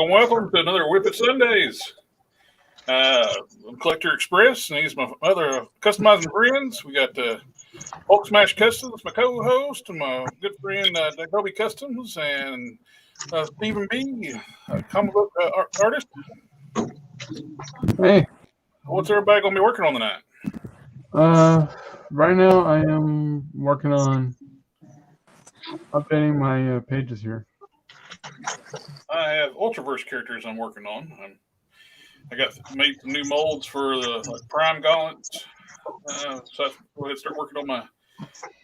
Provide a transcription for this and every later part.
Welcome to another WIP Sundays. I'm Collector Express, and he's my other customizing friends. We got Hulk Smash Customs, my co-host, and my good friend Adobe Customs, and Stephen B, comic book artist. Hey. What's everybody going to be working on tonight? Right now I am working on updating my pages here. I have Ultraverse characters I'm working on. I got made some new molds for the Prime Gauntlets. So I go ahead and start working on my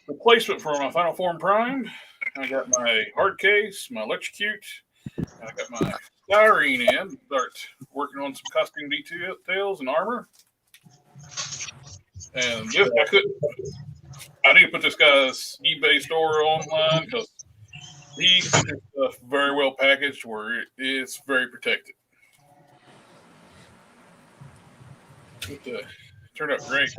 replacement for my Final Form Prime. I got my hard case, my electrocute. I got my styrene in. Start working on some costume details and armor. And this, I need to put this guy's eBay store online because he sent his stuff very well packaged where it's very protected. It turned out great.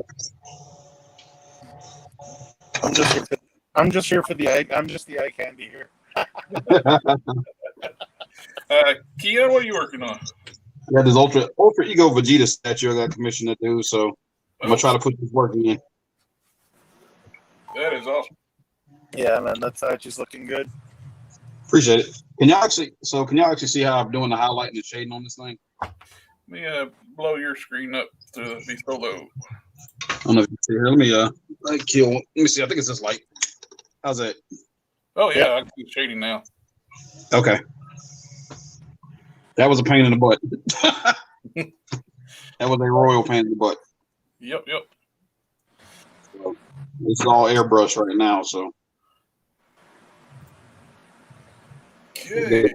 I'm just here for the eye. I'm just the eye candy here. Keon, what are you working on? Yeah, this Ultra Ego Vegeta statue I got commissioned to do, so I'm gonna try to put this work in. That is awesome. Yeah, man, that's actually looking good. Appreciate it. Can y'all actually see how I'm doing the highlight and the shading on this thing? Let me blow your screen up to be so low. I don't know if you can see here. Let me see. I think it's this light. How's that? Oh yeah, I can see shading now. Okay. That was a pain in the butt. That was a royal pain in the butt. Yep. So, this is all airbrush right now, so. Okay.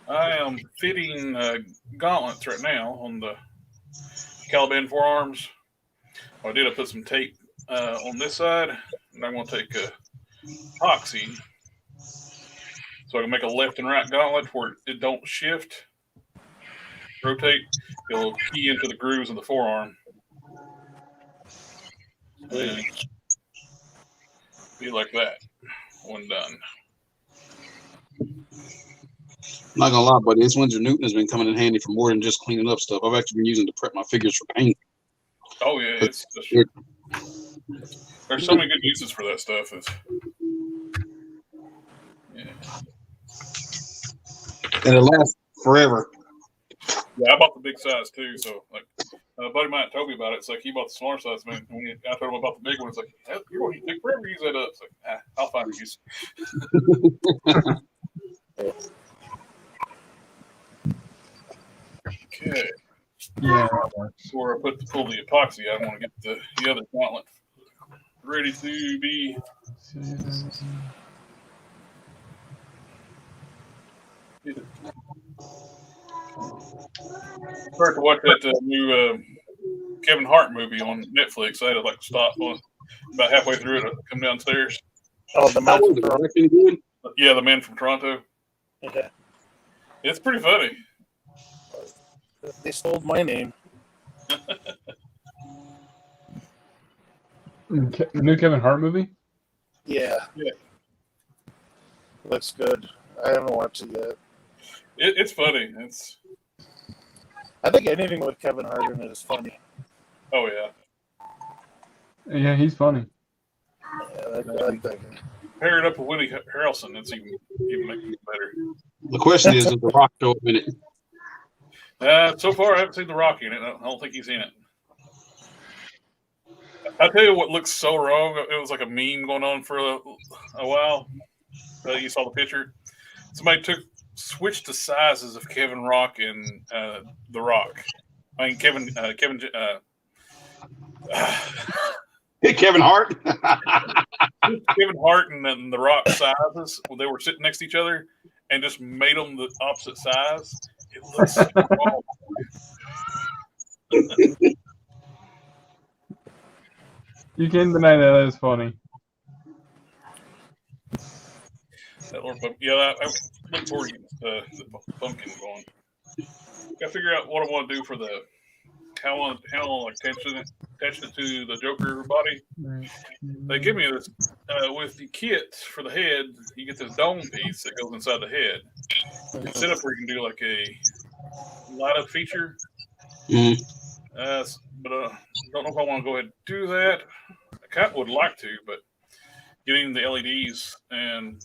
I am fitting gauntlets right now on the Caliban forearms. I put some tape on this side, and I'm going to take epoxy so I can make a left and right gauntlet where it don't shift, rotate. It'll key into the grooves of the forearm. And be like that when done. I'm not gonna lie, buddy. This Winsor Newton has been coming in handy for more than just cleaning up stuff. I've actually been using it to prep my figures for paint. Oh yeah, there's so many good uses for that stuff. And it lasts forever. Yeah, I bought the big size too. So like, a buddy of mine told me about it. It's like he bought the smaller size, man. When I told him about the big one, it's like, you're going to take forever to use that up. It's like, I'll find a use. Okay. Yeah. Before I pull the epoxy, I want to get the other gauntlet ready to be. Started to watch that new Kevin Hart movie on Netflix. I had to like stop on about halfway through it, come downstairs. Oh, the man from Toronto. Yeah, the man from Toronto. Okay. It's pretty funny. They stole my name. New Kevin Hart movie? Yeah. Looks good. I haven't watched it yet. It's funny. I think anything with Kevin Hart in it is funny. Oh yeah. Yeah, he's funny. Yeah, I like that guy. Pair it up with Woody Harrelson. It's even making it better. The question is the Rock show in it? So far, I haven't seen The Rock in it. I don't think he's in it. I tell you what looks so wrong. It was like a meme going on for a while. You saw the picture. Somebody switched the sizes of Kevin Rock and The Rock. I mean Kevin Kevin Hart. Kevin Hart and The Rock sizes when they were sitting next to each other, and just made them the opposite size. It looks so wrong. You can't deny that is funny. That Lord Pumpkin. Yeah, I look forward to the pumpkin going. Got to figure out what I want to do for the how attached it to the Joker body. Right. They give me this with the kit for the head. You get this dome piece that goes inside the head. It's set up where you can do like a light up feature. Mhm. But don't know if I want to go ahead and do that. I kind of would like to, but getting the LEDs and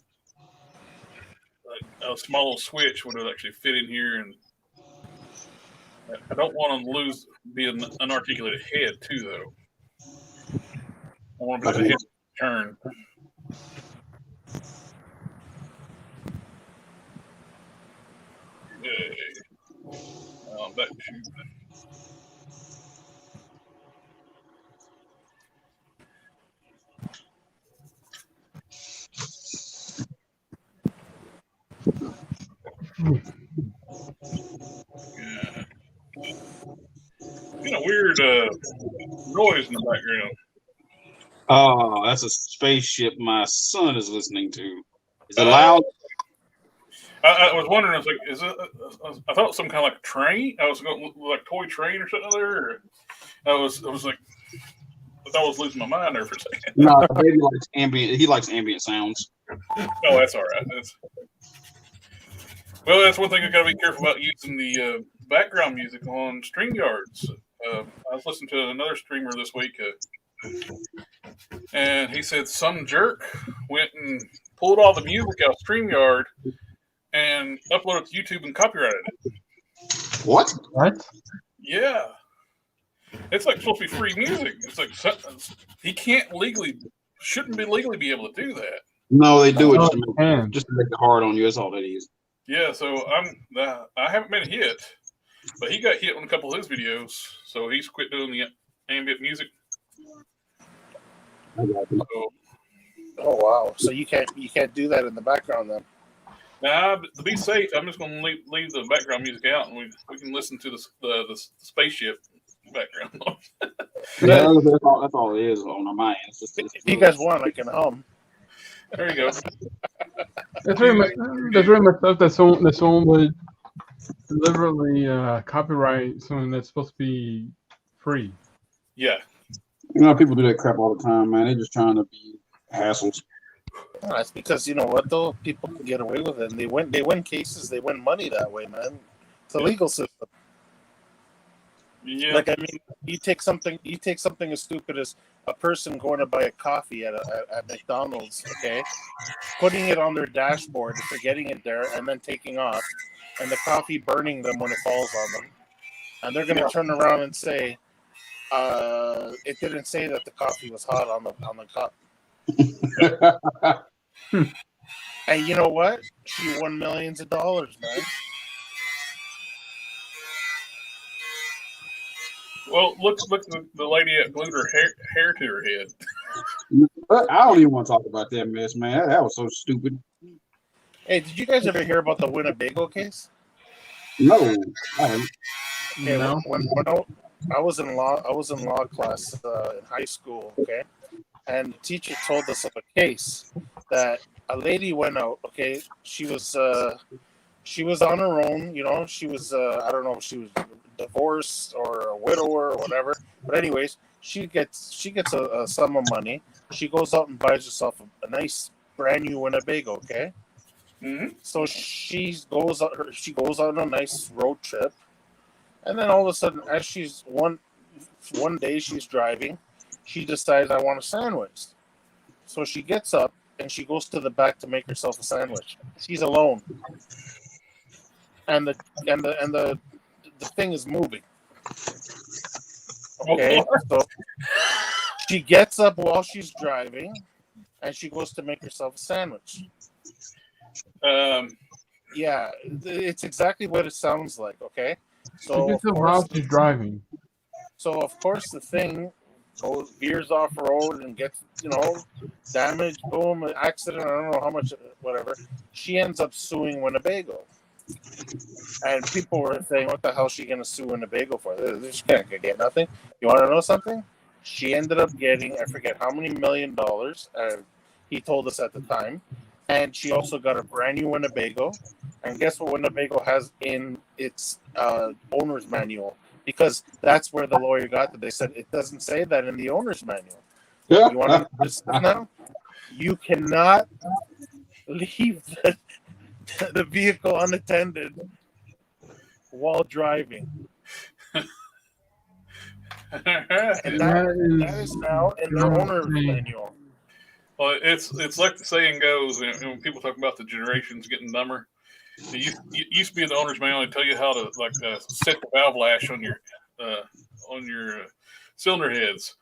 a small switch would actually fit in here, and I don't want to be an unarticulated head too, though. I want to be the head turn. Back to weird noise in the background. Oh, that's a spaceship my son is listening to. Is it loud? I was wondering, I was like, is it? I thought it was some kind of like a train. I was going like toy train or something there. Or I was like, I thought I was losing my mind there for a second. No, the baby likes ambient. He likes ambient sounds. Oh, that's all right. Well, that's one thing I got to be careful about using the background music on StreamYards. I was listening to another streamer this week, and he said some jerk went and pulled all the music out of StreamYard and uploaded it to YouTube and copyrighted it. What? What? Yeah. It's like supposed to be free music. It's like he shouldn't legally be able to do that. No, they do it Oh, just to make it hard on you. That's all that is. Yeah, so I haven't been hit, but he got hit on a couple of his videos, so he's quit doing the ambient music. So, Oh wow! So you can't do that in the background then. now, to be safe, I'm just going to leave the background music out, and we can listen to the spaceship background. Yeah, that's all it is on my end. It's If you guys want, I can hum. There you go. That's very much stuff that someone would deliberately copyright something that's supposed to be free. Yeah. You know, people do that crap all the time, man. They're just trying to be hassles. No, it's because you know what though, people can get away with it, and they win cases, they win money that way, man. It's a legal system. Yeah. Like I mean, you take something as stupid as a person going to buy a coffee at McDonald's, okay, putting it on their dashboard, forgetting it there, and then taking off, and the coffee burning them when it falls on them, and they're going to turn around and say, "It didn't say that the coffee was hot on the cup." And you know what? She won millions of dollars, man. Well, look at the lady that glued her hair to her head. I don't even want to talk about that mess, man. That was so stupid. Hey, did you guys ever hear about the Winnebago case? No, I haven't. Okay, No. when I was in law class in high school, okay, and the teacher told us of a case that a lady went out. Okay, she was on her own. You know, she was I don't know if she was divorced or a widower or whatever. But anyways, she gets a sum of money. She goes out and buys herself a nice brand new Winnebago. Okay, so she goes on a nice road trip, and then all of a sudden, as she's one day she's driving, she decides, I want a sandwich. So she gets up and she goes to the back to make herself a sandwich. She's alone, and the thing is moving. Okay, so she gets up while she's driving, and she goes to make herself a sandwich. Yeah, it's exactly what it sounds like. Okay, so while she's driving. So of course the thing veers off road and gets damaged. Boom, accident. I don't know how much, whatever. She ends up suing Winnebago. And people were saying, what the hell is she going to sue Winnebago for? She can't get nothing. You want to know something? She ended up getting, I forget how many $1 million. He told us at the time. And she also got a brand new Winnebago. And guess what Winnebago has in its owner's manual? because that's where the lawyer got that. They said it doesn't say that in the owner's manual. You want to know this now? You cannot leave the vehicle unattended while driving. And that is now in the owner's manual. Well, it's like the saying goes, when people talk about the generations getting dumber. It used to be in the owner's manual and tell you how to set the valve lash on your cylinder heads.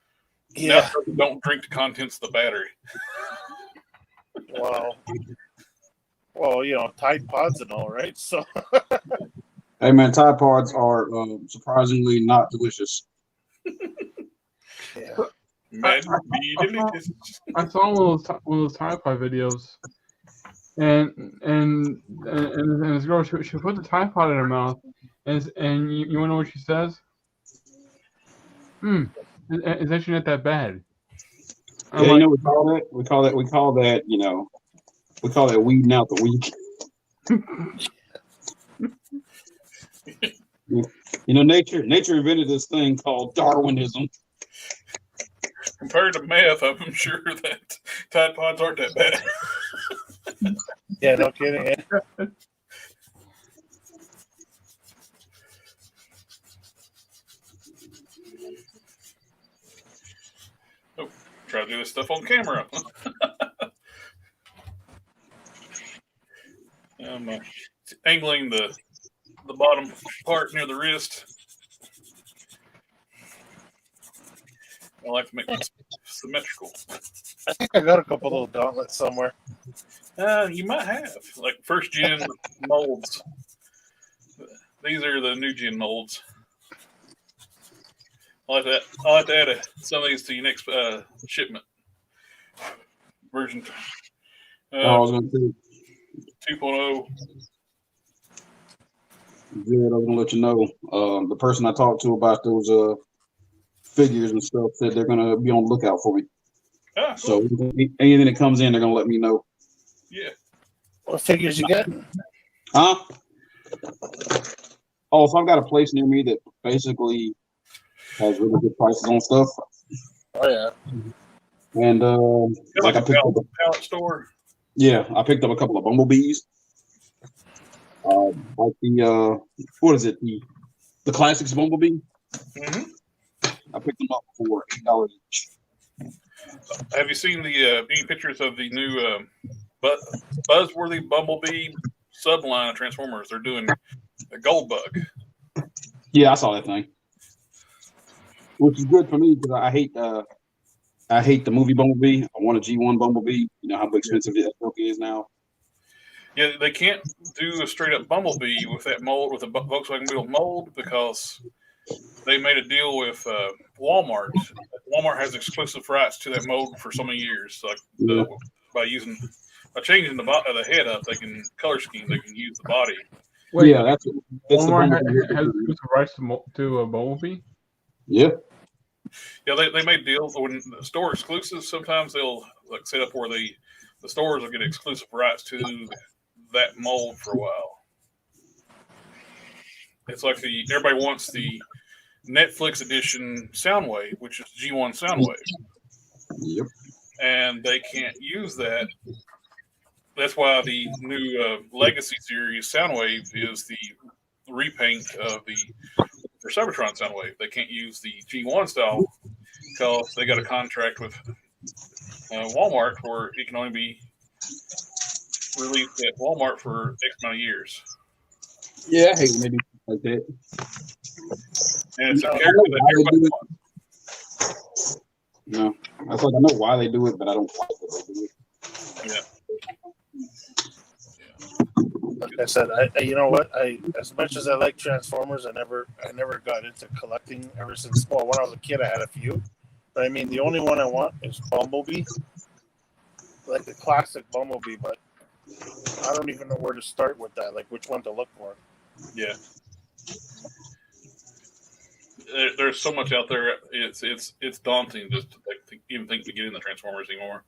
Yeah. Now, don't drink the contents of the battery. Wow. Well, you know, Tide Pods and all, right? So. Hey man, Tide Pods are surprisingly not delicious. Yeah. I saw one of those Tide Pod videos, and this girl she put the Tide Pod in her mouth, and you want to know what she says? It's actually not that bad. Yeah, you know what we call that? We call that weeding out the weak. You know, nature invented this thing called Darwinism. Compared to meth, I'm sure that Tide Pods aren't that bad. Yeah, no kidding. Oh, try to do this stuff on camera. I'm angling the bottom part near the wrist. I like to make it symmetrical. I think I got a couple little gauntlets somewhere. You might have, like first gen molds. These are the new gen molds. I'll have to add some of these to your next shipment. Version I was going to say 2.0. Good. I was going to let you know. The person I talked to about those figures and stuff said they're going to be on the lookout for me. Ah, cool. So anything that comes in, they're going to let me know. Yeah. What figures you get? Huh? Oh, so I've got a place near me that basically has really good prices on stuff. Oh yeah. And like I picked up a pallet store. Yeah, I picked up a couple of bumblebees. Like the what is it? The classics bumblebee. Mm-hmm. I picked them up for $8 each. Have you seen any pictures of the new Buzzworthy Bumblebee subline of Transformers? They're doing a gold bug. Yeah, I saw that thing, which is good for me because I hate the movie Bumblebee. I want a G1 Bumblebee. You know how expensive that is now. Yeah, they can't do a straight up Bumblebee with that mold, with a Volkswagen Beetle mold, because they made a deal with Walmart. Walmart has exclusive rights to that mold for so many years. Like by changing the head up, they can color scheme. They can use the body. Wait, yeah, that's Walmart has exclusive rights to a Bumblebee. Yeah. Yeah, they made deals when the store exclusives. Sometimes they'll like set up where the stores will get exclusive rights to that mold for a while. It's like everybody wants the Netflix edition Soundwave, which is G1 Soundwave. Yep. And they can't use that. That's why the new Legacy series Soundwave is the repaint of the Cybertron Soundwave. They can't use the G1 style because they got a contract with Walmart where it can only be released at Walmart for X amount of years. Yeah, I hate when they do like that. And it's a character that everybody wants. No, I was like, I know why they do it, but I don't like that they do it. Yeah. Like I said, you know what? As much as I like Transformers, I never got into collecting ever since. Well, when I was a kid, I had a few, but I mean, the only one I want is Bumblebee, like the classic Bumblebee. But I don't even know where to start with that. Like, which one to look for? Yeah. There's so much out there. It's daunting just to even think to get in the Transformers anymore.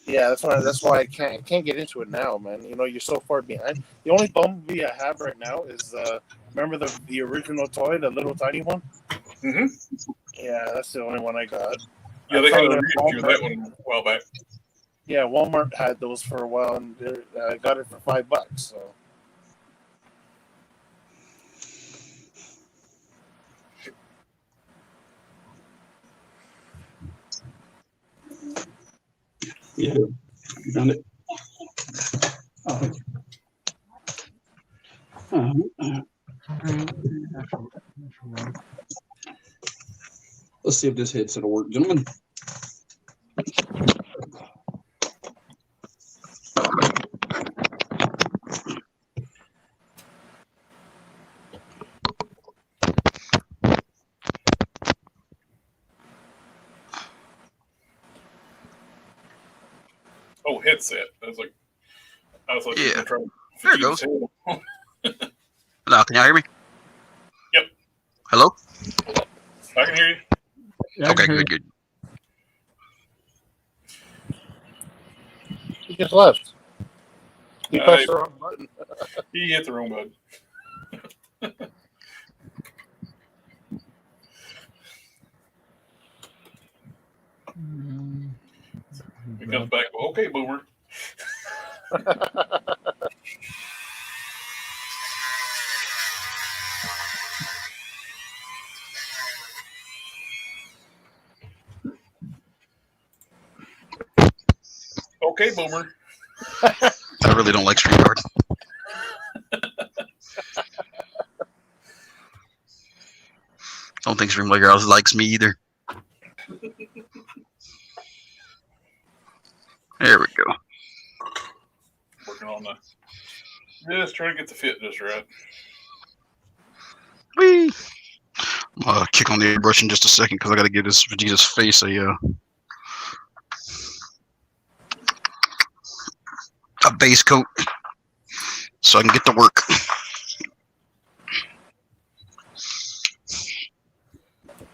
Yeah, that's why I can't get into it now, man. You know, you're so far behind. The only Bumblebee I have right now is remember the original toy, the little tiny one? Mm-hmm. Yeah, that's the only one I got. Yeah, they had found a it at reissue of Walmart. that one a while back. Yeah, Walmart had those for a while, and I got it for $5. So Yeah, you done it. Oh, thank you. Let's see if this headset will work, gentlemen. Oh, headset. I was like you Yeah. were trying to There it fit goes. his head. Hello, can y'all hear me? Yep. Hello? I can hear you. Yeah, Okay, good. he just left. He pressed the wrong button. He hit the wrong button. He comes back. Well, okay, boomer. Okay, boomer. I really don't like StreamYard. Don't think StreamYard likes me either. There we go. Working on just trying to get the fit just right. Whee! I'm gonna kick on the airbrush in just a second because I gotta give this Vegeta's face a base coat so I can get to work.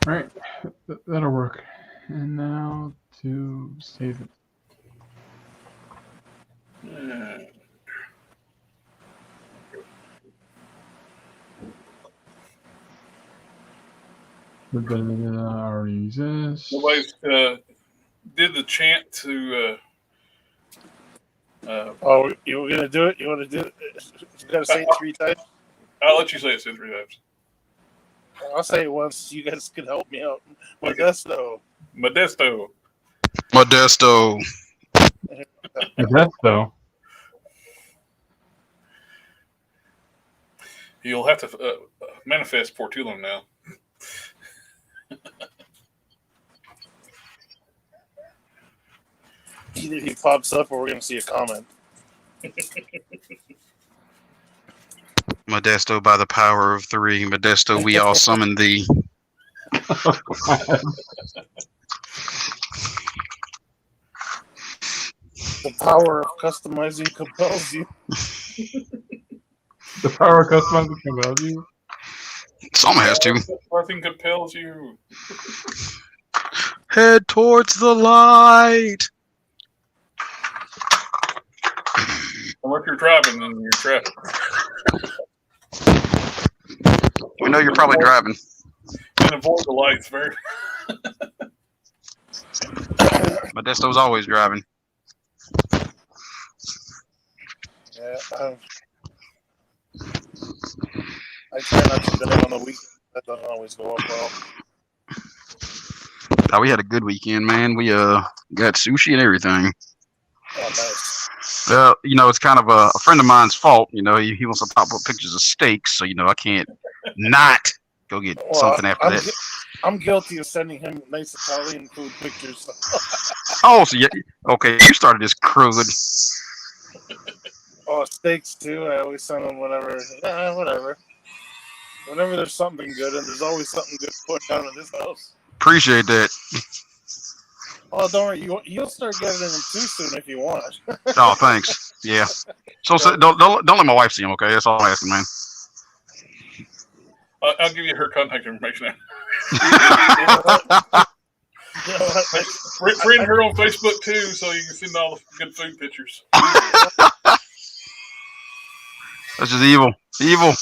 All right, that'll work. And now to save it. Already exists. Nobody's did the chant to. Oh, you were gonna do it? You want to do it? You gotta say it 3 times. I'll let you say it 3 times. I'll say it once. You guys can help me out. Modesto. Modesto. Modesto. Modesto. You'll have to manifest for Tolone now. Either he pops up or we're gonna see a comment. Modesto, by the power of 3. Modesto, we all summon thee. The power of customizing compels you. The power of customizing compels you. Some has to. Nothing compels you. Head towards the light. Unless you're driving and you're traffic. We know you're probably driving. And avoid the lights very. Modesto's always driving. Yeah, I try not to drive on the weekend. That doesn't always go up well. Oh, we had a good weekend, man. We got sushi and everything. Oh, nice. You know, it's kind of a friend of mine's fault. You know, he wants to pop up pictures of steaks, so you know I can't not go get something after that. I'm guilty of sending him nice Italian food pictures. Oh, so yeah, okay, you started this crud. Oh, steaks too. I always send them whenever. Whatever. Whenever there's something good, and there's always something good put down in this house. Appreciate that. Oh, don't worry. You'll start getting them too soon if you want. Oh, thanks. Yeah. So don't let my wife see him. Okay, that's all I'm asking, man. I'll give you her contact information. You know what? Friend her on Facebook too, so you can send all the good food pictures. That's just evil. Evil.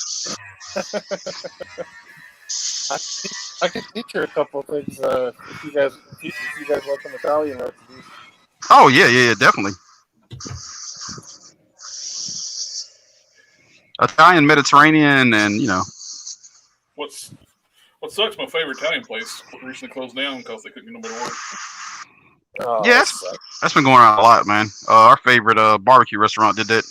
I can teach her a couple of things if you guys want some Italian recipes. Oh yeah, definitely. Italian, Mediterranean, and What sucks? My favorite Italian place recently closed down because they couldn't get nobody to work. Oh, yeah, that's been going around a lot, man. Our favorite barbecue restaurant did that.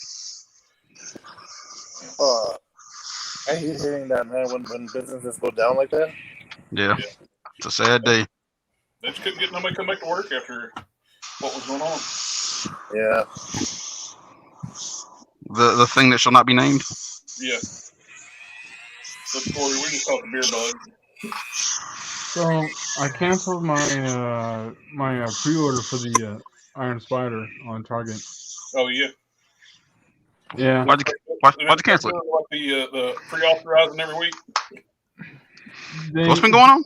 I hate hearing that, man. When businesses go down like that. Yeah. It's a sad day. They just couldn't get nobody to come back to work after what was going on. Yeah. The thing that shall not be named. Yeah. The story we just call it the beer bug. So I canceled my my pre-order for the Iron Spider on Target. Oh yeah. Yeah. Why'd you cancel it? Like the pre-authorizing every week. What's been going on?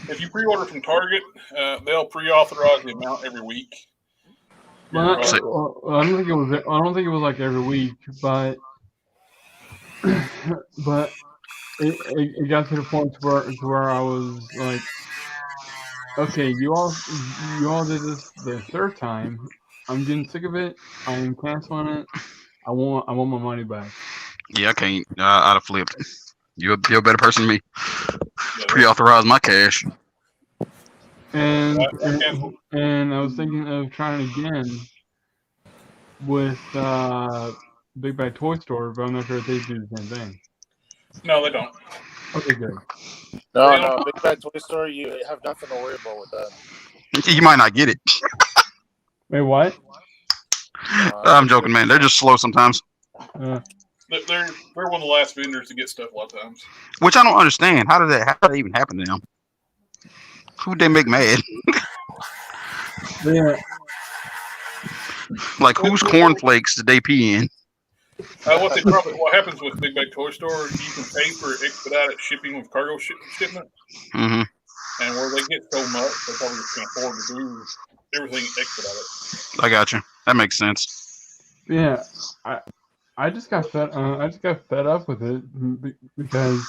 If you pre-order from Target, they'll pre-authorize the amount every week. Well, I don't think it was. I don't think it was like every week, but it got to the point to where I was like, okay, you all did this the third time. I'm getting sick of it. I am canceling it. I want my money back. Yeah, I can't. I'd have flipped. You're a better person than me. Pre-authorize my cash. And I was thinking of trying again with Big Bad Toy Store, but I'm not sure if they do the same thing. No, they don't. Okay, good. No, Big Bad Toy Store, you have nothing to worry about with that. You might not get it. Wait, what? I'm joking, man. They're just slow sometimes. They're one of the last vendors to get stuff a lot of times. Which I don't understand. How did that even happen to them? Who'd they make mad? Yeah. Like, whose cornflakes did they pee in? What happens with Big Bag Toy Store, you can pay for expedited shipping with cargo shipment. Mm-hmm. And where they get so much, they probably just can't afford to do everything expedited. I got you. That makes sense. Yeah. I just got fed up with it because,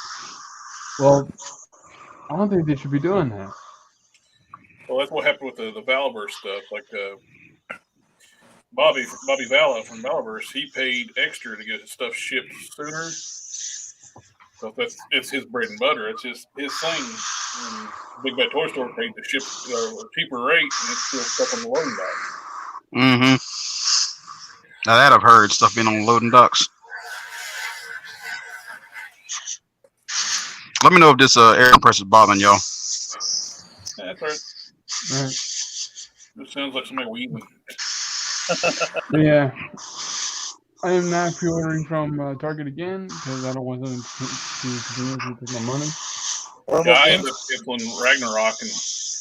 well, I don't think they should be doing that. Well, that's what happened with the Valaverse stuff. Like Bobby Vala from Valaverse, he paid extra to get his stuff shipped sooner. So it's his bread and butter. It's his thing. And Big Bad Toy Store paid the ship a cheaper rate, and it's still stuck on the loading dock. Mm-hmm. Now that I've heard, stuff being on loading docks. Let me know if this air compressor is bothering y'all. Yeah, that's right. It sounds like somebody weeding. Yeah. I am not pre-ordering from Target again because I don't want them to take my money. Yeah, I ended up canceling Ragnarok, and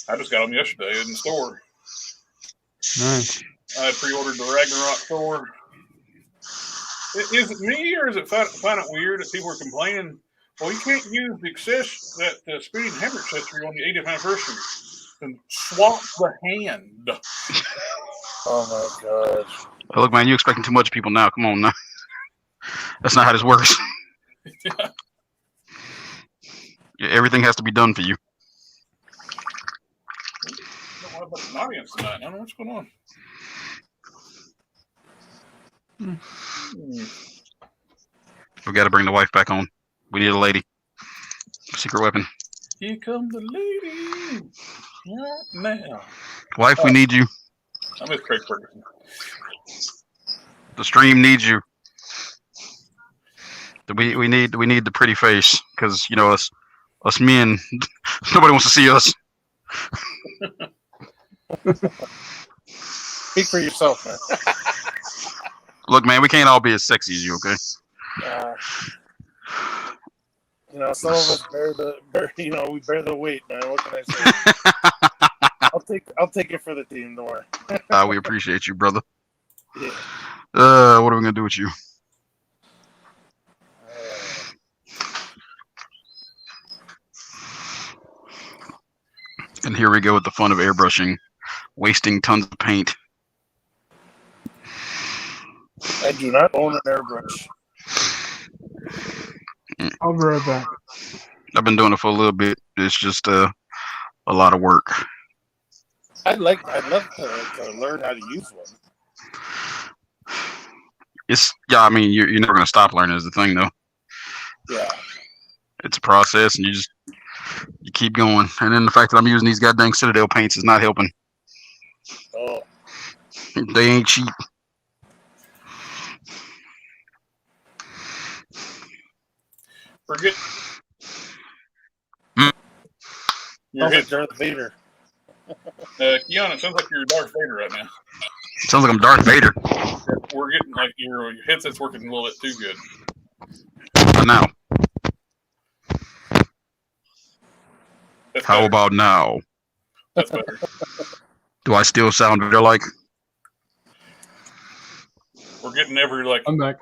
I just got them yesterday in the store. Nice. I pre-ordered the Ragnarok store. Is it me, or is it find it weird that people are complaining? Well, you can't use that speeding hammer accessory on the 80th anniversary. And swap the hand. Oh my gosh! Oh, look, man, you're expecting too much of people now. Come on, now. That's not how this works. Yeah. Everything has to be done for you. I don't have an audience tonight. I don't know what's going on. We got to bring the wife back on. We need a lady. Secret weapon. Here come the lady. Right now. Wife, we need you. I miss Craig Ferguson. The stream needs you. We need the pretty face because us men, nobody wants to see us. Speak for yourself, man. Look, man, we can't all be as sexy as you, okay? Some of us we bear the weight, man. What can I say? I'll take it for the team, don't worry. We appreciate you, brother. Yeah. What are we gonna do with you? And here we go with the fun of airbrushing, wasting tons of paint. I do not own an airbrush. I'll be right back. I've been doing it for a little bit. It's just a lot of work. I'd love to learn how to use one. I mean, you're never gonna stop learning is the thing though. Yeah. It's a process, and you keep going. And then the fact that I'm using these goddamn Citadel paints is not helping. Oh. They ain't cheap. Forget. Hmm? Your Sounds like head, Darth Vader. Kiana, it sounds like you're Darth Vader right now. Sounds like I'm Darth Vader. We're getting like your headset's working a little bit too good. But now, That's how better. about now? That's better. Do I still sound Vader like? We're getting every like I'm back.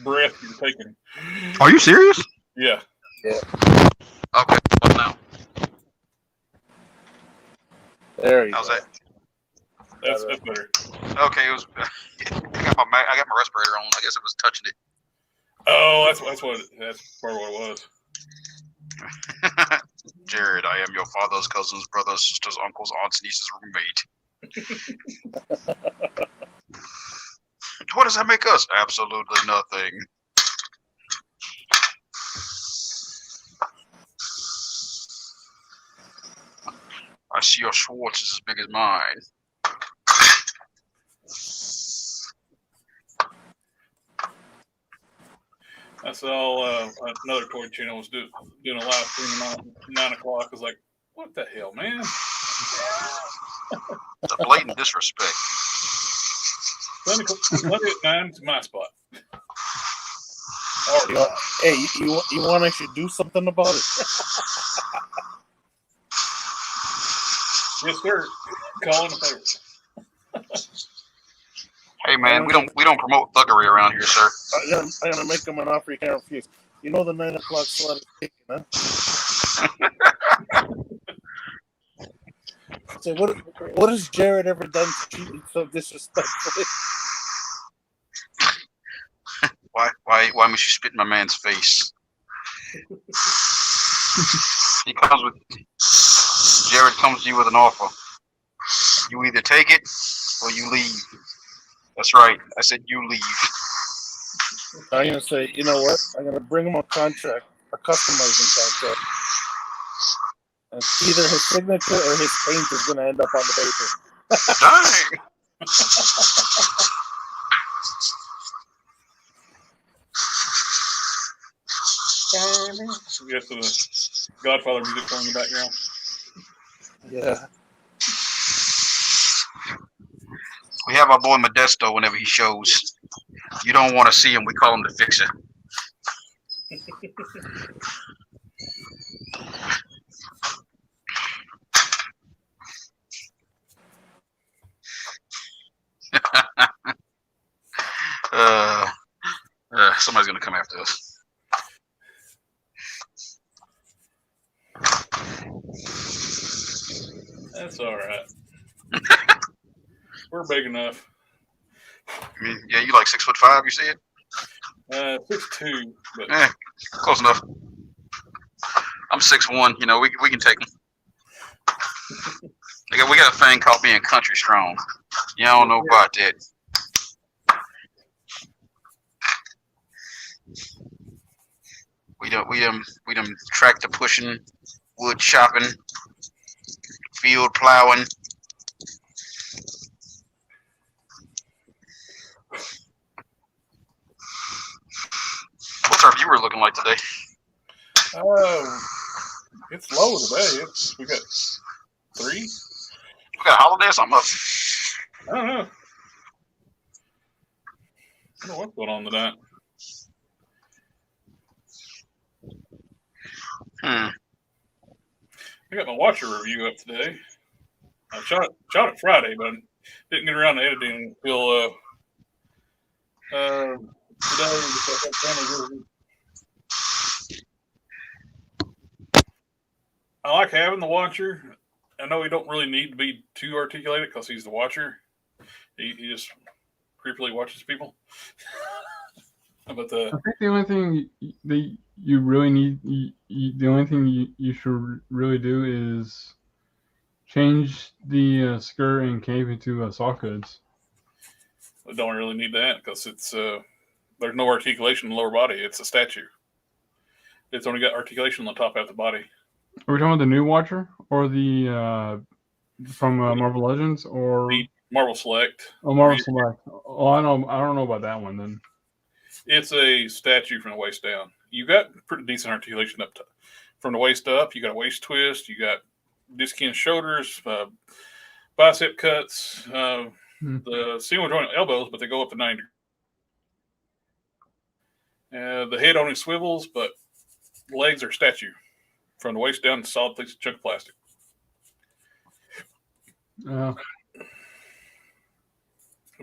breath you're taking. Are you serious? Yeah. Okay. Well, now. There you How's go. that? That's better. Okay, it was. I got my respirator on. I guess it was touching it. Oh, that's part of what it was. Jared, I am your father's cousins, brothers, sisters, uncles, aunts, nieces, roommate. What does that make us? Absolutely nothing. I see your Schwartz is as big as mine. I saw another toy channel was doing a live stream at 9 o'clock. I was like, what the hell, man? The blatant disrespect. Sunday at 9 is my spot. Hey, you want to actually do something about it? Yes, sir. Call in a favor. Hey man, we don't promote thuggery around here, sir. I'm gonna make them an offer you can't refuse. You know the 9 o'clock slot is taken, huh? So what has Jared ever done to treat me so disrespectfully? Why must you spit in my man's face? Jared comes to you with an offer. You either take it or you leave. That's right. I said you leave. I'm gonna say, you know what? I'm gonna bring him a contract, a customizing contract. And either his signature or his paint is gonna end up on the paper. Dang. We got the Godfather music on in the background. Yeah. We have our boy Modesto whenever he shows. You don't want to see him. We call him the fixer. Somebody's gonna come after us. That's all right. We're big enough. I mean, yeah, you like 6'5", you said? 6'2", but Close enough. I'm 6'1". You know, we can take him. We got a thing called being country strong. You don't know about that. We done tractor pushing, wood chopping, field plowing. What's our viewer looking like today? It's low today. We got 3. We got a holiday or something up? I don't know. I don't know what's going on with that. I got my watcher review up today. I shot it Friday, but didn't get around to editing until today. I like having the watcher. I know he don't really need to be too articulated because he's the watcher. He just creepily watches people. But I think the only thing that you really need, the only thing you should really do is change the skirt and cape into soft goods. I don't really need that because it's there's no articulation in the lower body. It's a statue. It's only got articulation on the top half of the body. Are we talking about the new Watcher or the from Marvel Legends or The Marvel Select? Oh, Marvel Select? Oh, I don't know about that one then. It's a statue from the waist down. You got pretty decent articulation up top. From the waist up, you got a waist twist. You got disc-in shoulders, bicep cuts. The single joint elbows, but they go up to 90. The head only swivels, but legs are statue. From the waist down, solid piece of chunk of plastic.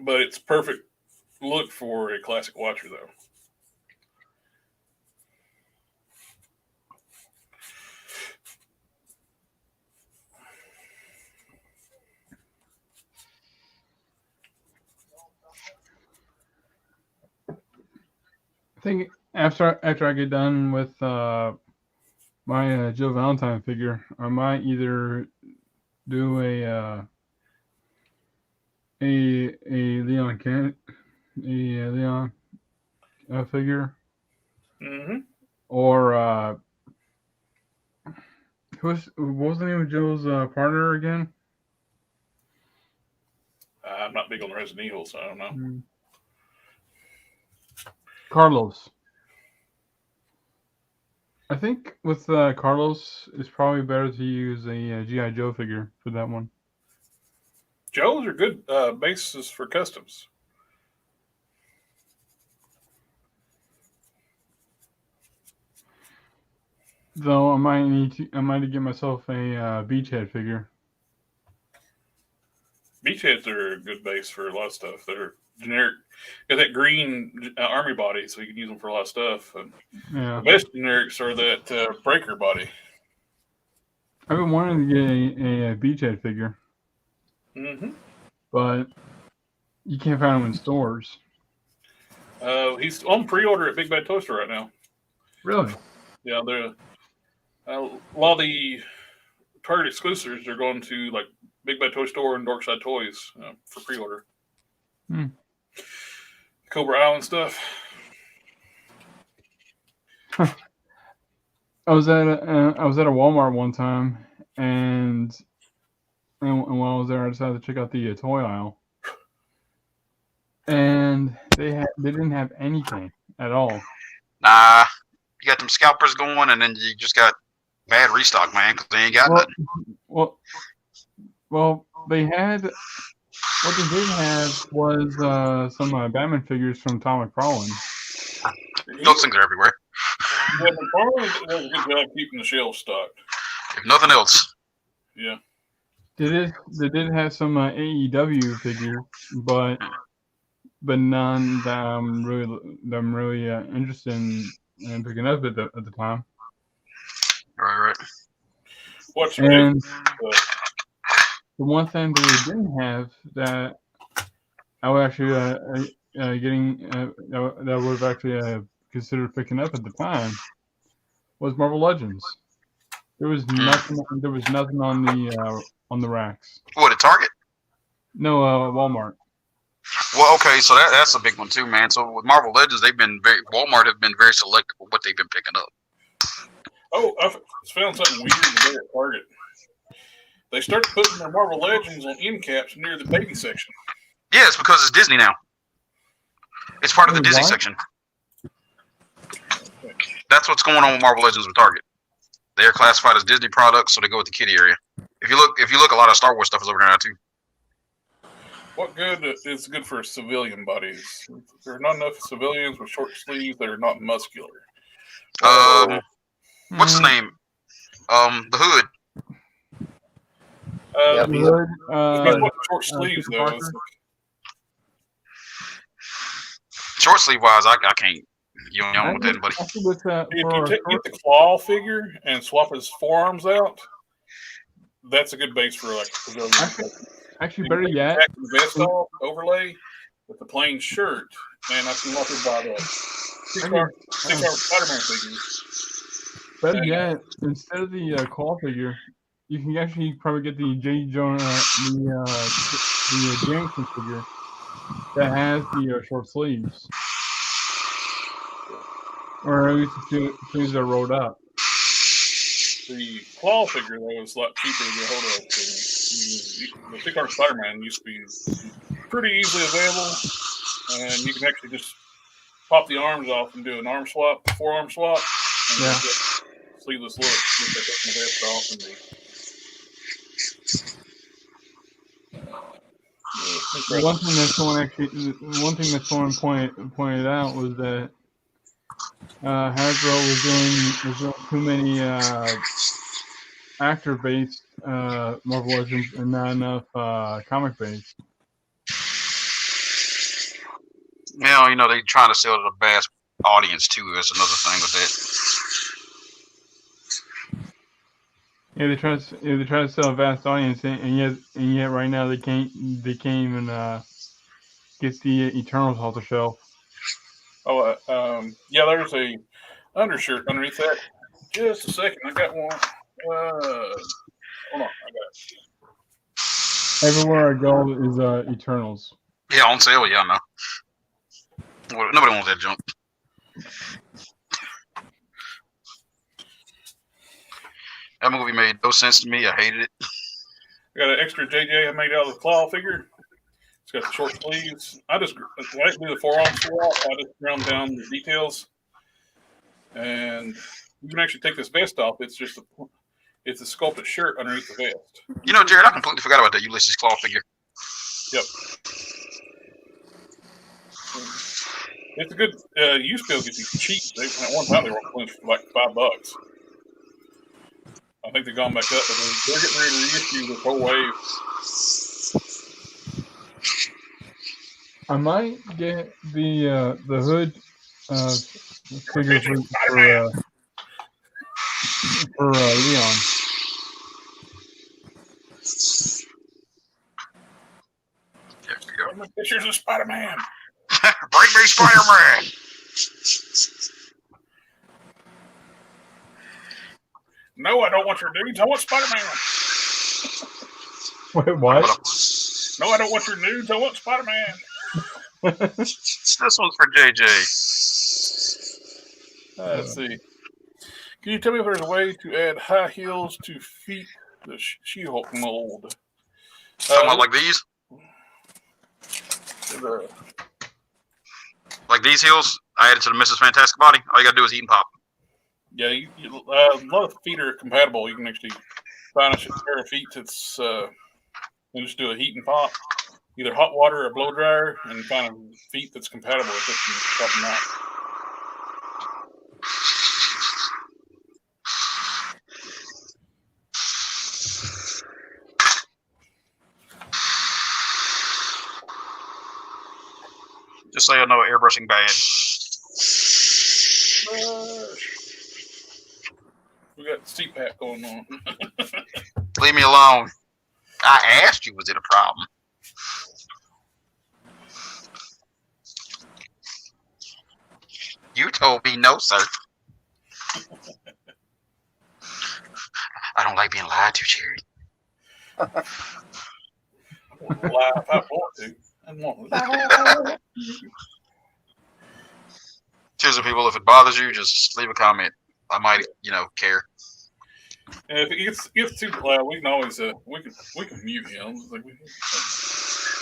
But it's perfect look for a classic watcher, though. I think after I get done with my Jill Valentine figure, I might either do a Leon figure, or what was the name of Jill's partner again? I'm not big on Resident Evil, so I don't know. Carlos. I think with Carlos, it's probably better to use a G.I. Joe figure for that one. Joe's are good bases for customs. Though I might need to get myself a Beachhead figure. Beachheads are a good base for a lot of stuff. They're generic. Got that green army body, so you can use them for a lot of stuff. And the best generics are that breaker body. I've been wanting to get a Beachhead figure. But you can't find them in stores. He's on pre-order at Big Bad Toy Store right now. Really? Yeah, they're a lot of the Target exclusives are going to like Big Bad Toy Store and Dorkside Toys for pre-order. Cobra Island stuff. I was at a Walmart one time, and while I was there, I decided to check out the toy aisle, and they didn't have anything at all. Nah, you got them scalpers going, and then you just got bad restock, man, because they ain't got nothing. Well, they had. What they did have was some Batman figures from Tom McFarlane. Those things are everywhere. Yeah, McFarlane does a good job keeping the shelves stocked. If nothing else. Yeah. They did have some AEW figures, but none that I'm really interested in picking up at the time. Right. What's the one thing that we didn't have that I would actually that would have actually considered picking up at the time was Marvel Legends. There was nothing. There was nothing on the racks. What, at Target? No, Walmart. Well, okay, so that's a big one too, man. So with Marvel Legends, Walmart have been very selective with what they've been picking up. Oh, I found something weird today at Target. They started putting their Marvel Legends on end caps near the baby section. Yeah, it's because it's Disney now. It's part of the Disney section. That's what's going on with Marvel Legends with Target. They're classified as Disney products, so they go with the kiddie area. If you look, a lot of Star Wars stuff is over there now too. What good is good for civilian bodies? There are not enough civilians with short sleeves that are not muscular. What's his name? The Hood. Short sleeves though. Short sleeve wise, I can't. You don't know what that, buddy. If you get the claw figure and swap his forearms out, that's a good base for like pavilion. Actually, better yet, The vest off, overlay with the plain shirt, and I can lucky by the 6-hour Spider-Man figures. better yet, instead of the claw figure, you can actually probably get the J. Jonah, the Jameson figure that has the short sleeves, or at least the sleeves are rolled up. The claw figure though is a lot cheaper to get hold of. The 6-hour Spider-Man used to be pretty easily available, and you can actually just pop the arms off and do an arm swap, forearm swap, and Yeah. get sleeveless look. Just like taking the vest off and One thing that someone pointed out was that Hasbro was doing too many actor-based Marvel Legends and not enough comic-based. Now, you know, they're trying to sell to the vast audience too. That's another thing with that. Yeah, they try to sell a vast audience, and yet right now they can't even get the Eternals off the shelf. Oh, yeah, there's a undershirt underneath that. Just a second, I got one. Hold on, I got it. Everywhere I go is Eternals. Yeah, on sale. Yeah, I know. Well, nobody wants that junk. That movie made no sense to me. I hated it. I got an extra JJ I made out of the claw figure. It's got the short sleeves. I just like to do the forearm swap. I just round down the details, and you can actually take this vest off. It's a sculpted shirt underneath the vest. You know, Jared, I completely forgot about that Ulysses claw figure. Yep. It's a good you used to be able to get these cheap. At one time they were on for like $5. I think they've gone back up, but they're getting ready to reissue this whole wave. I might get the hood figure for Leon. Pictures of Spider-Man. Bring me Spider-Man. No, I don't want your nudes. I want Spider-Man. Wait, what? No, I don't want your nudes. I want Spider-Man. This one's for JJ. Let's see. Can you tell me if there's a way to add high heels to feet the She-Hulk mold? Something like these? Like these heels? I added to the Mrs. Fantastic body. All you gotta do is eat and pop. Yeah, a lot of feet are compatible. You can actually find a pair of feet that's and just do a heat and pop, either hot water or blow dryer, and find a feet that's compatible with it and pop them out. Just so you know, airbrushing bad. We got seat pack going on. Leave me alone. I asked you, was it a problem? You told me no, sir. I don't like being lied to, Jerry. I want to lie if I want to. I want to. Seriously, people, if it bothers you, just leave a comment. I might, care. And if it gets too loud, we can always we can mute him.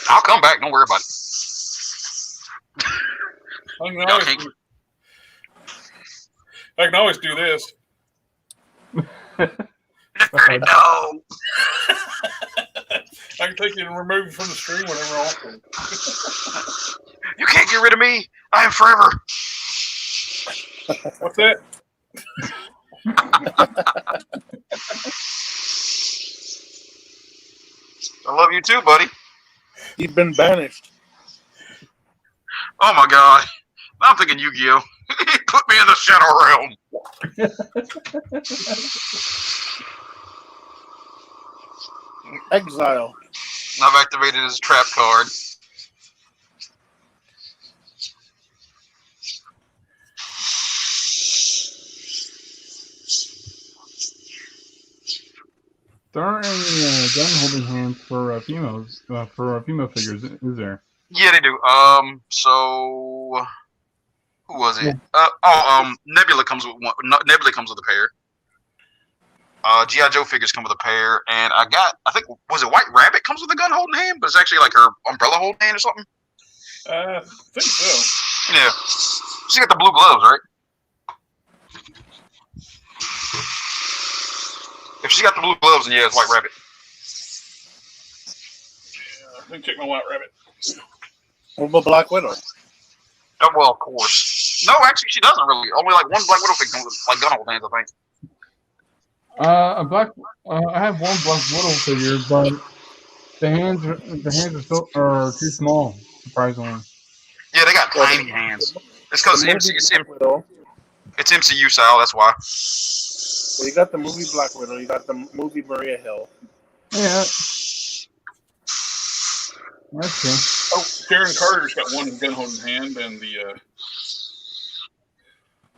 I'll come back. Don't worry about it. I can always do this. No. I can take you and remove you from the stream whenever I want to. You can't get rid of me. I am forever. What's that? I love you too, buddy. You've been banished. Oh my God. I'm thinking Yu-Gi-Oh. Put me in the Shadow Realm. Exile. I've activated his trap card. There aren't any gun holding hands for females for female figures, is there? Yeah, they do. So who was it? Nebula comes with one. Nebula comes with a pair. G.I. Joe figures come with a pair, and I think was it White Rabbit comes with a gun holding hand, but it's actually like her umbrella holding hand or something. I think so. Yeah, she got the blue gloves, right? If she got the blue gloves, then yeah, it's White Rabbit. Yeah, let me check my White Rabbit. What about Black Widow? Oh, well, of course. No, actually, she doesn't really. Only like one Black Widow figure comes with like gun holding hands, I think. I have one Black Widow figure, but the hands are too small, surprisingly. Yeah, they got tiny hands. It's because it's MCU style. That's why. Well, you got the movie Black Widow. You got the movie Maria Hill. Yeah. That's true. Oh, Sharon Carter's got one gun holding hand, and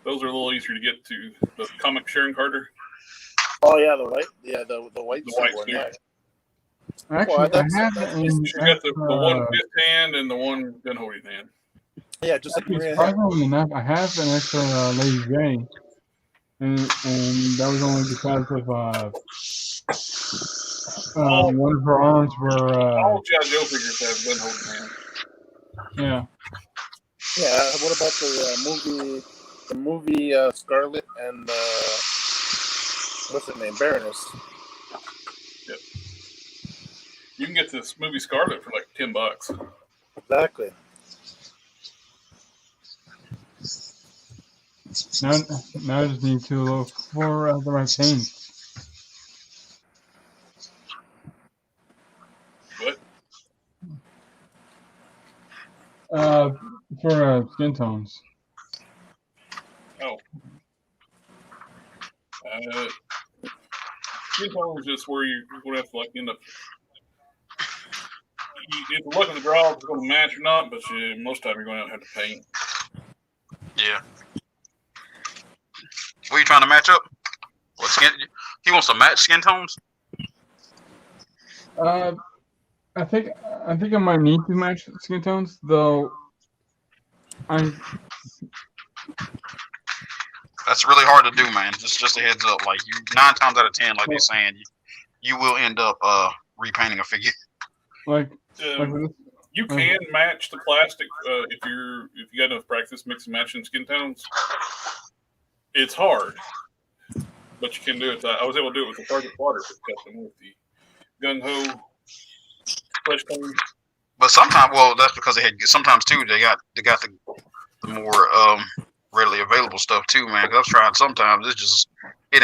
those are a little easier to get to. The comic Sharon Carter. Oh yeah, the white white one. suit. Yeah. Actually, Well, I have She's got the one fifth hand and the one gun holding hand. Yeah, just like Maria Hill. surprisingly enough, I have an extra Lady J, and that was only because of one of her arms were. All G.I. Joe figures have gun holding hand. Yeah. Yeah. What about the movie Scarlet and what's her name, Baroness? Yep. You can get this movie Scarlet for like $10. Exactly. Now I just need to look for the right paint. What? For skin tones. Oh. Skin tone is just where you're going to have to like end up. If the luck of the draw is going to match or not, but most of the time you're going to have to paint. Yeah. What are you trying to match up? What skin? He wants to match skin tones. I think I might need to match skin tones, though. That's really hard to do, man. Just a heads up. Like 9 times out of 10, like they're saying, you will end up repainting a figure. You can match the plastic if you got enough practice mixing matching skin tones. It's hard, but you can do it. I was able to do it with the Target Plotter custom with the gung ho flesh tone. But sometimes, well, that's because sometimes too they got the more readily available stuff too, man. Cause I've tried sometimes, it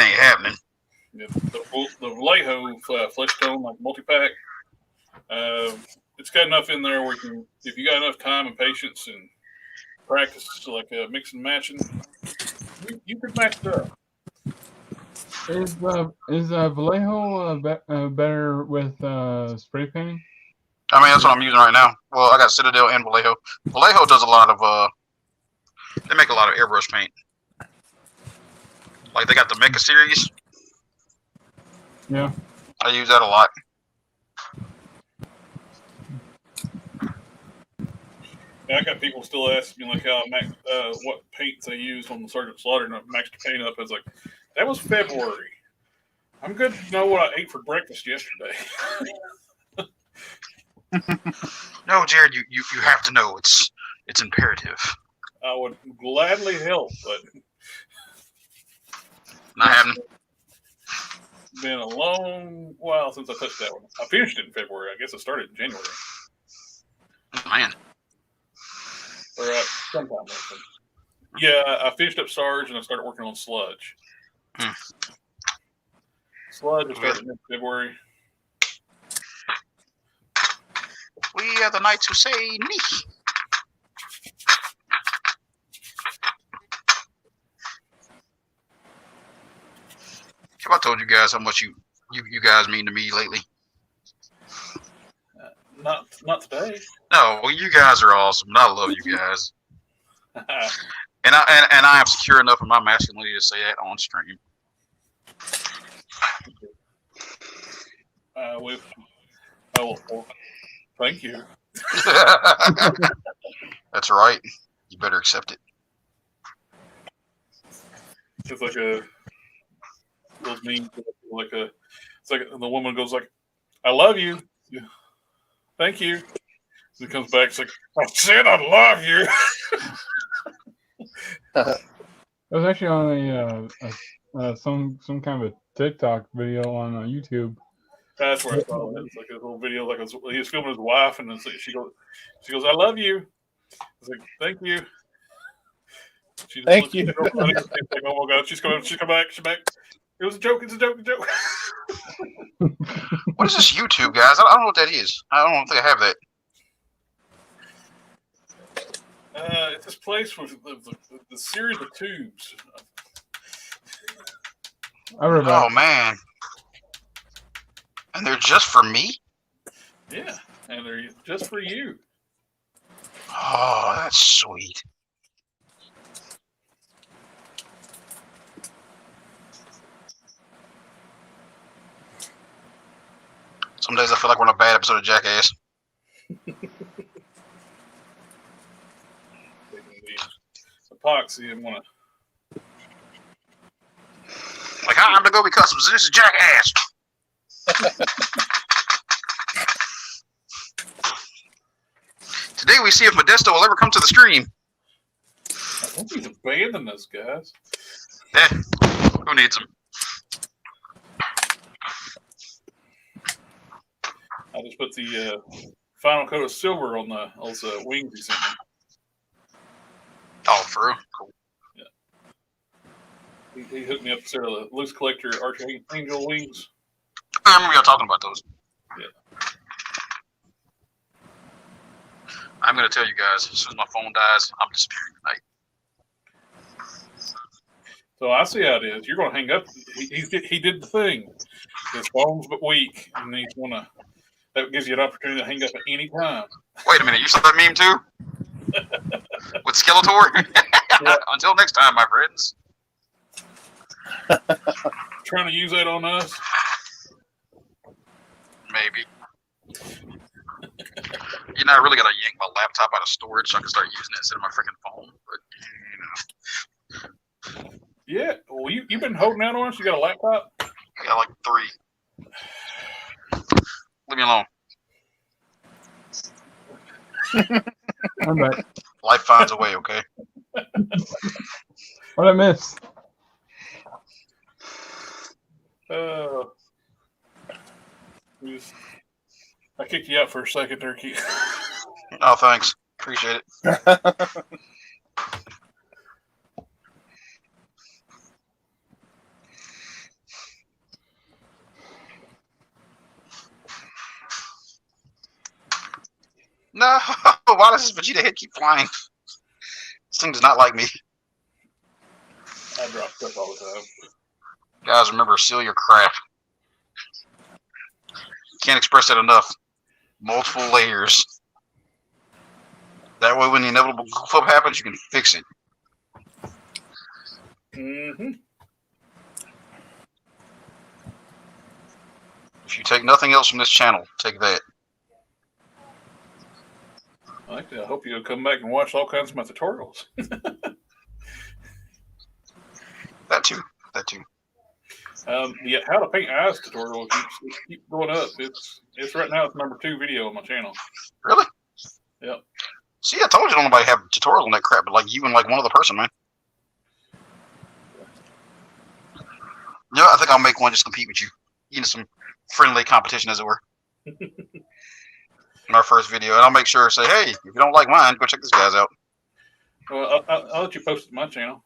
ain't happening. Yeah, the Vallejo flesh tone like multi-pack. It's got enough in there where if you got enough time and patience and practice to like mixing and matching, you could match it up. Is Vallejo better with spray painting? I mean, that's what I'm using right now. Well, I got Citadel and Vallejo. Vallejo does a lot of they make a lot of airbrush paint. Like they got the Mecha series. Yeah. I use that a lot. Yeah, I got people still asking me like how what paints I used on the Sergeant Slaughter, and I maxed the paint up. I was like, that was February. I'm good to know what I ate for breakfast yesterday. No, Jared, you have to know. It's imperative. I would gladly help, but not happening. Been a long while since I touched that one. I finished it in February. I guess it started in January. Man. Or sometime. Yeah, I finished up Sarge and I started working on Sludge. Sludge started in February. We are the knights who say me. Have I told you guys how much you guys mean to me lately? not today. No, well, you guys are awesome. I love you guys. And I am secure enough in my masculinity to say that on stream. Thank you. That's right. You better accept it. It's like those memes, it's like the woman goes like, "I love you, thank you." And it comes back, it's like, "I said I love you." It was actually on some kind of a TikTok video on YouTube. That's where I saw it. It's like a little video, like he was filming his wife, and she goes, "I love you." It's like, "Thank you." Thank you. Like, oh my God, she's come back. It was a joke. It's a joke. What is this YouTube, guys? I don't know what that is. I don't think I have that. It's this place with the series of tubes. Oh man, and they're just for me? Yeah, and they're just for you. Oh, that's sweet. Some days I feel like we're in a bad episode of Jackass. Epoxy and want to. Like, hi, I'm the Gobi Customs, and this is Jackass. Today we see if Modesto will ever come to the stream. I think he's abandoned us, guys. Who needs him? I just put the final coat of silver on those wings he sent me. Oh, for real? Cool. Yeah. He hooked me up to the loose collector Archangel wings. I remember y'all talking about those. Yeah. I'm going to tell you guys, as soon as my phone dies, I'm disappearing tonight. So I see how it is. You're going to hang up. He did the thing. His phone's but weak, and he's going to. That gives you an opportunity to hang up at any time. Wait a minute, you saw that meme too? With Skeletor? Yeah. Until next time, my friends. Trying to use that on us? Maybe. You know, I really got to yank my laptop out of storage so I can start using it instead of my freaking phone. But, you know. Yeah. Well, you've been holding out on us? You got a laptop? I got like 3. Leave me alone. I'm back. Life finds a way, okay? What I miss? I kicked you out for a second, Turkey. Oh, thanks. Appreciate it. No, why does this Vegeta head keep flying? This thing does not like me. I drop stuff all the time. Guys, remember, seal your crap. Can't express that enough. Multiple layers. That way, when the inevitable flip happens, you can fix it. Mm-hmm. If you take nothing else from this channel, take that. I hope you'll come back and watch all kinds of my tutorials. That too. That too. The how to paint eyes tutorial keeps going up. It's right now. It's number 2 video on my channel. Really? Yep. See, I told you don't nobody have tutorials on that crap, but like you and like one other person, man. No, I think I'll make one just to compete with you. You know, some friendly competition, as it were. In our first video, and I'll make sure to say, hey, if you don't like mine, go check this guy's out. Well, I'll let you post it to my channel.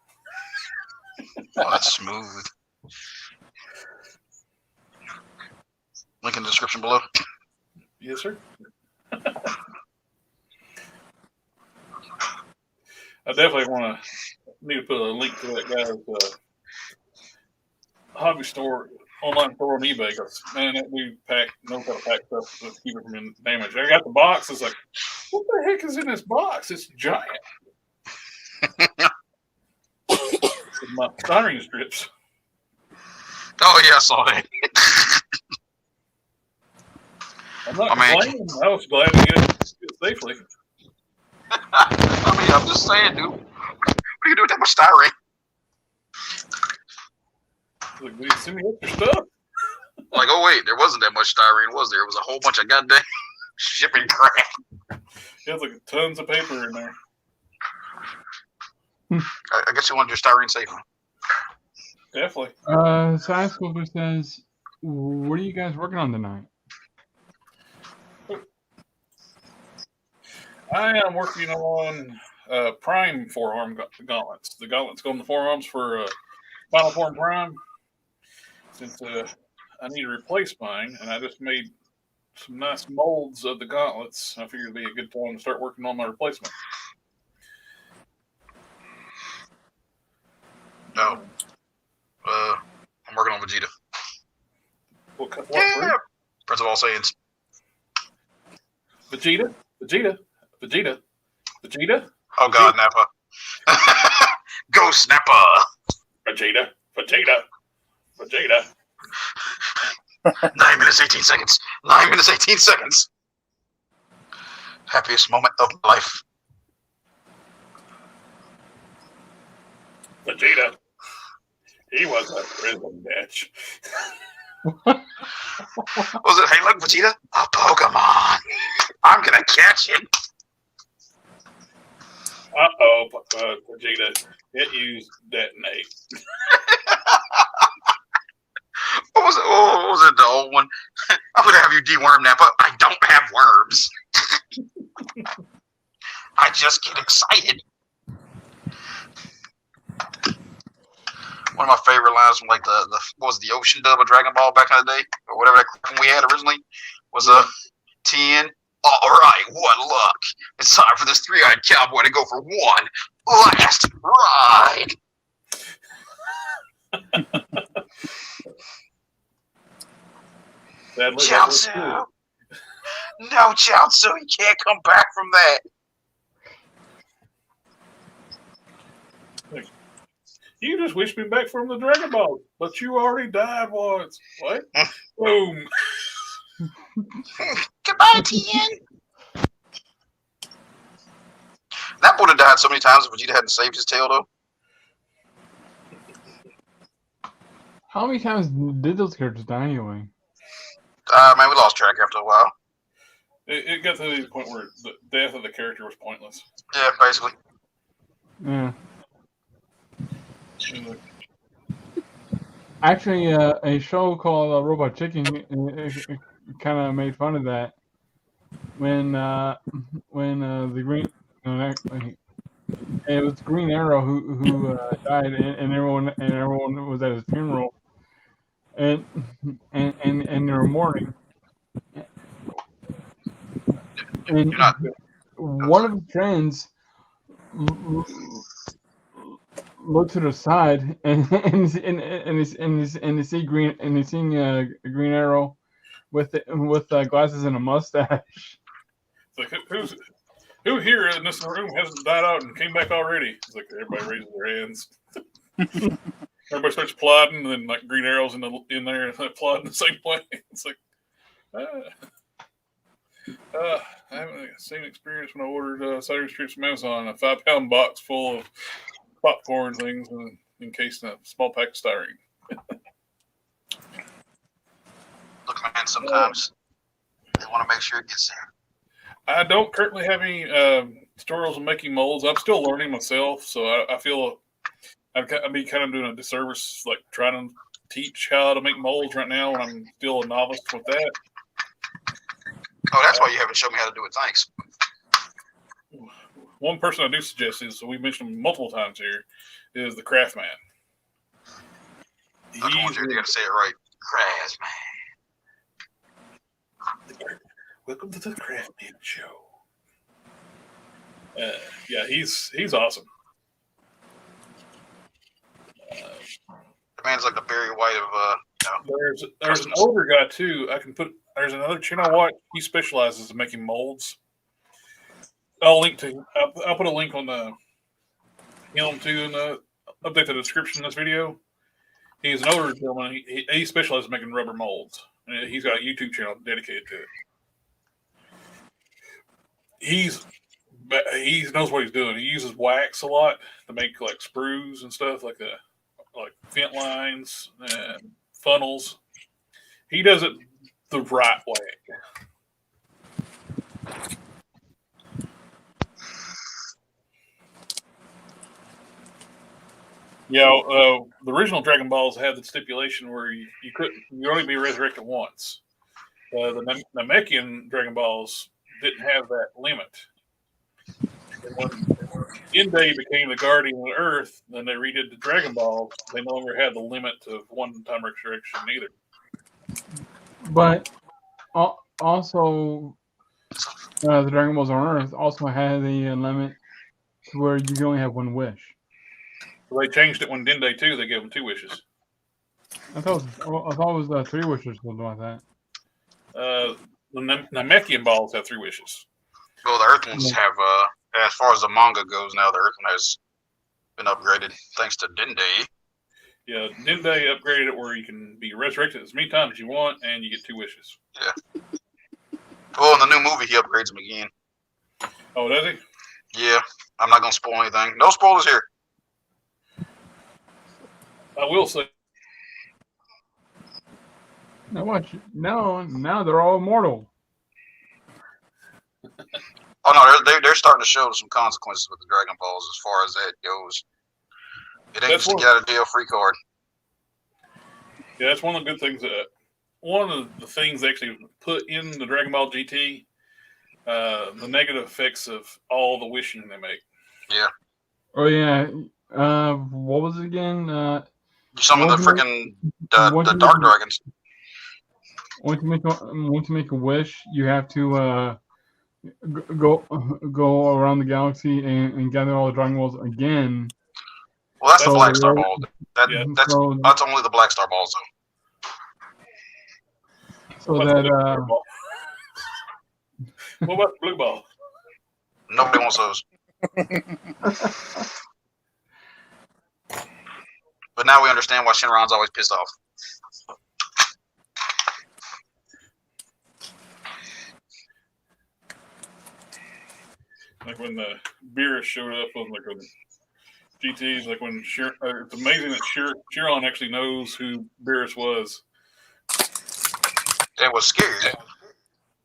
Oh, that's smooth. Link in the description below. Yes, sir. I definitely need to put a link to that guy's hobby store online store on eBay because man, we know how to pack stuff to keep it from damage. I got the box. It's like, what the heck is in this box? It's giant. My styrene strips. Oh yeah, I saw that. I'm not complaining. I was glad to get it safely. I mean, I'm just saying, dude. What do you do with that much styrene? Like, will you send me extra stuff? Like, oh wait, there wasn't that much styrene, was there? It was a whole bunch of goddamn shipping crap. There's like tons of paper in there. I guess you wanted your styrene safe. Definitely. Science Sculptor says, what are you guys working on tonight? I am working on Prime forearm gauntlets. The gauntlets go on the forearms for Final Form Prime. Since I need to replace mine, and I just made some nice molds of the gauntlets, I figured it'd be a good time to start working on my replacement. No. I'm working on Vegeta. What Yeah. Prince of all Saiyans. Vegeta? Oh God, Nappa. Ghost Nappa. Vegeta. 9 minutes, 18 seconds. 9 minutes, 18 seconds. Happiest moment of my life. Vegeta. He was a prison bitch. Was it, hey, look, Vegeta? A Pokemon. I'm gonna catch it. Uh-oh, Vegeta. Hit you, detonate. What was it? Oh, what was it? The old one? I'm gonna have you deworm Nappa. I don't have worms. I just get excited. One of my favorite lines from like the what was the Ocean dub of Dragon Ball back in the day, or whatever that we had originally, was 10. All right, what luck! It's time for this three-eyed cowboy to go for one last ride. Chaozu. No, Chaozu, you can't come back from that. You just wished me back from the Dragon Ball, but you already died once. What? Boom. Goodbye, Tien. That would have died so many times if Vegeta hadn't saved his tail, though. How many times did those characters die anyway? Man, we lost track after a while. It got to the point where the death of the character was pointless. Yeah, basically. Yeah. Actually, a show called Robot Chicken kind of made fun of that when the Green it was Green Arrow who died and everyone was at his funeral and they were mourning and one of his friends look to the side and you see Green Arrow with glasses and a mustache. It's like who here in this room hasn't died out and came back already? It's like everybody raises their hands. Everybody starts plotting, and then like Green Arrow's in there and plotting the same way. It's like I haven't the same experience when I ordered cider strips from Amazon, a 5-pound box full of popcorn things and encased in a small pack of styrene. Look, man, sometimes they want to make sure it gets there. I don't currently have any tutorials on making molds. I'm still learning myself, so I feel I'd be kind of doing a disservice, like trying to teach how to make molds right now when I'm still a novice with that. Oh, that's why you haven't shown me how to do it. Thanks. One person I do suggest is, we mentioned him multiple times here, is TheCrafsMan. You got to say it right. TheCrafsMan. Welcome to the TheCrafsMan Show. Yeah, he's awesome. The man's like the Barry White of There's an older guy too. There's another channel I watch. He specializes in making molds. I'll put a link on him too in update the description of this video. He's an older gentleman. He specializes in making rubber molds. And he's got a YouTube channel dedicated to it. He knows what he's doing. He uses wax a lot to make like sprues and stuff like vent lines and funnels. He does it the right way. Yeah, the original Dragon Balls had the stipulation where you only be resurrected once. The Namekian Dragon Balls didn't have that limit. And when Dende became the guardian of the Earth, then they redid the Dragon Balls. They no longer had the limit of one-time resurrection either. But also, the Dragon Balls on Earth also had a limit to where you can only have one wish. So they changed it when Dende too. They gave him 2 wishes. I thought it was 3 wishes or something like that. The Namekian balls have 3 wishes. Well, the Earth ones have, as far as the manga goes now, the Earth one has been upgraded thanks to Dende. Yeah, Dende upgraded it where you can be resurrected as many times as you want, and you get 2 wishes. Yeah. Well, in the new movie, he upgrades them again. Oh, does he? Yeah. I'm not going to spoil anything. No spoilers here. I will say. Now watch. Now they're all immortal. Oh no, they're starting to show some consequences with the Dragon Balls as far as that goes. It ain't just a get out of jail free card. Yeah, that's one of the good things. One of the things they actually put in the Dragon Ball GT, the negative effects of all the wishing they make. Yeah. Oh yeah. What was it again? Some of the freaking the Dark Dragons. Once you make a wish, you have to go around the galaxy and gather all the Dragon Balls again. Well, that's the Black Star Ball. That's only the Black Star Balls, though. So that. What about the Blue Ball? Nobody wants those. But now we understand why Shenron's always pissed off. Like when the Beerus showed up on like GTs, like when it's amazing that Chiron actually knows who Beerus was. It was scary.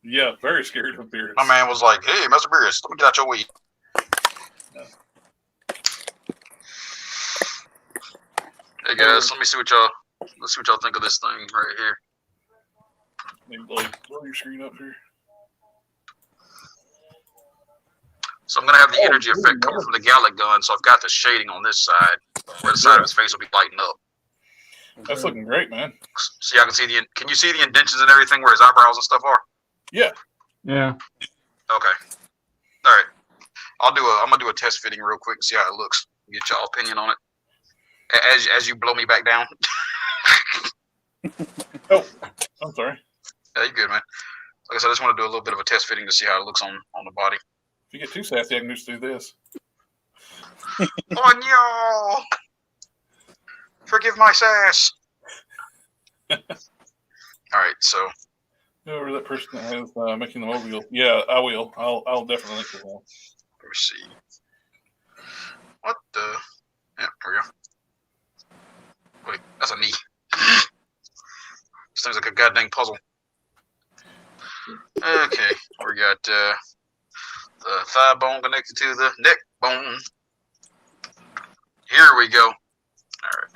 Yeah, very scared of Beerus. My man was like, "Hey, Mr. Beerus, let me get out your way." Yeah. Hey guys, let's see what y'all think of this thing right here. Maybe blow your screen up here. So I'm gonna have the energy effect coming from the Gallic gun. So I've got the shading on this side, where the side of his face will be lighting up. That's looking great, man. See, I can see can you see the indentions and everything where his eyebrows and stuff are? Yeah. Yeah. Okay. All right. I'm gonna do a test fitting real quick and see how it looks. Get y'all opinion on it. As you blow me back down. Oh, I'm sorry. Yeah, you good, man. Like I said, I just want to do a little bit of a test fitting to see how it looks on the body. If you get too sassy, I can just do this. Oh no! Forgive my sass. All right, so. Whoever that person that has making the mobile, yeah, I will. I'll definitely link to one. Let me see. What the? Yeah, here we go. Wait, that's a knee. This thing's like a goddamn puzzle. Okay, we got the thigh bone connected to the neck bone. Here we go. All right.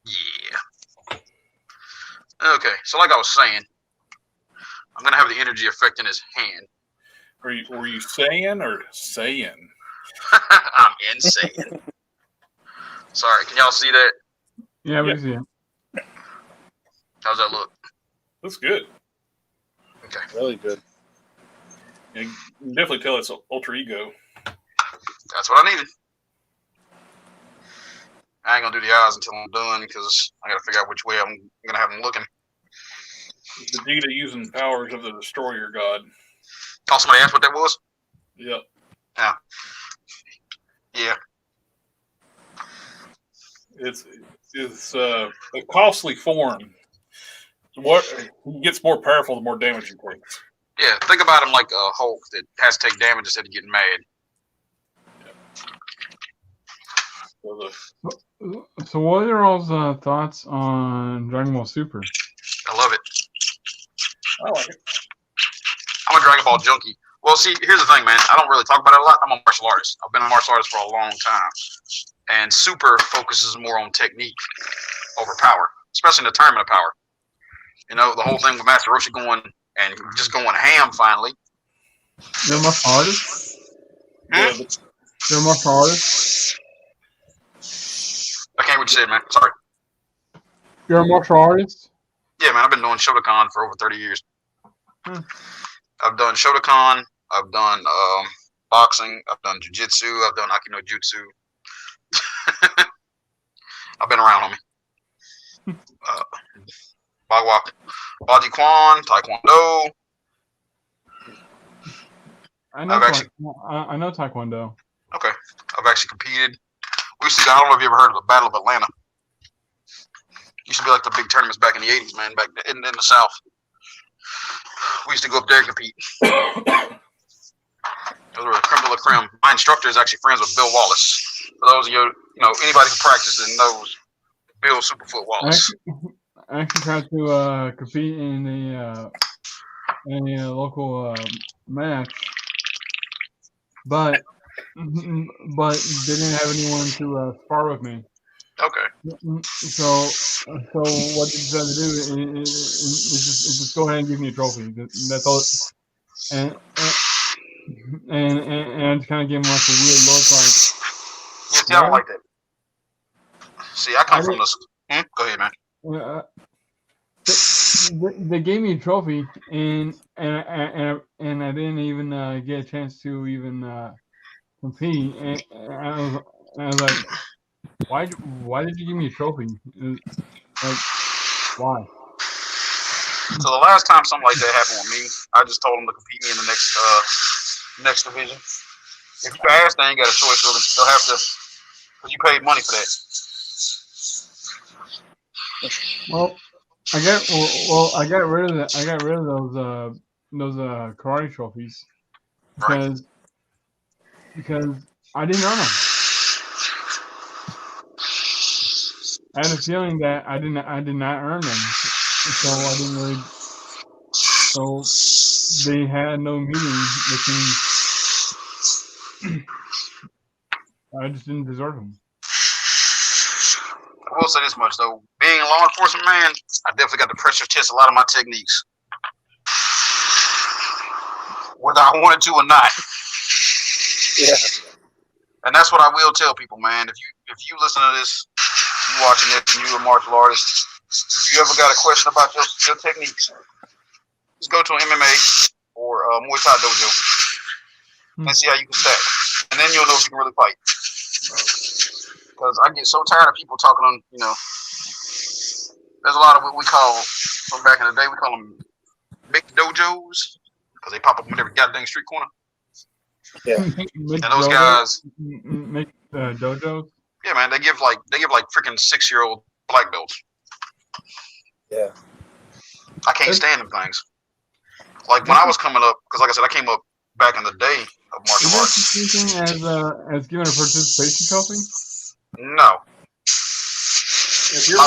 Yeah. Okay, so like I was saying, I'm gonna have the energy effect in his hand. Were you saying or saying? I'm insane. Sorry, can y'all see that? Yeah, we can see it. How's that look? Looks good. Okay. Really good. Yeah, you can definitely tell it's ultra ego. That's what I needed. I ain't gonna do the eyes until I'm done because I gotta figure out which way I'm gonna have them looking. Vegeta using powers of the Destroyer God. Oh, somebody asked what that was? Yep. Yeah. It's a costly form. What he gets more powerful, the more damage he takes. Yeah, think about him like a Hulk that has to take damage instead of getting mad. So what are y'all's thoughts on Dragon Ball Super? I love it. I like it. I'm a Dragon Ball junkie. Well, see, here's the thing, man. I don't really talk about it a lot. I'm a martial artist. I've been a martial artist for a long time. And Super focuses more on technique over power, especially in the tournament of power. You know, the whole thing with Master Roshi going and just going ham finally. You're a martial artist? Yeah, You're a martial artist? I can't read what you said, man. Sorry. You're a martial artist? Yeah, man. I've been doing Shotokan for over 30 years. I've done Shotokan. I've done boxing. I've done jiu-jitsu. I've done Aikido Jutsu. I've been around on me. Baji Kwan, Taekwondo. I know Taekwondo. Okay. I've actually competed. We used to, I don't know if you ever heard of the Battle of Atlanta. Used to be like the big tournaments back in the 80s, man, back in the South. We used to go up there and compete. Those were the creme de la creme. My instructor is actually friends with Bill Wallace. For those of you, anybody who practices and knows Bill Superfoot Wallace. I actually tried to compete in a local match, but they didn't have anyone to spar with me. Okay. So what they decided to do is just go ahead and give me a trophy. That's all. And I just kind of gave him like a weird look, like. Yeah, see, I don't like that. See, I come from this. Go ahead, man. They gave me a trophy, and I didn't even get a chance to even compete. And I was like, why did you give me a trophy? Like, why? So the last time something like that happened with me, I just told them to compete me in the next division. If you ask, they ain't got a choice, really. They'll have to, because you paid money for that. Well, I got rid of those karate trophies because I didn't earn them. I had a feeling that I did not earn them, so I didn't really. So they had no meaning, which means I just didn't deserve them. I will say this much though: being a law enforcement man, I definitely got to pressure test a lot of my techniques, whether I wanted to or not. Yeah. And that's what I will tell people, man. If you listen to this, you watching this, and you're a martial artist, if you ever got a question about your techniques, just go to an MMA or a Muay Thai dojo and see how you can stack. And then you'll know if you can really fight. Because I get so tired of people talking on, there's a lot of what we call, from back in the day, we call them big dojos, because they pop up in every goddamn street corner. Yeah. And those guys make dojos. Yeah, man, they give like freaking 6-year-old black belts. Yeah. I can't stand them things. Like when I was coming up, because like I said, I came up back in the day of martial arts. Is that the same thing as giving a participation trophy? No. If your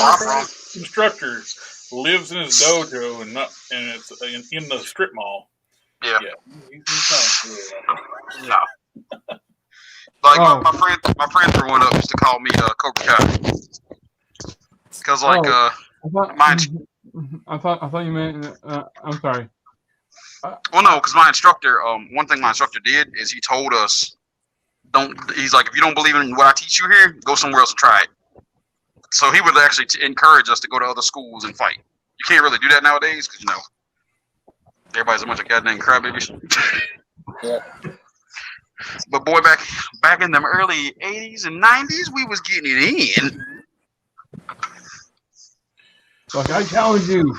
instructor lives in his dojo and it's in the strip mall, yeah. He's not No. Like my friend for one up used to call me Cobra Kai. Because like I thought you meant I'm sorry. Well, no, because my instructor, one thing my instructor did is he told us, he's like, if you don't believe in what I teach you here, go somewhere else and try it. So he would actually encourage us to go to other schools and fight. You can't really do that nowadays because, everybody's a bunch of goddamn crybabies. Yeah. But boy, back in the early 80s and 90s, we was getting it in. Like, I challenge you.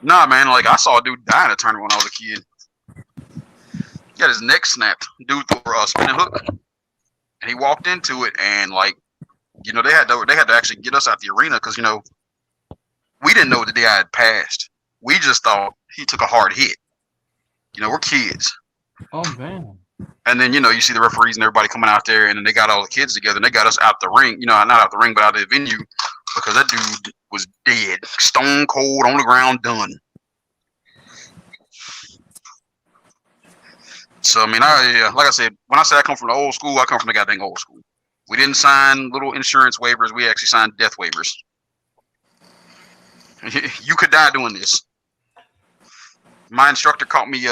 Nah, man. Like I saw a dude die in a tournament when I was a kid. He got his neck snapped. Dude threw a spinning hook, and he walked into it, and like, you know, they had to actually get us out the arena because, you know, we didn't know the day I had passed. We just thought he took a hard hit. You know, we're kids. Oh, man. And then, you know, you see the referees and everybody coming out there, and then they got all the kids together, and they got us out the ring. You know, not out the ring, but out of the venue, because that dude was dead, stone cold on the ground, done. So, I mean, like I said, when I say I come from the old school, I come from the goddamn old school. We didn't sign little insurance waivers. We actually signed death waivers. You could die doing this. My instructor caught me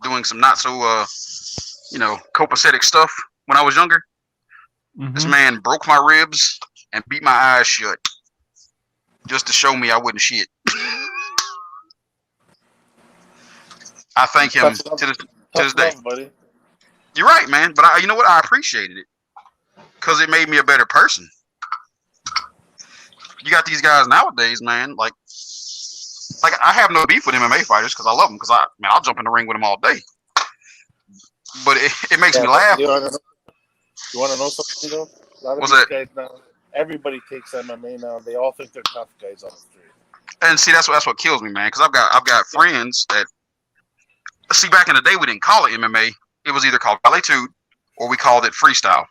doing some not so you know, copacetic stuff when I was younger. This man broke my ribs and beat my eyes shut just to show me I wasn't shit. I thank him to this day. Buddy. You're right, man. But you know what? I appreciated it because it made me a better person. You got these guys nowadays, man. Like I have no beef with MMA fighters because I love them. Because I'll jump in the ring with them all day. But it makes me laugh. You want to know something though? A lot of What's these that? guys now, everybody takes MMA now. They all think they're tough guys on the street. And see, that's what kills me, man. Because I've got friends that see, back in the day we didn't call it MMA. It was either called Ballet-Tude or we called it freestyle,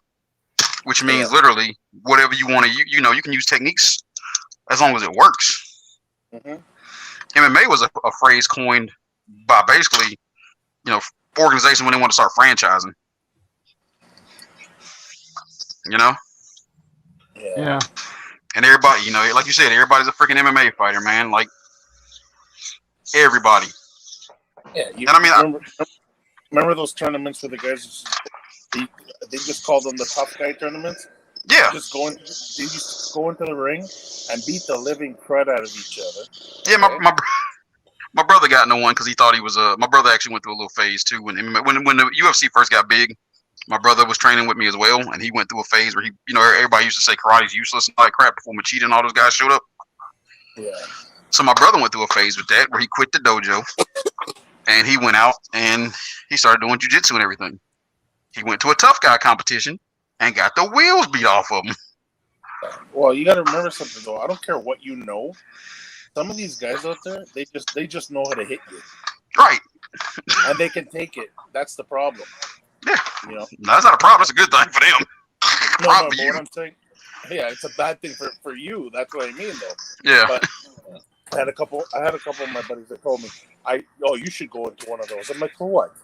which means literally whatever you want to. You know, you can use techniques as long as it works. MMA was a phrase coined by basically, you know, organizations when they want to start franchising. You know? Yeah. And everybody, you know, like you said, everybody's a freaking MMA fighter, man. Like everybody. Yeah. And I mean, remember those tournaments where the guys they just called them the tough guy tournaments? Yeah. They used to go into the ring and beat the living crud out of each other. Yeah, my brother got into one because he thought he was my brother actually went through a little phase too when the UFC first got big. My brother was training with me as well, and he went through a phase where he, you know, everybody used to say karate's useless and all that crap before Machida and all those guys showed up. Yeah. So my brother went through a phase with that where he quit the dojo and he went out and he started doing jiu-jitsu and everything. He went to a tough guy competition and got the wheels beat off of him. Well, you got to remember something though. I don't care what you know. Some of these guys out there, they just know how to hit you. Right. And they can take it. That's the problem. Yeah. You know? No, that's not a problem. That's a good thing for them. No, but what I'm saying, yeah, it's a bad thing for you. That's what I mean, though. Yeah. But I had a couple of my buddies that told me, you should go into one of those. I'm like, for what?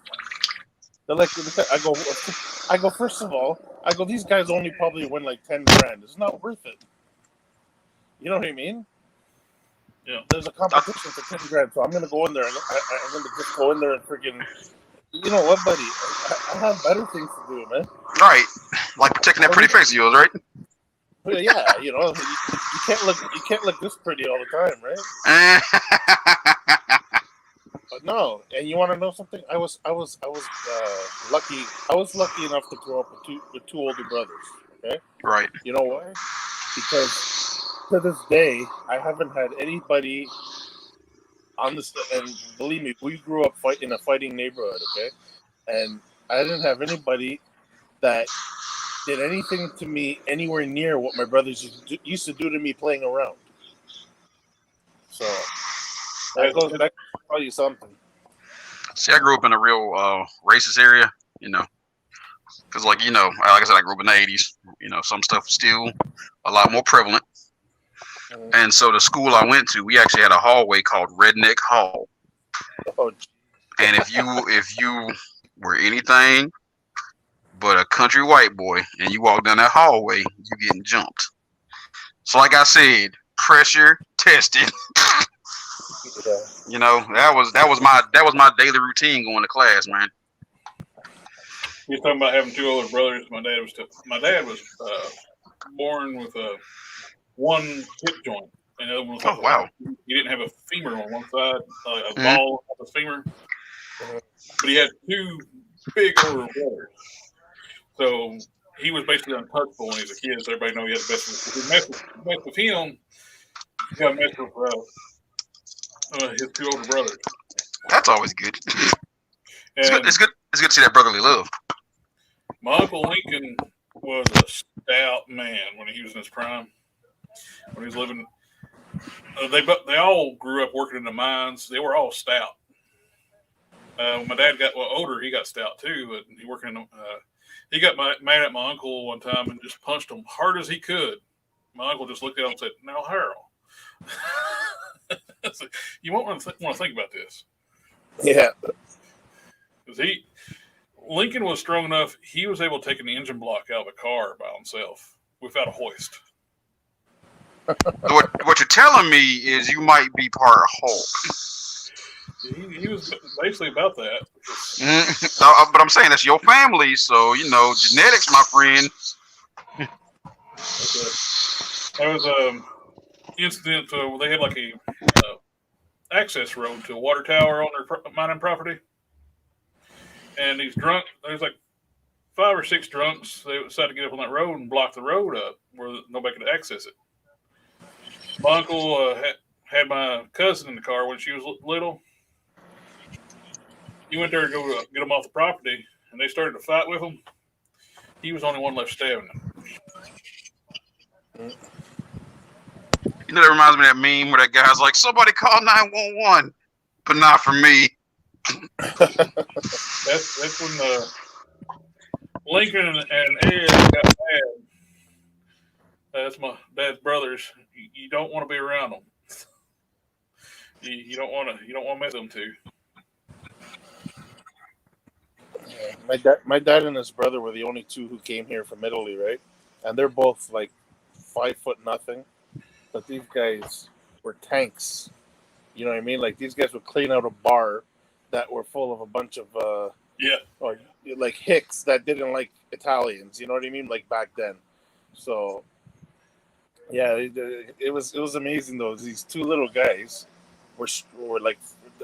They're like, I go. First of all, these guys only probably win like 10 grand. It's not worth it. You know what I mean? Yeah. There's a competition for 10 grand, so I'm gonna go in there. I'm gonna just go in there and freaking. You know what, buddy? I have better things to do, man. Right. Like protecting that pretty face of yours, right? Yeah, you know, you can't look this pretty all the time, right? But no, and you want to know something? I was lucky. I was lucky enough to grow up with two older brothers. Okay. Right. You know why? Because to this day, I haven't had anybody on this, and believe me, we grew up in a fighting neighborhood, okay? And I didn't have anybody that did anything to me anywhere near what my brothers used to do to me playing around. So that goes back to tell you something. See, I grew up in a real racist area, you know, because like I said, I grew up in the 80s. You know, some stuff was still a lot more prevalent. And so the school I went to, we actually had a hallway called Redneck Hall. Oh. And if you were anything but a country white boy and you walk down that hallway, you getting jumped. So like I said, pressure tested. Yeah. You know, that was my daily routine going to class, man. You're talking about having two older brothers. My dad was born with one hip joint, and the other one was oh wow. He didn't have a femur on one side, a ball of a femur, but he had two big older brothers. So he was basically untouchable when he was a kid. So everybody knows he had the best. If you mess with him, He got met with his two older brothers. That's always good. And It's good to see that brotherly love. my Uncle Lincoln was a stout man when he was in his prime. When he was living, they all grew up working in the mines. They were all stout. When my dad got older, he got stout too. But he got mad at my uncle one time and just punched him hard as he could. My uncle just looked at him and said, "Now, Harold, you won't want to think about this." Yeah. Because Lincoln was strong enough, he was able to take an engine block out of a car by himself without a hoist. What you're telling me is you might be part Hulk. He was basically about that. But I'm saying that's your family, so genetics, my friend. There was an incident where they had like a access road to a water tower on their mining property, and there's like 5 or 6 drunks. They decided to get up on that road and block the road up where nobody could access it. My uncle had my cousin in the car when she was little. He went there to go get them off the property, and they started to fight with him. He was the only one left standing. That reminds me of that meme where that guy's like, "Somebody call 911, but not for me." That's when Lincoln and Ed got mad. That's my dad's brothers. You don't want to be around them. You don't want to mess with them too. My dad and his brother were the only two who came here from Italy, right? And they're both like 5'0". But these guys were tanks. You know what I mean? Like these guys would clean out a bar that were full of a bunch of or like hicks that didn't like Italians. You know what I mean? Like back then. So yeah, it was amazing though. These two little guys were like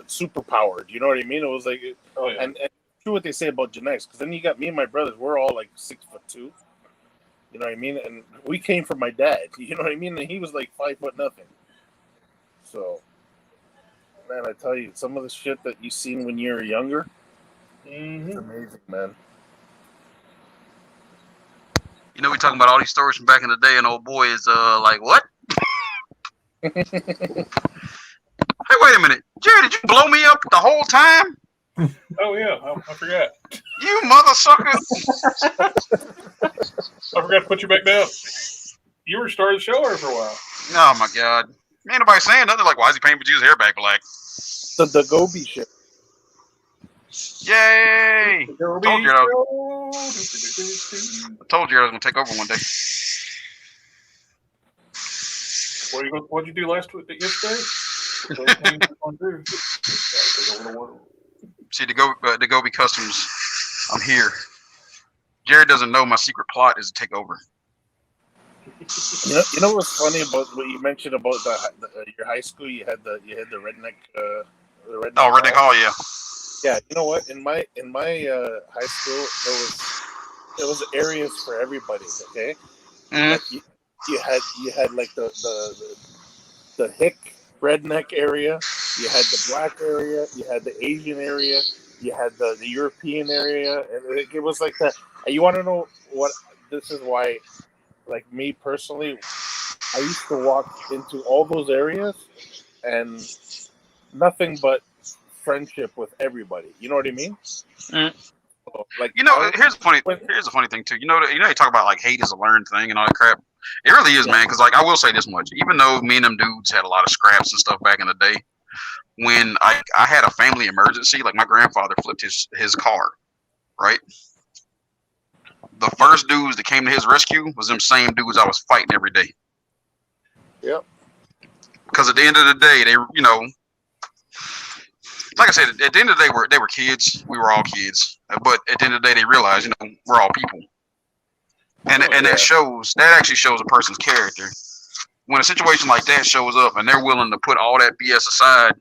super powered. You know what I mean? It was like and true what they say about genetics, because then you got me and my brothers. We're all like 6'2". You know what I mean? And we came from my dad. You know what I mean? And he was like 5'0". So, man, I tell you, some of the shit that you seen when you were younger, it's amazing, man. We talking about all these stories from back in the day, and old boy is like, what? Hey, wait a minute, Jerry, did you blow me up the whole time? Oh yeah, I forgot. You mother sucker! I forgot to put you back down. You were starting the show there for a while. Oh my God! Ain't nobody saying nothing. Like, why is he painting Vegeta's hair back black? The Gobi shit. Yay! I told you I was gonna take over one day. What'd you do yesterday? See, the Gobi Customs, I'm here. Jared doesn't know my secret plot is to take over. You know what's funny about what you mentioned about your high school? You had the redneck. Redneck Hall, yeah. Yeah, you know what? In my high school, there was areas for everybody. Okay, like you had like the hick redneck area, you had the black area, you had the Asian area, you had the European area, and it was like that. And you want to know what? This is why, like me personally, I used to walk into all those areas and nothing but friendship with everybody. You know what I mean? So, like, here's a funny thing too. You talk about like hate is a learned thing and all that crap. It really is, man. Because like I will say this much: even though me and them dudes had a lot of scraps and stuff back in the day, when I had a family emergency, like my grandfather flipped his car, right? The first dudes that came to his rescue was them same dudes I was fighting every day. Yep. Because at the end of the day, they, like I said, at the end of the day, they were kids. We were all kids. But at the end of the day, they realized, we're all people. And that actually shows a person's character. When a situation like that shows up and they're willing to put all that BS aside.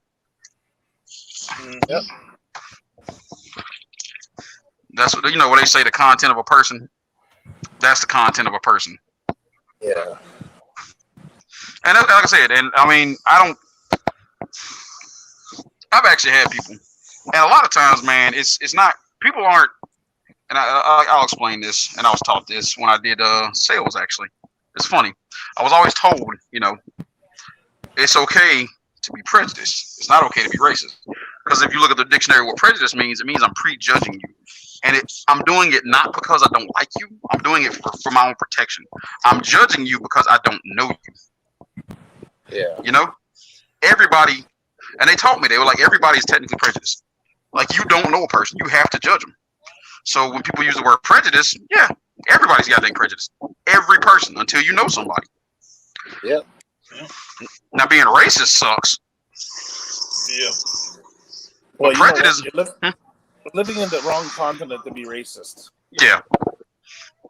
Yep. That's what what they say, the content of a person. That's the content of a person. Yeah. And like I said, and I mean, I've actually had people, and a lot of times, man, it's not, people aren't, and I'll explain this, and I was taught this when I did sales, actually. It's funny. I was always told, you know, it's okay to be prejudiced. It's not okay to be racist. Because if you look at the dictionary, what prejudice means, it means I'm prejudging you. And I'm doing it not because I don't like you. I'm doing it for my own protection. I'm judging you because I don't know you. Yeah. You know? Everybody, and they taught me, they were like, everybody's technically prejudiced. Like, you don't know a person. You have to judge them. So when people use the word prejudice, yeah, everybody's got to think prejudice. Every person, until you know somebody. Yep. Now, being racist sucks. Yeah. Well, But prejudice. You're living in the wrong continent to be racist. Yeah.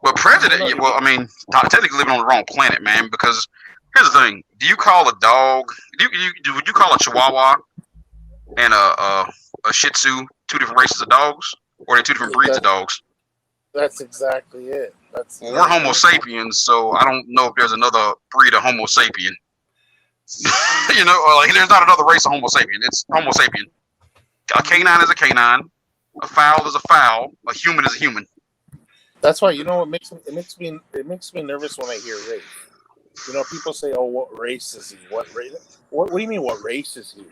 But prejudice, well, I mean, technically living on the wrong planet, man, because here's the thing. Do you call a dog, would you call a Chihuahua and a Shih Tzu two different races of dogs? Or are they two different breeds of dogs? That's exactly it. Well, we're Homo sapiens, so I don't know if there's another breed of Homo sapien. You know, or like there's not another race of Homo sapien. It's Homo sapien. A canine is a canine. A fowl is a fowl. A human is a human. That's why, you know, it makes me nervous when I hear race. You know, people say, "Oh, what race is he? What race? What do you mean? What race is he?"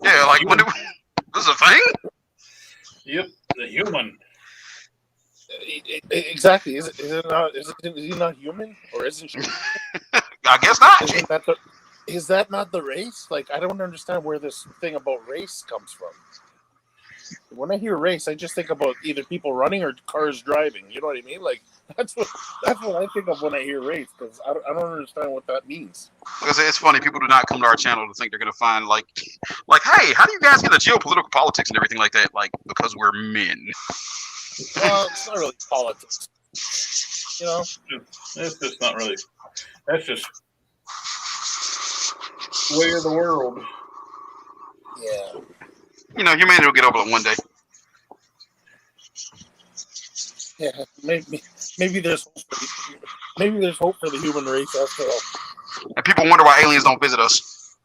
Yeah, like this is a thing. Yep, the human. Exactly. Is he not human, or isn't she? I guess not. Is that not the race? Like, I don't understand where this thing about race comes from. When I hear race, I just think about either people running or cars driving. You know what I mean? Like, that's what I think of when I hear race, because I don't understand what that means. Because it's funny, people do not come to our channel to think they're going to find like, hey, how do you guys get into geopolitical politics and everything like that? Like, because we're men. Well, it's not really politics. You know, It's just not really. That's just way of the world. yeah. You know, humanity will get over it one day. Yeah, maybe there's hope for the human race after all. And people wonder why aliens don't visit us.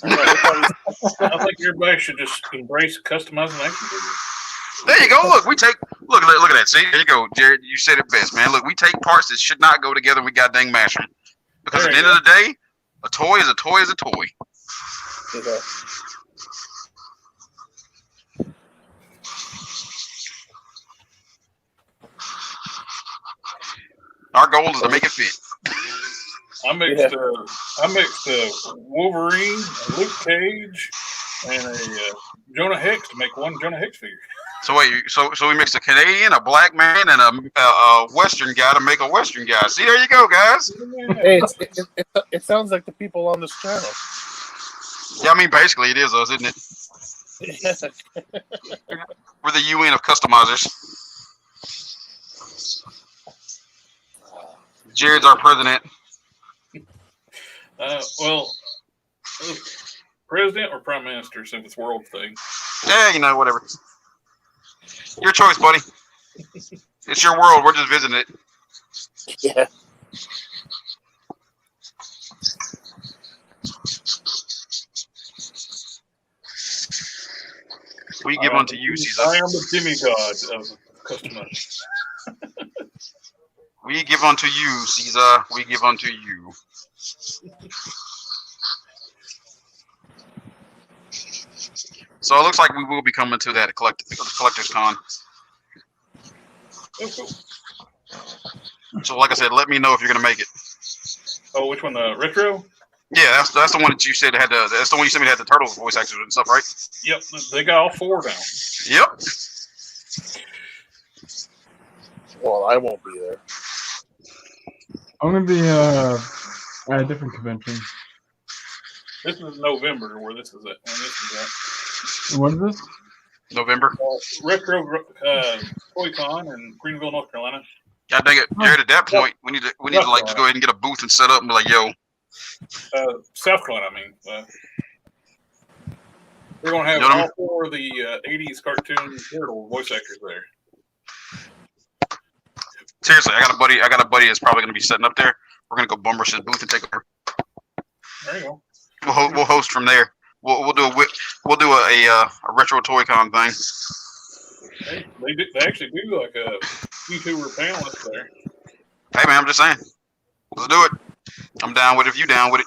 I think everybody should just embrace customizing action figures. There you go. Look, look at that. See, there you go, Jared. You said it best, man. Look, we take parts that should not go together and we goddamn mash them. Because at the end of the day, a toy is a toy is a toy. Okay. Our goal is to make it fit. I mixed Wolverine, a Luke Cage, and a Jonah Hex to make one Jonah Hex figure. So wait, so we mixed a Canadian, a black man, and a Western guy to make a Western guy. See, there you go, guys. Hey, it sounds like the people on this channel. Yeah, I mean, basically, it is us, isn't it? We're the UN of customizers. Jared's our president. Well, president or prime minister, since it's world thing. Yeah, you know, whatever. Your choice, buddy. It's your world. We're just visiting it. Yeah. We give unto you, Caesar. I am the demigod of customers. We give unto you, Caesar. We give unto you. So it looks like we will be coming to that collector's con. Oh, cool. So like I said, let me know if you're gonna make it. Oh, which one? The retro? Yeah, that's the one that you said had the. That's the one you said had the turtle voice actors and stuff, right? Yep, they got all four now. Yep. Well, I won't be there. I'm gonna be at a different convention. This is November where this is at. When this is at. What is this? November. Retro Toy Con in Greenville, North Carolina. God dang it, Jared! At that point, we need to like just go ahead and get a booth and set up and be like, yo. South Carolina, I mean. We're gonna have all four of the '80s cartoon turtle voice actors there. Seriously, I got a buddy that's probably gonna be setting up there. We're gonna go bum rush his booth and take over. There you go. We'll host from there. We'll do a retro Toy Con thing. Hey, they actually do like a YouTuber panelist there. Hey man, I'm just saying. Let's do it. I'm down with it if you down with it.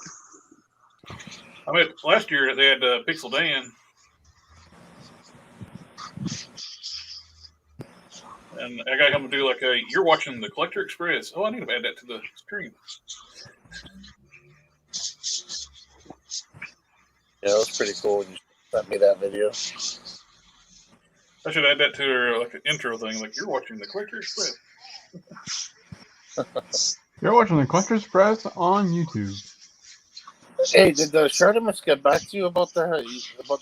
I mean, last year they had Pixel Dan. And I got him to do like you're watching the Collector Express. Oh, I need to add that to the stream. Yeah, it was pretty cool when you sent me that video. I should add that to her like an intro thing. Like, you're watching the Collector Express. You're watching the Collector Express on YouTube. Hey, did the Shartimus get back to you about the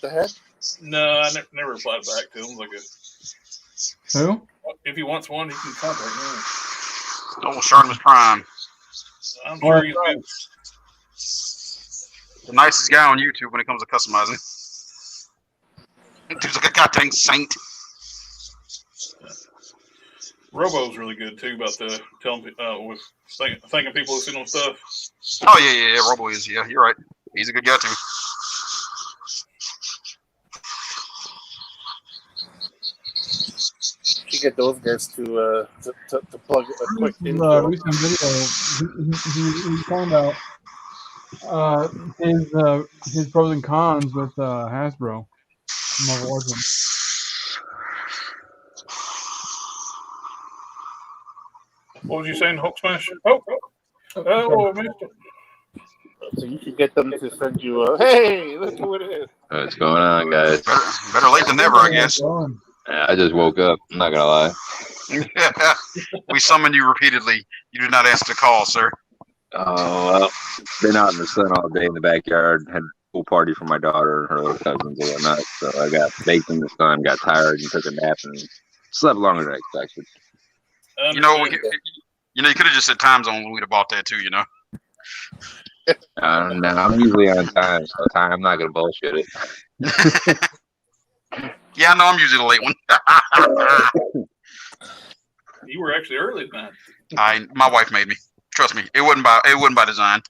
head? No, I never replied back to him. Like, Who? if he wants one, he can contact me. Oh, Shartimus Prime. I'm sure he's good. The nicest guy on YouTube when it comes to customizing. Dude's like a goddamn saint. Robo's really good too about the telling with thanking people who send him stuff. Oh yeah. Robo is, yeah, you're right. He's a good guy too. You get those guys to plug a quick In intro. the recent video, he was talking about his pros and cons with Hasbro. Marvel Legends. What was you saying, Hulk Smash? Oh, Mister. So you should get them to send you a, hey, look who it is. What's going on, guys? Better late than never, I guess. I just woke up. I'm not gonna lie. We summoned you repeatedly. You did not answer the call, sir. Oh well, been out in the sun all day in the backyard. Had a pool party for my daughter and her little cousins and whatnot. So I got baked in the sun, got tired, and took a nap and slept longer than I expected. You know, you could have just said time zone when we'd have bought that too. You know. No, I'm usually on time, so I'm not gonna bullshit it. Yeah, I know. I'm usually the late one. You were actually early tonight. My wife made me. Trust me, it wasn't by design.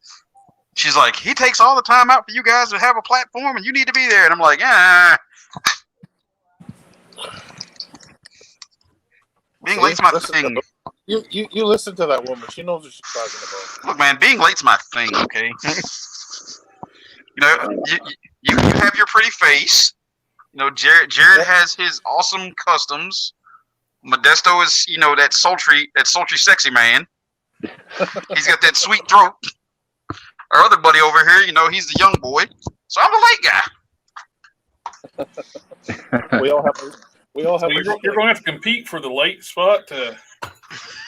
She's like, he takes all the time out for you guys to have a platform, and you need to be there. And I'm like, being late's my thing. You listen to that woman. She knows what she's talking about. Look, man, being late's my thing. Okay. You know, you have your pretty face. You know, Jared has his awesome customs. Modesto is, you know, that sultry sexy man. He's got that sweet throat. Our other buddy over here, you know, he's the young boy. So I'm the late guy. We all have. So you're going to have to compete for the late spot to.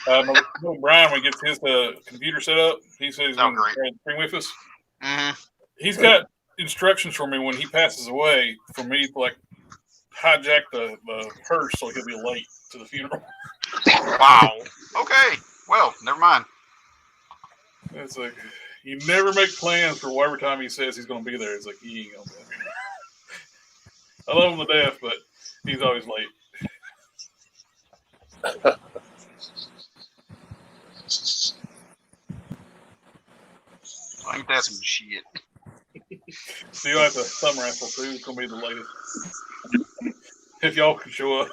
Brian, when he gets his computer set up, he says he's going to bring with us. Mm-hmm. He's got instructions for me when he passes away for me to like hijack the hearse so he'll be late to the funeral. Wow. Okay. Well, never mind. It's like you never make plans for whatever time he says he's going to be there. It's like he ain't going to be there. I love him to death, but he's always late. Ain't that some shit? So you'll have the summer raffle too. It's going to be the latest. If y'all can show up.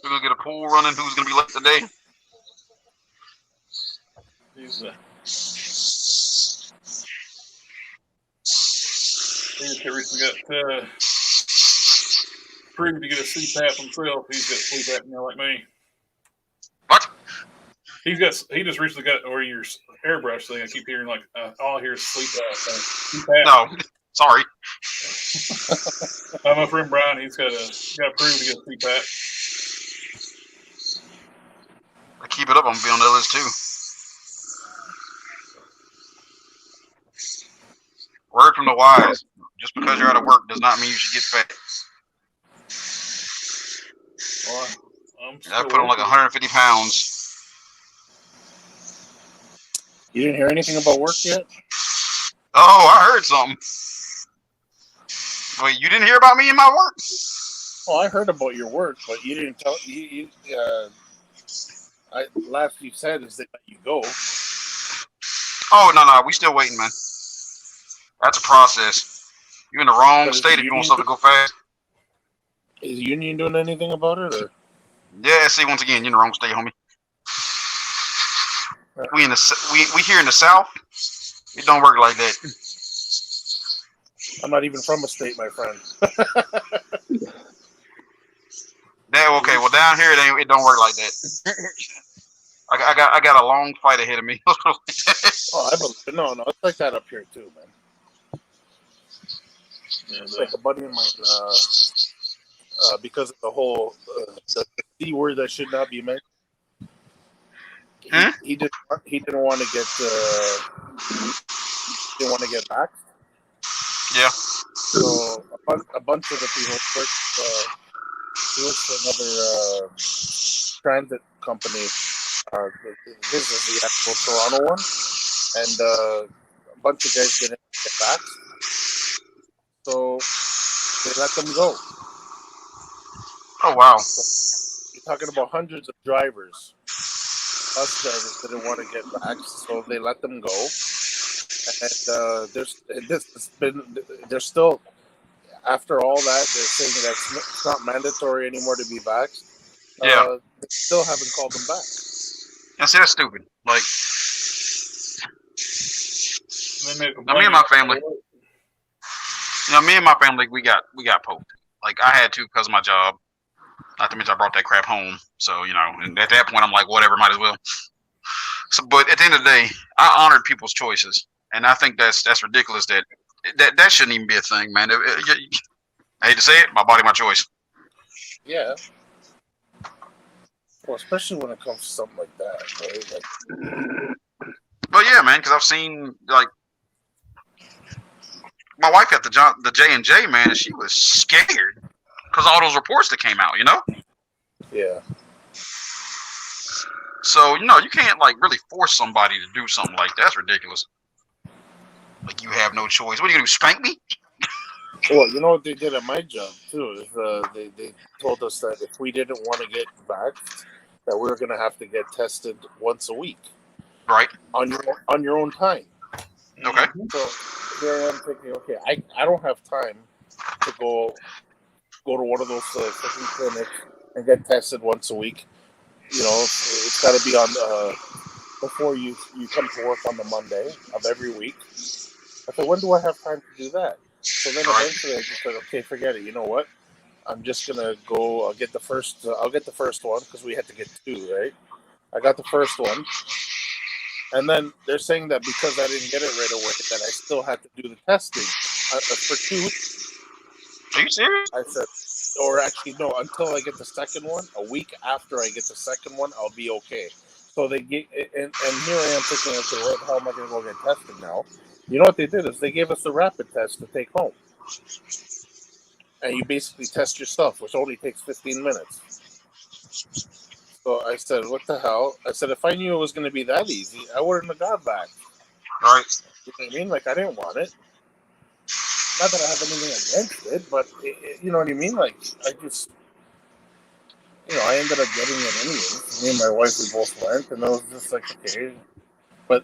We're going to get a pool running. Who's going to be late today? He's recently got approved to get a CPAP himself. He's got sleep apnea like me. What? He just recently got your airbrush thing. I keep hearing like all I hear is sleep CPAP. No, sorry. My friend Brian, he's got approved to get a CPAP. I keep it up. I'm gonna be on the list too. Word from the wise: just because you're out of work does not mean you should get fat. Well, I put on like 150 pounds. You didn't hear anything about work yet? Oh, I heard something. Wait, you didn't hear about me and my work? Well, I heard about your work, but you didn't tell. last you said is they let you go. Oh no, we still waiting, man. That's a process. You're in the wrong state if you want something to go fast. Is the union doing anything about it, or? Yeah, see, once again, you're in the wrong state, homie. We here in the South. It don't work like that. I'm not even from a state, my friend. Okay, well down here it don't work like that. I got a long fight ahead of me. Oh, I believe it. No, it's like that up here too, man. It's like a buddy of mine, because of the whole the C word that should not be mentioned. He didn't want to get back. Yeah. So a bunch of the people worked for another transit company. His is the actual Toronto one, and a bunch of guys didn't get back, so they let them go. Oh wow! So you're talking about hundreds of drivers, bus drivers didn't want to get back, so they let them go. And they're still, after all that, they're saying that it's not mandatory anymore to be vaxxed. Yeah. They still haven't called them back. I see, that's stupid. Like, me and my family, we got poked. Like, I had to because of my job. Not to mention I brought that crap home. So, and at that point, I'm like, whatever, might as well. So, but at the end of the day, I honored people's choices. And I think that's ridiculous that shouldn't even be a thing, man. I hate to say it, my body, my choice. Yeah. Well, especially when it comes to something like that, right? But yeah, man, because I've seen, like, my wife at the J&J, man, and she was scared because all those reports that came out, Yeah. So, you can't, like, really force somebody to do something like that. That's ridiculous. Like, you have no choice. What are you going to do, spank me? Well, you know what they did at my job, too? Is, they told us that if we didn't want to get back, that we were going to have to get tested once a week. Right. On your own time. Okay. So here I am thinking, okay, I don't have time to go to one of those freaking clinics and get tested once a week. It's got to be on before you come to work on the Monday of every week. I said, when do I have time to do that? So then eventually I just said, okay, forget it. You know what? I'm just gonna go. I'll get the first one because we had to get 2, right? I got the first one, and then they're saying that because I didn't get it right away, that I still had to do the testing for 2 weeks. Are you serious? I said, or actually no, until I get the second one. A week after I get the second one, I'll be okay. So they get, and here I am thinking, okay, what the hell am I gonna go get tested now? You know what they did is they gave us the rapid test to take home. And you basically test yourself, which only takes 15 minutes. So I said, what the hell? I said, if I knew it was going to be that easy, I wouldn't have got back. Right. You know what I mean? Like, I didn't want it. Not that I have anything against it, but you know what I mean? Like, I just, I ended up getting it anyway. Me and my wife, we both went, and I was just like, okay. But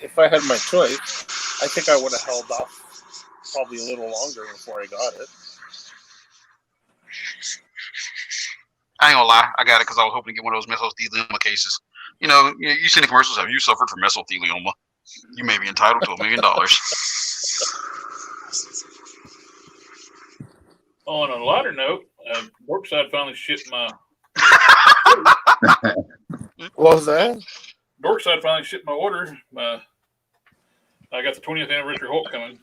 if I had my choice, I think I would have held off probably a little longer before I got it. I ain't gonna lie, I got it because I was hoping to get one of those mesothelioma cases. You seen the commercials. Have you suffered from mesothelioma? You may be entitled to $1 million. On a lighter note, Dorkside finally shipped my. What was that? Dorkside finally shipped my order. I got the 20th anniversary Hulk coming.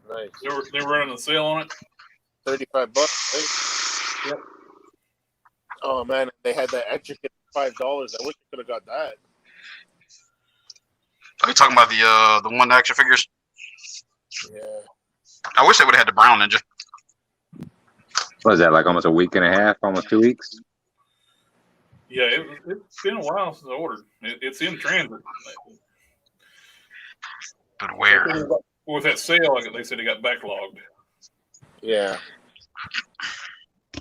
Nice. They were running the sale on it. $35, right? Yep. Oh man, they had that extra kit for $5. I wish I could have got that. Are you talking about the one action figures? Yeah. I wish they would have had the brown ninja. What is that, like almost a week and a half, almost 2 weeks? Yeah, it's been a while since I ordered. It's in transit. But where? With that sale, they said it got backlogged. Yeah.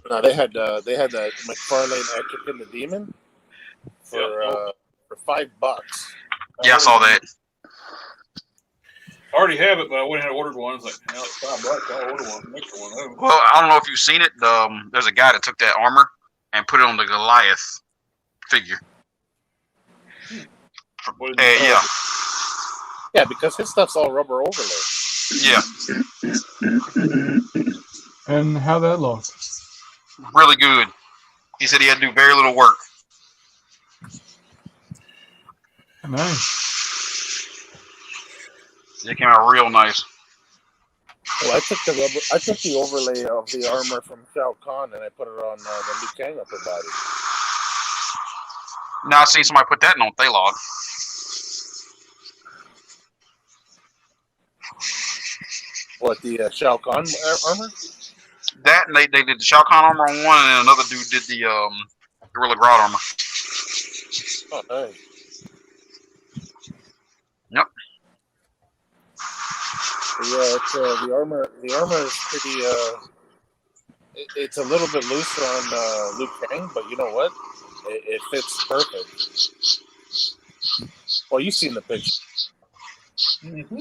No, they had that McFarlane Etrick and the Demon. for $5. Yeah, I saw that. I already have it, but I went ahead and ordered one. It's like, now it's $5. I'll order one, an extra one. Oh. Well, I don't know if you've seen it. There's a guy that took that armor and put it on the Goliath figure. Yeah. Yeah, because his stuff's all rubber overlay. Yeah. And how that look? Really good. He said he had to do very little work. Nice. It came out real nice. Well, I took the overlay of the armor from Shao Kahn and I put it on the Liu Kang upper body. Now I seen somebody put that in on Thalog. What, the Shao Kahn armor? That and they did the Shao Kahn armor on one, and then another dude did the Gorilla Grodd armor. Oh, nice. Yep. Yeah, it's, the armor is pretty. It's a little bit looser on Liu Kang, but you know what? It fits perfect. Well, you've seen the picture. Mm-hmm.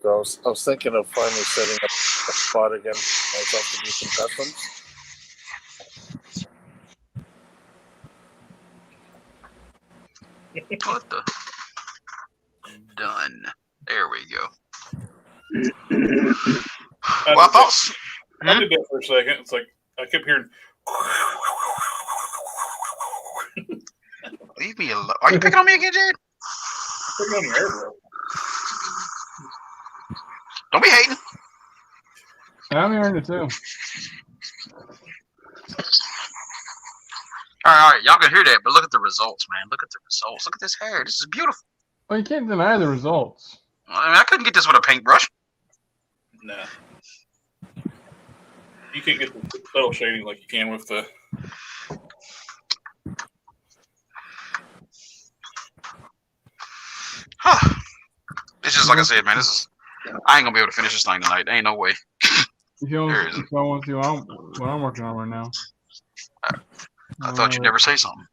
So I was thinking of finally setting up a spot again for myself to do some customs. What the? Done. There we go. Well, I thought. I did that for a second. It's like I kept hearing. Leave me alone. Are you picking on me again, Jared? Picking on your hair, bro. Don't be hating. I'm hearing it too. All right, y'all can hear that, but look at the results, man. Look at the results. Look at this hair. This is beautiful. Well, you can't deny the results. I mean, I couldn't get this with a paintbrush. Nah. You can't get the subtle shading like you can with the. Huh. It's just like I said, man. This is. I ain't gonna be able to finish this thing tonight. Ain't no way. If you want to see what I'm working on right now. I thought you'd never say something.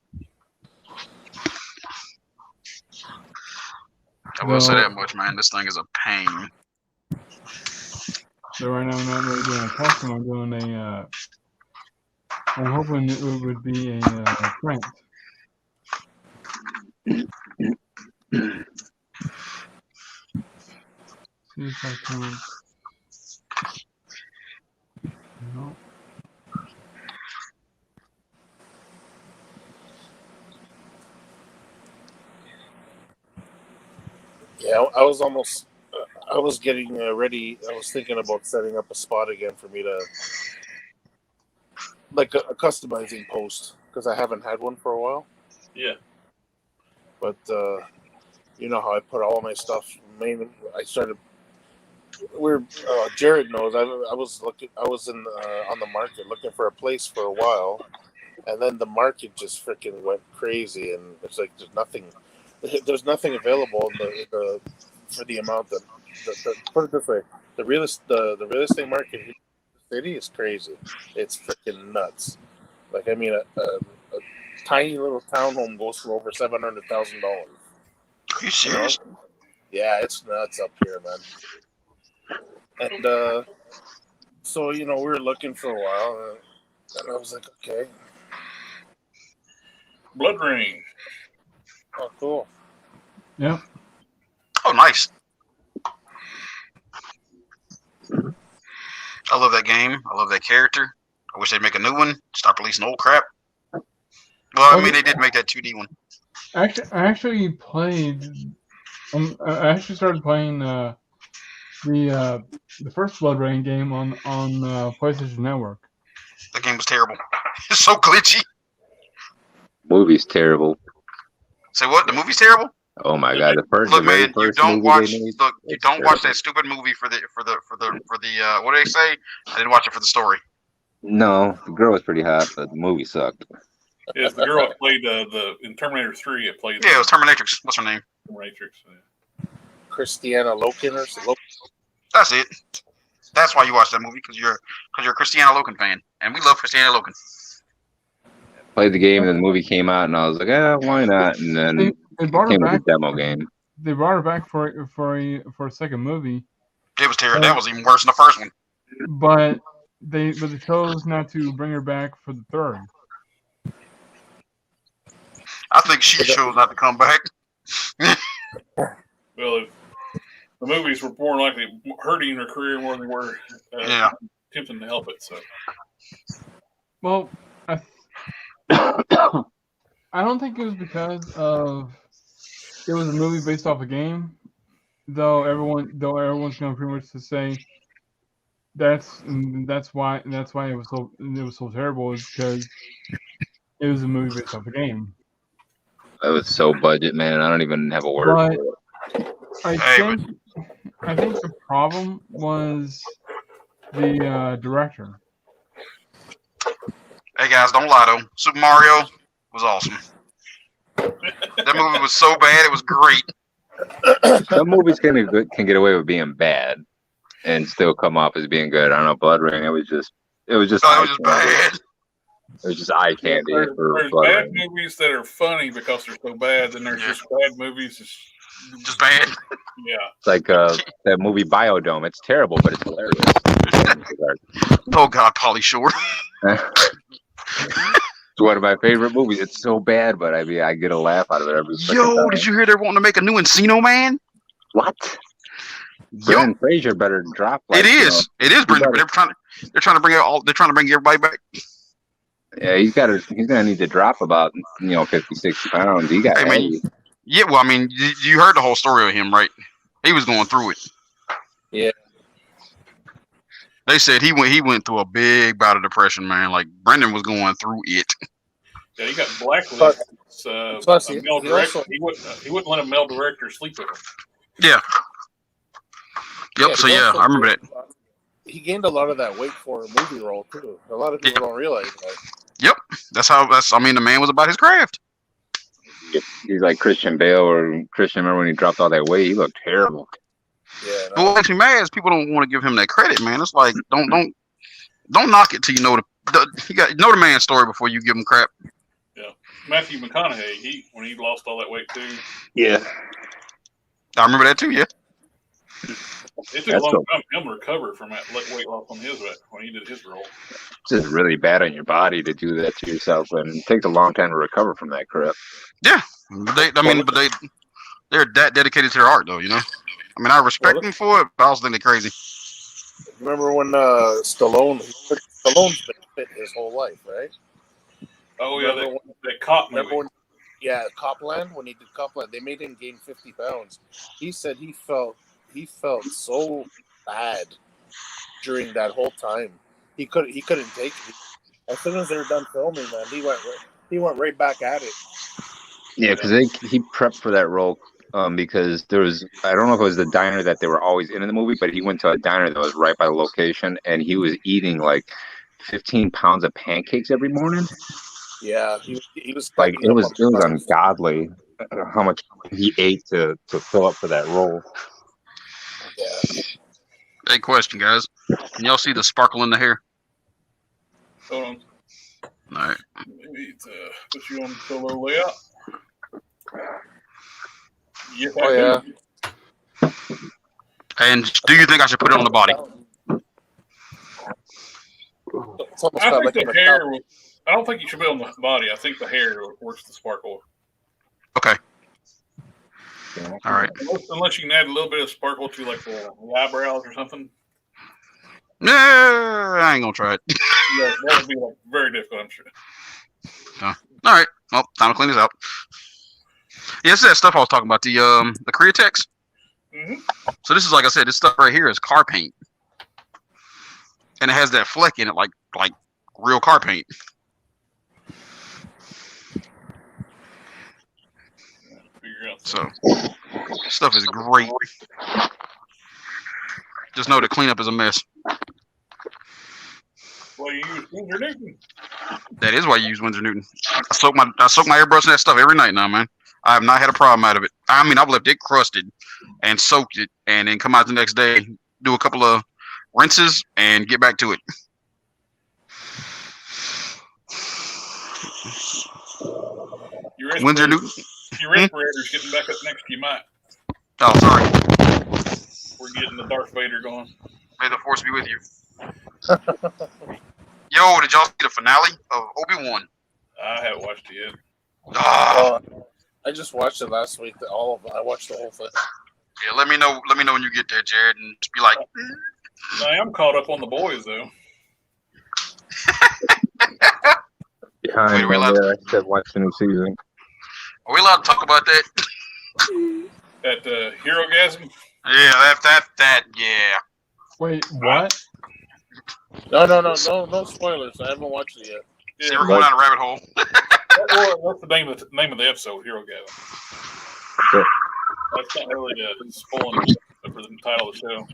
I will say that much, man. This thing is a pain. So right now I'm not really doing a custom. I'm doing a. I'm hoping it would be a print. See if I can. No. Yeah, I was almost. I was getting ready. I was thinking about setting up a spot again for me to, like a customizing post, because I haven't had one for a while. Yeah. But you know how I put all my stuff. Mainly, I started. Jared knows. I was looking. I was in on the market looking for a place for a while, and then the market just freaking went crazy, and it's like there's nothing. There's nothing available for the amount that. Put it this way: the real estate market here in the city is crazy. It's freaking nuts. Like I mean, a tiny little townhome goes for over $700,000. Are you serious? You know? Yeah, it's nuts up here, man. And so we were looking for a while, and I was like, okay, Blood Ring. oh, cool. Yeah. Oh, nice. I love that game. I love that character. I wish they'd make a new one. Stop releasing old crap. Well, I mean, they did make that 2D one. I actually played. I actually started playing the first Blood Rain game on PlayStation Network. That game was terrible. It's so glitchy. Movie's terrible. Say what? The movie's terrible? Oh my god! Look, man, you don't watch. Look, you don't terrible. watch that stupid movie for the what do they say? I didn't watch it for the story. No, the girl was pretty hot, but the movie sucked. Yes, the girl that played in Terminator 3. It played. Yeah, it was Terminatrix. What's her name? Terminatrix. Christiana Loken or something. That's it. That's why you watch that movie, because you're a Christiana Loken fan, and we love Christiana Loken. Played the game, and then the movie came out, and I was like, why not? And then They brought her came with back. the demo game. They brought her back for a second movie, It was terrible. That was even worse than the first one. but they chose not to bring her back for the third. I think she chose not to come back. Well, if the movies were more likely hurting her career more than they were attempting to help it. So, well, I don't think it was because it was a movie based off a game. Though everyone's going pretty much to say that's why it was so terrible, is because it was a movie based off a game. It was so budget, man. I don't even have a word But for it. I think the problem was the director. Hey guys, don't lie though. Super Mario was awesome. That movie was so bad, it was great. Some movies can get away with being bad and still come off as being good. I don't know, Blood Ring. It was just bad. It was just eye candy. There's bad movies that are funny because they're so bad, then there's just bad movies just bad. Yeah. It's like that movie Biodome. It's terrible, but it's hilarious. Oh God, Pauly Shore. It's one of my favorite movies. It's so bad, but I mean, I get a laugh out of it every Yo, time. did you hear they're wanting to make a new Encino Man? What? Brendan Fraser better drop. It is Brendan. They're trying to bring it all. They're trying to bring everybody back. Yeah, he's gonna need to drop about 50, 60 pounds. He got heavy. Yeah, well, I mean, you heard the whole story of him, right? He was going through it. Yeah. They said he went through a big bout of depression, man. Like Brendan was going through it. Yeah, he got blacklisted. Plus, he wouldn't let a male director sleep with him. Yeah. Yep. So yeah, I remember that. He gained a lot of that weight for a movie role too. A lot of people don't realize that. Yep. I mean, the man was about his craft. He's like Christian Bale or Christian. Remember when he dropped all that weight? He looked terrible. Yeah. But what makes me mad is people don't want to give him that credit, man. It's like don't knock it till you know know the man's story before you give him crap. Yeah, Matthew McConaughey, when he lost all that weight too. Yeah, I remember that too. Yeah. It took a long time for him to recover from that weight loss on his when he did his role. It's just really bad on your body to do that to yourself, and it takes a long time to recover from that crap. Yeah, they're that dedicated to their art, though. I mean, I respect them for it, but I also think they're crazy. Remember when Stallone's been fit his whole life, right? Oh yeah, that cop movie. Copland. When he did Copland, they made him gain 50 pounds. He said he felt so bad during that whole time. He couldn't take it. As soon as they were done filming, man, he went right back at it. Yeah, because he prepped for that role because there was, I don't know if it was the diner that they were always in the movie, but he went to a diner that was right by the location, and he was eating like 15 pounds of pancakes every morning. Yeah, he was like it was ungodly how much he ate to fill up for that role. Yeah. Hey, question, guys. Can y'all see the sparkle in the hair? Hold on. All right. Maybe put you on solo layout. Yes, yeah. And do you think I should put it on the body? I think the hair. I don't think you should put it on the body. I think the hair works the sparkle. Okay. All right. Unless you can add a little bit of sparkle to like the eyebrows or something. No, I ain't gonna try it. Yeah, that would be like very difficult, I'm sure. All right. Well, time to clean this out. Yeah, this is that stuff I was talking about, the Createx. Mm-hmm. So this is, like I said, this stuff right here is car paint, and it has that fleck in it, like real car paint. So stuff is great. Just know the cleanup is a mess. Well, you use Windsor Newton. That is why you use Windsor Newton. I soak my airbrush in that stuff every night now, man. I have not had a problem out of it. I mean, I've left it crusted and soaked it, and then come out the next day, do a couple of rinses, and get back to it. Windsor Newton. Your respirator's getting back up next to you, Mike. Oh, sorry. We're getting the Darth Vader going. May the force be with you. Yo, did y'all see the finale of Obi-Wan? I haven't watched it yet. I just watched it last week. All of it. I watched the whole thing. Yeah, let me know when you get there, Jared, and just be like. I am caught up on the boys though. Behind Wait, I said watch the new season. Are we allowed to talk about that? That Hero-gasm? Yeah, that, yeah. Wait, what? No spoilers. I haven't watched it yet. Yeah, See, we're going down a rabbit hole. What's the name of the episode? Hero-gasm. Yeah. That's not really spoiling for the title of the show.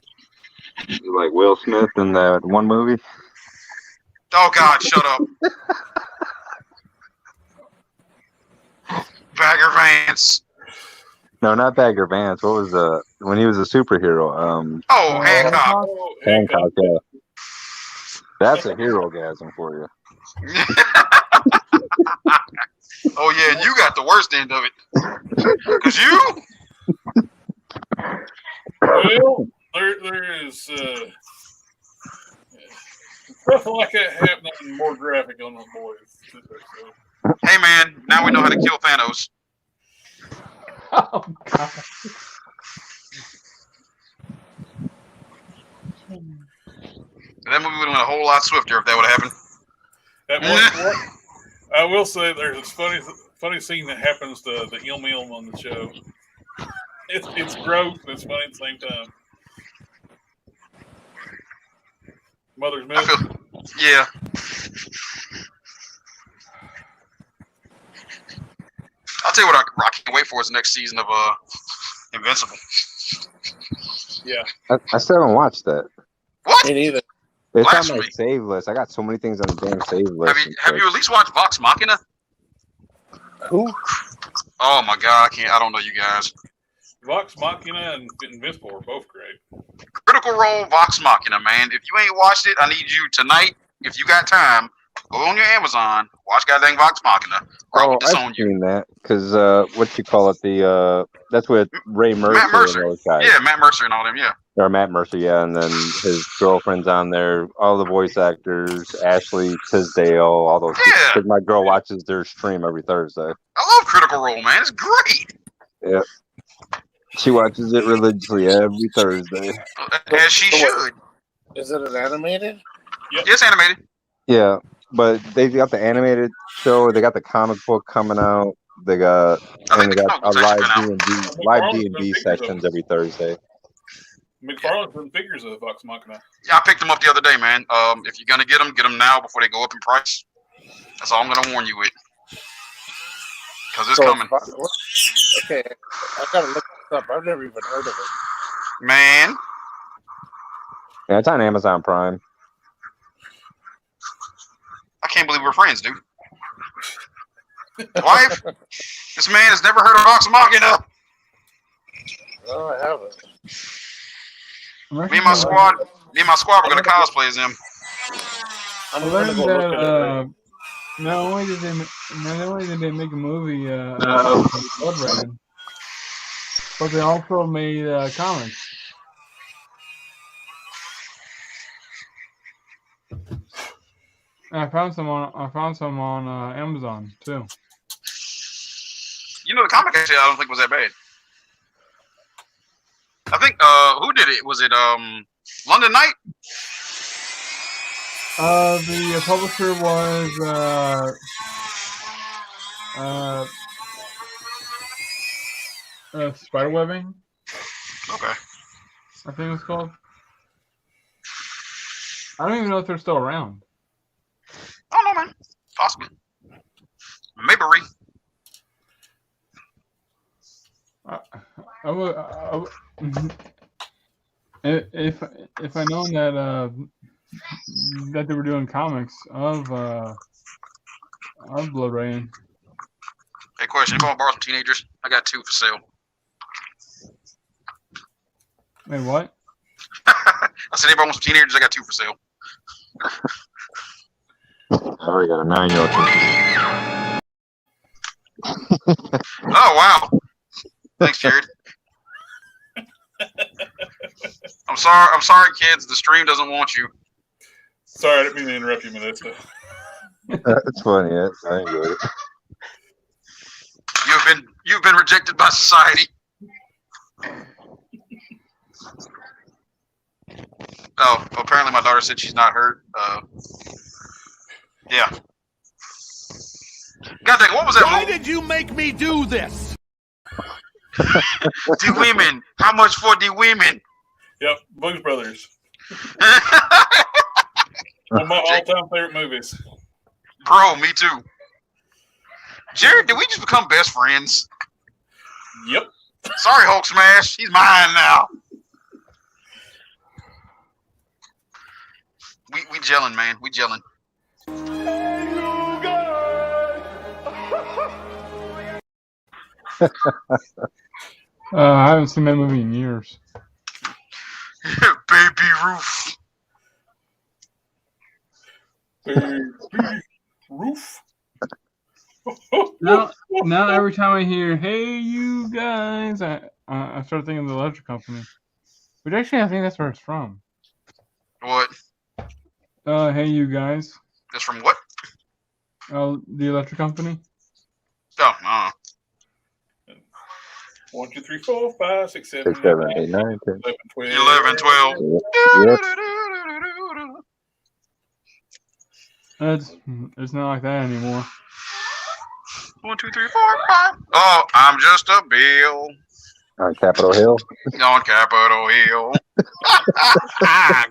Like Will Smith in that one movie. Oh God, shut up. Bagger Vance. No, not Bagger Vance. What was when he was a superhero? Hancock. Hancock. Yeah. That's a hero-gasm for you. Oh yeah, and you got the worst end of it. Cause you. Well, there is stuff like that happening more graphic on the boys. Hey man, now we know how to kill Thanos. Oh God. That movie would have went a whole lot swifter if that would have happened. That was, I will say there's this funny scene that happens to the Ilm on the show. It's gross, but it's funny at the same time. Mother's milk. Yeah. I'll tell you what I can't wait for is the next season of Invincible. Yeah. I still haven't watched that. What? Me neither. It's on Blasphemy. my save list. I got so many things on the damn save list. Have you at least watched Vox Machina? Who? Oh my God, I don't know you guys. Vox Machina and Invincible are both great. Critical Role, Vox Machina, man. If you ain't watched it, I need you tonight, if you got time, go on your Amazon, watch goddamn Vox Machina, or I'll disown I've you. seen that because what you call it? That's with Ray Mercer. Matt Mercer. And those guys. Yeah, Matt Mercer and all them, yeah. Or Matt Mercer, yeah, and then his girlfriend's on there. All the voice actors, Ashley Tisdale, all those. Yeah. Because my girl watches their stream every Thursday. I love Critical Role, man. It's great. Yeah. She watches it religiously every Thursday. As she should. Is it an animated? Yep. Yes, animated. Yeah, but they got the animated show. They got the comic book coming out. They got a live D&D sessions every Thursday. McFarlane's been figures of Vox Machina. Yeah, I picked them up the other day, man. If you're gonna get them now before they go up in price. That's all I'm gonna warn you with. Because it's coming. Okay, I gotta look this up. I've never even heard of it. Man. Yeah, it's on Amazon Prime. I can't believe we're friends, dude. Wife, this man has never heard of Vox Machina. No, I haven't. Me and my squad were gonna cosplay as him. I learned that not only did they make a movie Blood Rain, but they also made comics. And I found some on Amazon too. You know, the comic actually I don't think was that bad. I think who did it? Was it London Knight? The publisher was Spiderwebbing. Okay. I think it's called. I don't even know if they're still around. I don't know, man. Possibly. Maybe. I would if I known that that they were doing comics of Blood Rain. Hey, question. If I want to borrow some teenagers, I got 2 for sale. Wait, what? I said, if I want some teenagers, I got 2 for sale. I already got a 9-year-old. Oh, wow. Thanks, Jared. I'm sorry, kids. The stream doesn't want you. Sorry, I didn't mean to interrupt you, Melissa. That's funny. I enjoyed it. You've been rejected by society. Oh, apparently my daughter said she's not hurt. Yeah. God dang, what was that? Why did you make me do this? The women. How much for the women? Yep, Blues Brothers. One of my all-time favorite movies. Bro, me too. Jared, did we just become best friends? Yep. Sorry, Hulk Smash. He's mine now. We gelling, man. We gelling. I haven't seen that movie in years. Baby Roof. Roof. Now every time I hear "Hey, you guys," I start thinking of the electric company. But actually, I think that's where it's from. What? Hey, you guys. That's from what? The electric company. Oh, 1, 2, 3, 4, 5, 6, 7, 6, 7, 8, 9, 10. 11, 12. Yep. It's not like that anymore. 1, 2, 3, 4, 5. Oh, I'm just a bill On Capitol Hill. on Capitol Hill. God.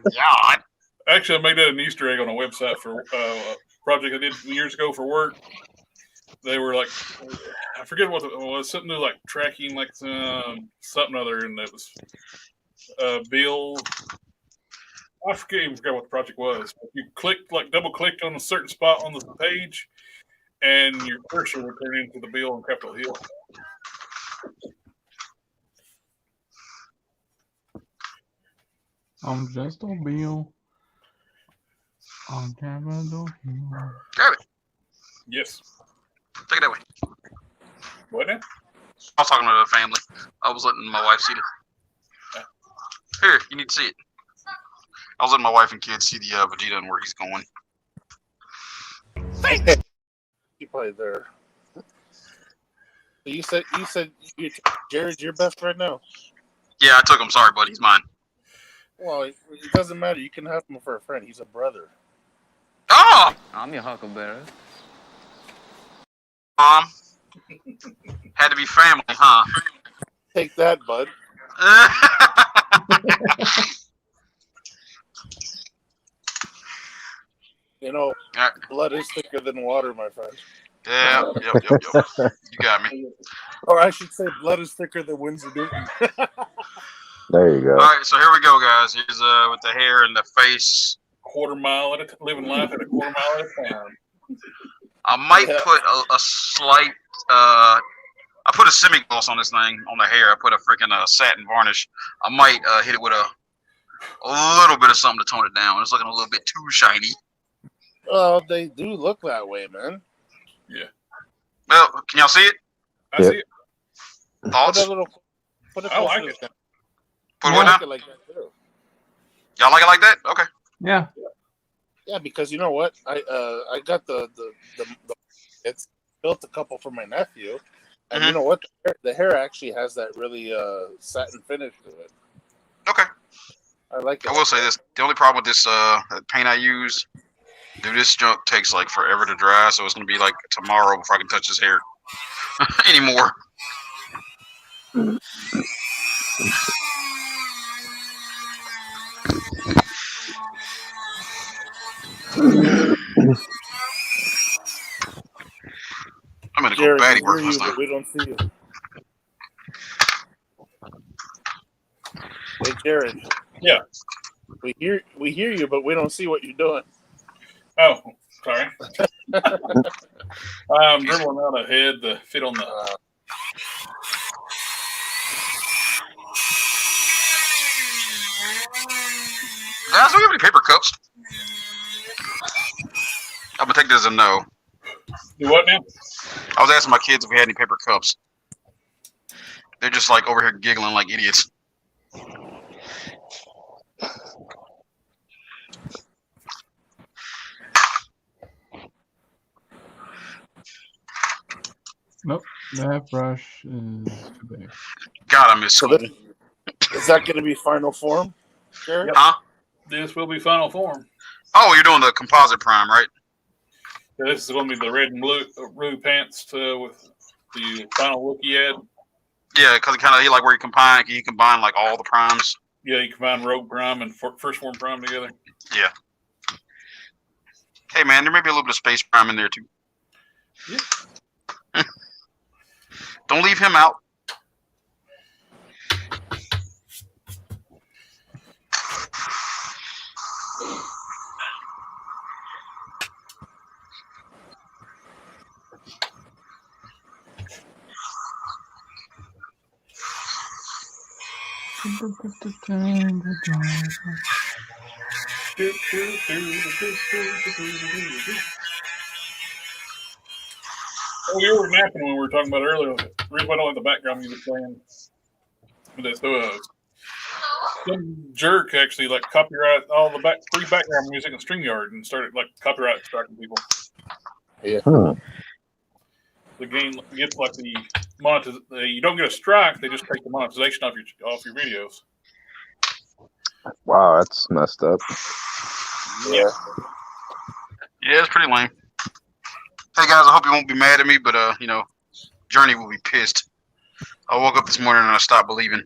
Actually, I made that an Easter egg on a website for a project I did years ago for work. They were like, I forget what it was, something to do like tracking, like something other, and it was Bill. I forget what the project was. You clicked, like double clicked on a certain spot on the page, and your cursor would turn into the bill on Capitol Hill. I'm just a bill on Capitol Hill. Grab it. Yes. Take it that way. What now? I was talking to the family. I was letting my wife see it. Here, you need to see it. I was letting my wife and kids see the Vegeta and where he's going. He played there. You said Jared's your best friend now. Yeah, I took him. Sorry, buddy. He's mine. Well, it doesn't matter. You can have him for a friend. He's a brother. Oh! I'm your huckleberry. Had to be family, huh? Take that, bud. You know, blood is thicker than water, my friend. Yeah, yep. You got me. Or I should say, blood is thicker than Windsor Newton. There you go. All right, so here we go, guys. Here's with the hair and the face. Living life at a quarter mile at a time. I might put a slight. I put a semi-gloss on this thing on the hair. I put a freaking satin varnish. I might hit it with a little bit of something to tone it down. It's looking a little bit too shiny. Oh, they do look that way, man. Yeah. Well, can y'all see it? I see it. Thoughts? Put it I like it. Put what down? like that too. Y'all like it like that? Okay. Yeah. Yeah, because you know what? I got the it's built a couple for my nephew, and you know what? The hair actually has that really satin finish to it. Okay. I like it. I will say this: the only problem with this paint I use, dude, this junk takes like forever to dry, so it's gonna be like tomorrow before I can touch his hair anymore. I'm gonna go baddie work this time. We don't see you. Hey, Jared. Yeah. We hear you, but we don't see what you're doing. Oh, sorry. I'm dribbling out a head to fit on the. Guys, do we have any paper cups? I'm gonna take this as a no. Do what now? I was asking my kids if we had any paper cups. They're just like over here giggling like idiots. Nope, that brush is too big. God, I miss So school. is that going to be final form? Sure. Yep. Huh? This will be final form. Oh, you're doing the composite prime, right? Yeah, this is going to be the red and blue pants with the final look he had. Yeah, because he like where you combine like all the primes. Yeah, you combine Rogue Prime and First Form Prime together. Yeah. Hey man, there may be a little bit of space prime in there too. Yeah. Don't leave him out. Oh, you were napping when we were talking about earlier. The reason why I don't like the background music playing. Some jerk actually like copyright all the free background music in StreamYard and started like copyright striking people. Yeah. The game gets like the you don't get a strike; they just take the monetization off your videos. Wow, that's messed up. Yeah. Yeah, it's pretty lame. Hey guys, I hope you won't be mad at me, but Journey will be pissed. I woke up this morning and I stopped believing.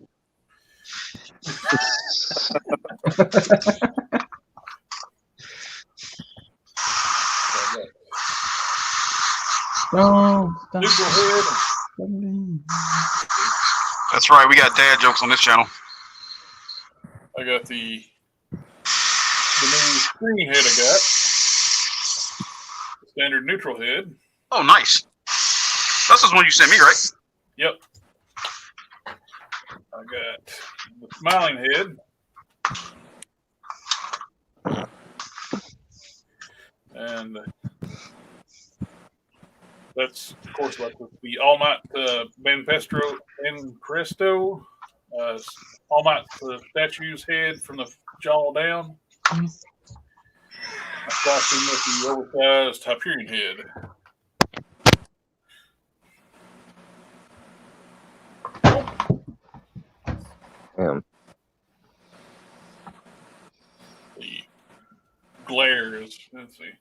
That's right, we got dad jokes on this channel. I got the new screen head I got. Standard neutral head. Oh, nice. That's the one you sent me, right? Yep. I got the smiling head. And that's, of course, like with the All Might Ben Presto, All Might statue's head from the jaw down. I crossed him with the oversized Hyperion head. Damn. The glare is, let's see.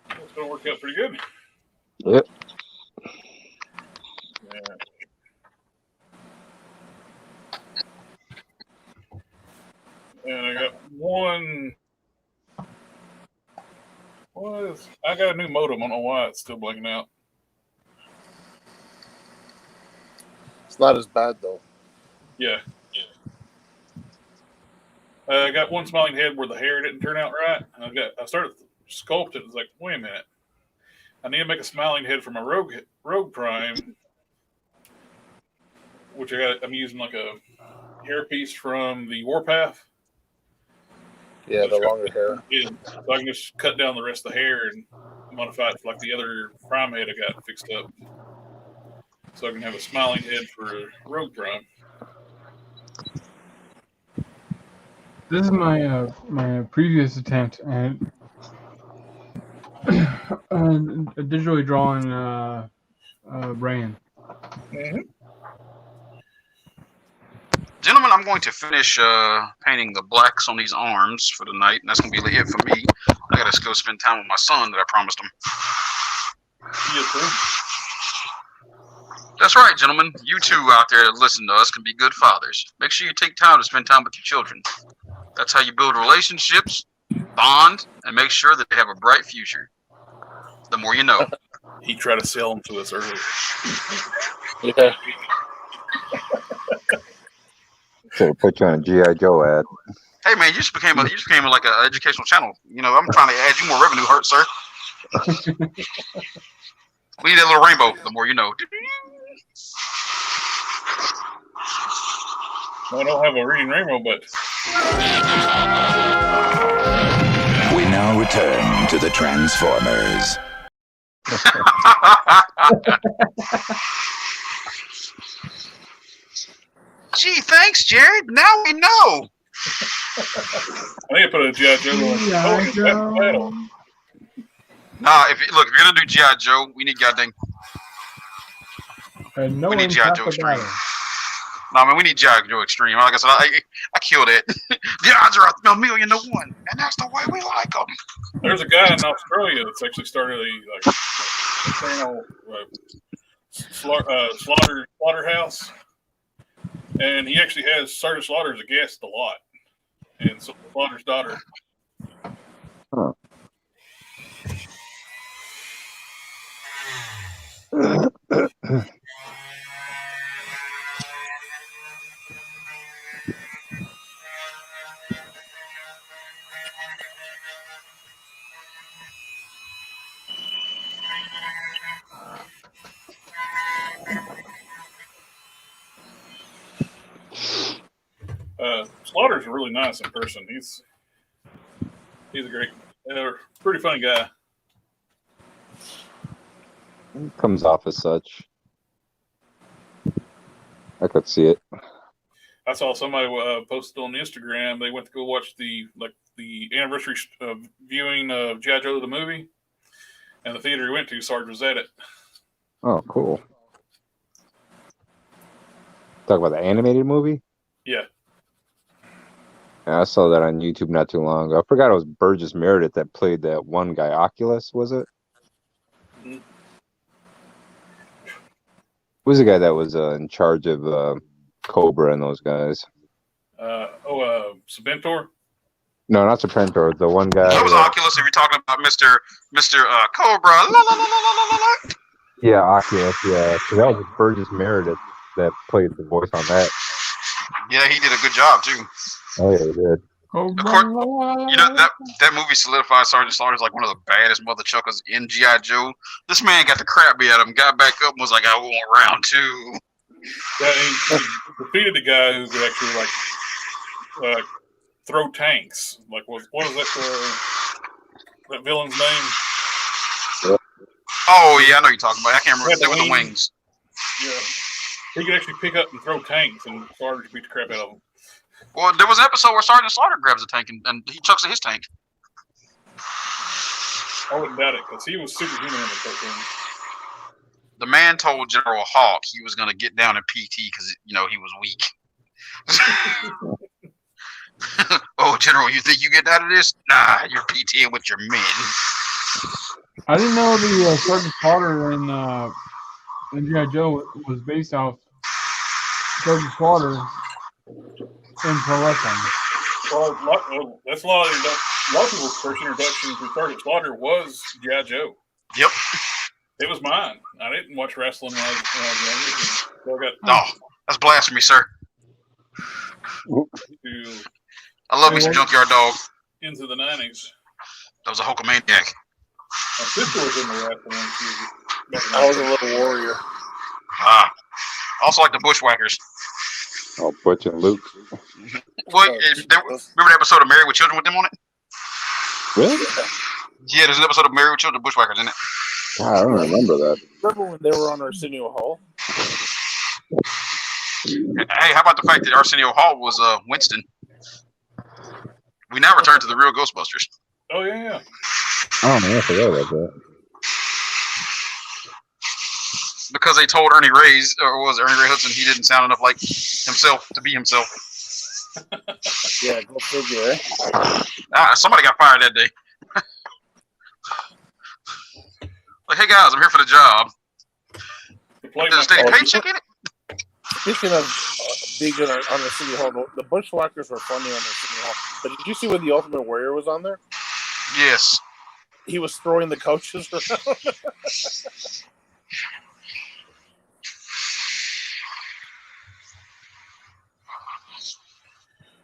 That's going to work out pretty good. Yep. Yeah. And I got one. I got a new modem. I don't know why it's still blinking out. It's not as bad though. Yeah. I got one smiling head where the hair didn't turn out right. And I started sculpting. It's like, wait a minute. I need to make a smiling head for my Rogue Prime, which I'm using like a hairpiece from the Warpath. Yeah, the longer hair. Yeah, so I can just cut down the rest of the hair and modify it for like the other Prime head I got fixed up. So I can have a smiling head for Rogue Prime. This is my my previous attempt at digitally drawing Rain. Mm-hmm. Gentlemen, I'm going to finish painting the blacks on these arms for the night, and that's going to be it for me. I got to go spend time with my son that I promised him. Yes, sir. That's right, gentlemen. You two out there that listen to us can be good fathers. Make sure you take time to spend time with your children. That's how you build relationships, bond, and make sure that they have a bright future. The more you know. He tried to sell them to us earlier. Yeah. So put you on a G.I. Joe ad. Hey man, you just became like an educational channel. You know, I'm trying to add you more revenue, sir. We need that little rainbow. The more you know. I don't have a reading rainbow, but We now return to the Transformers. Gee, thanks, Jared. Now we know. I need to put a G.I. Joe battle. Nah, if you're gonna do G.I. Joe, we need goddamn. And no We need one's G.I. half Joe the Extreme. battle. Nah, man, we need G.I. Joe Extreme. Like I said, I killed it. The odds are 1,000,000 to 1, and that's the way we like them. There's a guy in Australia that's actually started a channel, slaughterhouse, and he actually has Sergeant Slaughter as a guest a lot, and so Slaughter's daughter. Huh. Slaughter's really nice in person. He's a great, pretty funny guy. Comes off as such. I could see it. I saw somebody posted on Instagram. They went to go watch the anniversary viewing of G.I. Joe the movie, and the theater he went to, Sarge was at it. Oh, cool. Talk about the animated movie? Yeah. Yeah, I saw that on YouTube not too long ago. I forgot it was Burgess Meredith that played that one guy, Oculus, was it? Mm-hmm. Who was the guy that was in charge of Cobra and those guys? Sabentor? No, not Serpentor. The one guy. That was Oculus. If you're talking about Mr. Cobra. La, la, la, la, la, la, la. Yeah, Oculus. Yeah, so that was Burgess Meredith that played the voice on that. Yeah, he did a good job too. Oh yeah, he did. Of course, you know that movie solidified Sergeant Slaughter as like one of the baddest mother chuckers in G.I. Joe. This man got the crap beat out of him, got back up, and was like, "I want round 2." Yeah, he defeated the guy who could actually like throw tanks. Like, what is that villain's name? Oh yeah, I know you're talking about. I can't remember. They were the wings. Yeah, he could actually pick up and throw tanks, and Sarge beat the crap out of him. Well, there was an episode where Sergeant Slaughter grabs a tank and he chucks at his tank. I wouldn't doubt it because he was superhuman in the cartoon. The man told General Hawk he was going to get down in PT because he was weak. Oh, General, you think you get out of this? Nah, you're PTing with your men. I didn't know the Sergeant Slaughter in G.I. Joe was based off Sergeant Slaughter in pro wrestling. Well, that's a lot of people's first introduction to Sergeant Slaughter was G.I. Joe. Yep. It was mine. I didn't watch wrestling when I was younger. No, that's blasphemy, sir. I love me some Junkyard Dog. Into the 90s. That was a Hulkamaniac. My sister was in the wrestling. I was a little warrior. Also like the Bushwhackers. Oh, Butch and Luke. What? Remember the episode of Married with Children with them on it? Really? Yeah, there's an episode of Married with Children, Bushwhackers in it. God, I don't remember that. Remember when they were on Arsenio Hall? Hey, how about the fact that Arsenio Hall was Winston? We now return to the real Ghostbusters. Oh, yeah. Oh, man, I forgot about that. Because they told Ernie Ray Hudson he didn't sound enough like himself to be himself. Yeah, go figure, eh? Somebody got fired that day. Like, hey guys, I'm here for the job. There's a steady paycheck in it. Speaking of being on Arsenio Hall, the Bushwhackers were funny on Arsenio Hall. But did you see when the Ultimate Warrior was on there? Yes. he was throwing the couches around.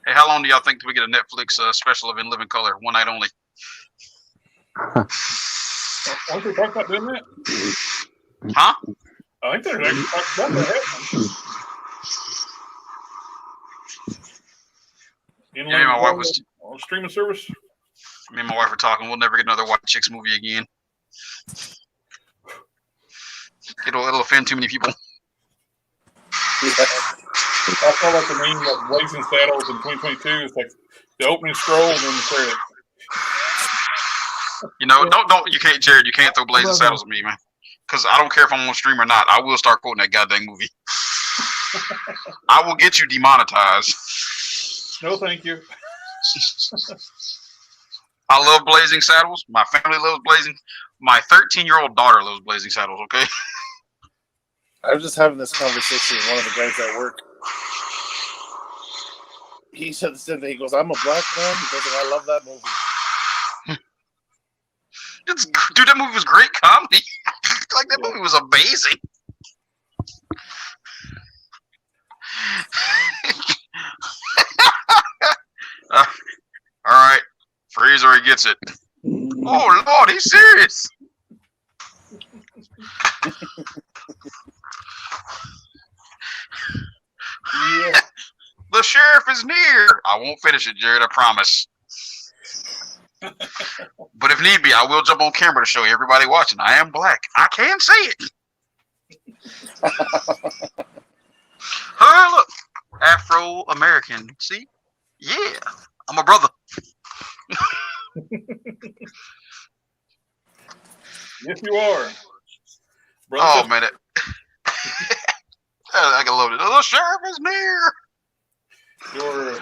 Hey, how long do y'all think till we get a Netflix special of In Living Color, one night only? Aren't they talking about doing that? Huh? I think they're actually talking about that. Yeah, me and my wife was on streaming service. Me and my wife were talking. We'll never get another White Chicks movie again. It'll offend too many people. I saw like the name of Blazing Saddles in 2022. It's like the opening scroll and then the credits. You know, don't you can't, Jared. You can't throw Blazing Saddles at me, man. Because I don't care if I'm on stream or not. I will start quoting that goddamn movie. I will get you demonetized. No, thank you. I love Blazing Saddles. My family loves Blazing. My 13-year-old daughter loves Blazing Saddles. Okay. I was just having this conversation with one of the guys at work. He said the same thing. He goes, "I'm a black man." He goes, "And I love that movie." Dude, that movie was great comedy. Like, that movie was amazing. All right. Freeze or he gets it. Oh, Lord, he's serious. Yeah. The sheriff is near. I won't finish it, Jared, I promise. But if need be, I will jump on camera to show everybody watching. I am black. I can say it. Hey, look. Afro-American. See? Yeah. I'm a brother. Yes, you are. Brother, Oh, man. I can love it. The sheriff is near. you're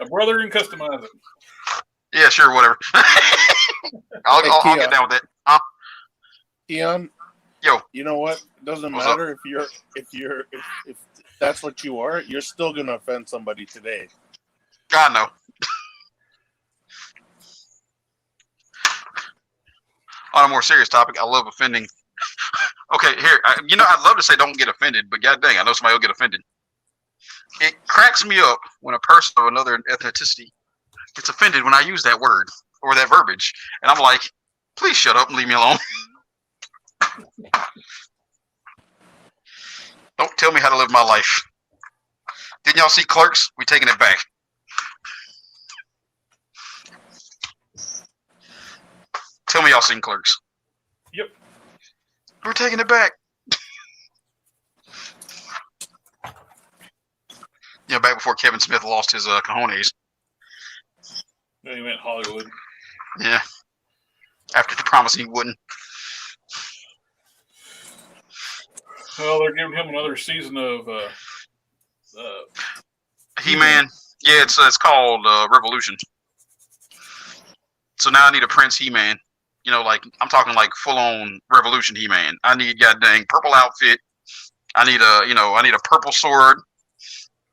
a brother and customize it. Yeah, sure, whatever. I'll get down with it. Keon, yo, you know what? It doesn't What's matter if that's what you are. You're still gonna offend somebody today. God no. On a more serious topic, I love offending. Okay, here, I'd love to say don't get offended, but god dang, I know somebody will get offended. It cracks me up when a person of another ethnicity gets offended when I use that word or that verbiage. And I'm like, please shut up and leave me alone. Don't tell me how to live my life. Didn't y'all see Clerks? We taking it back. Tell me y'all seen Clerks. Yep. We're taking it back. Yeah, back before Kevin Smith lost his cojones. No, you meant Hollywood. Yeah. After promising he wouldn't. Well, they're giving him another season of He-Man. Yeah, it's called Revolution. So now I need a Prince He-Man. You know, like I'm talking like full-on Revolution He-Man. I need goddamn purple outfit. I need a purple sword,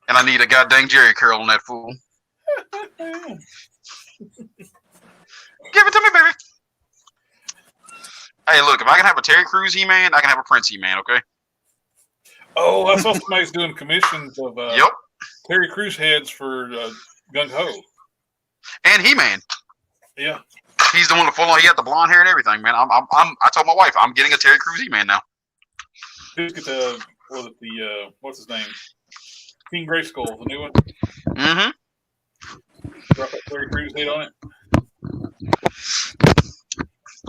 and I need a goddamn Jerry curl on that fool. Give it to me, baby. Hey, look, if I can have a Terry Crews He-Man, I can have a Prince He-Man. Okay. Oh, I saw somebody's doing commissions of Yep. Terry Crews heads for Gung Ho. And He-Man. Yeah. He's the one that full on. He had the blonde hair and everything, man. I told my wife I'm getting a Terry Crews He-Man now. Who's get the what's his name? King Grayskull, the new one. Mm-hmm. Drop that Terry Crews head on it.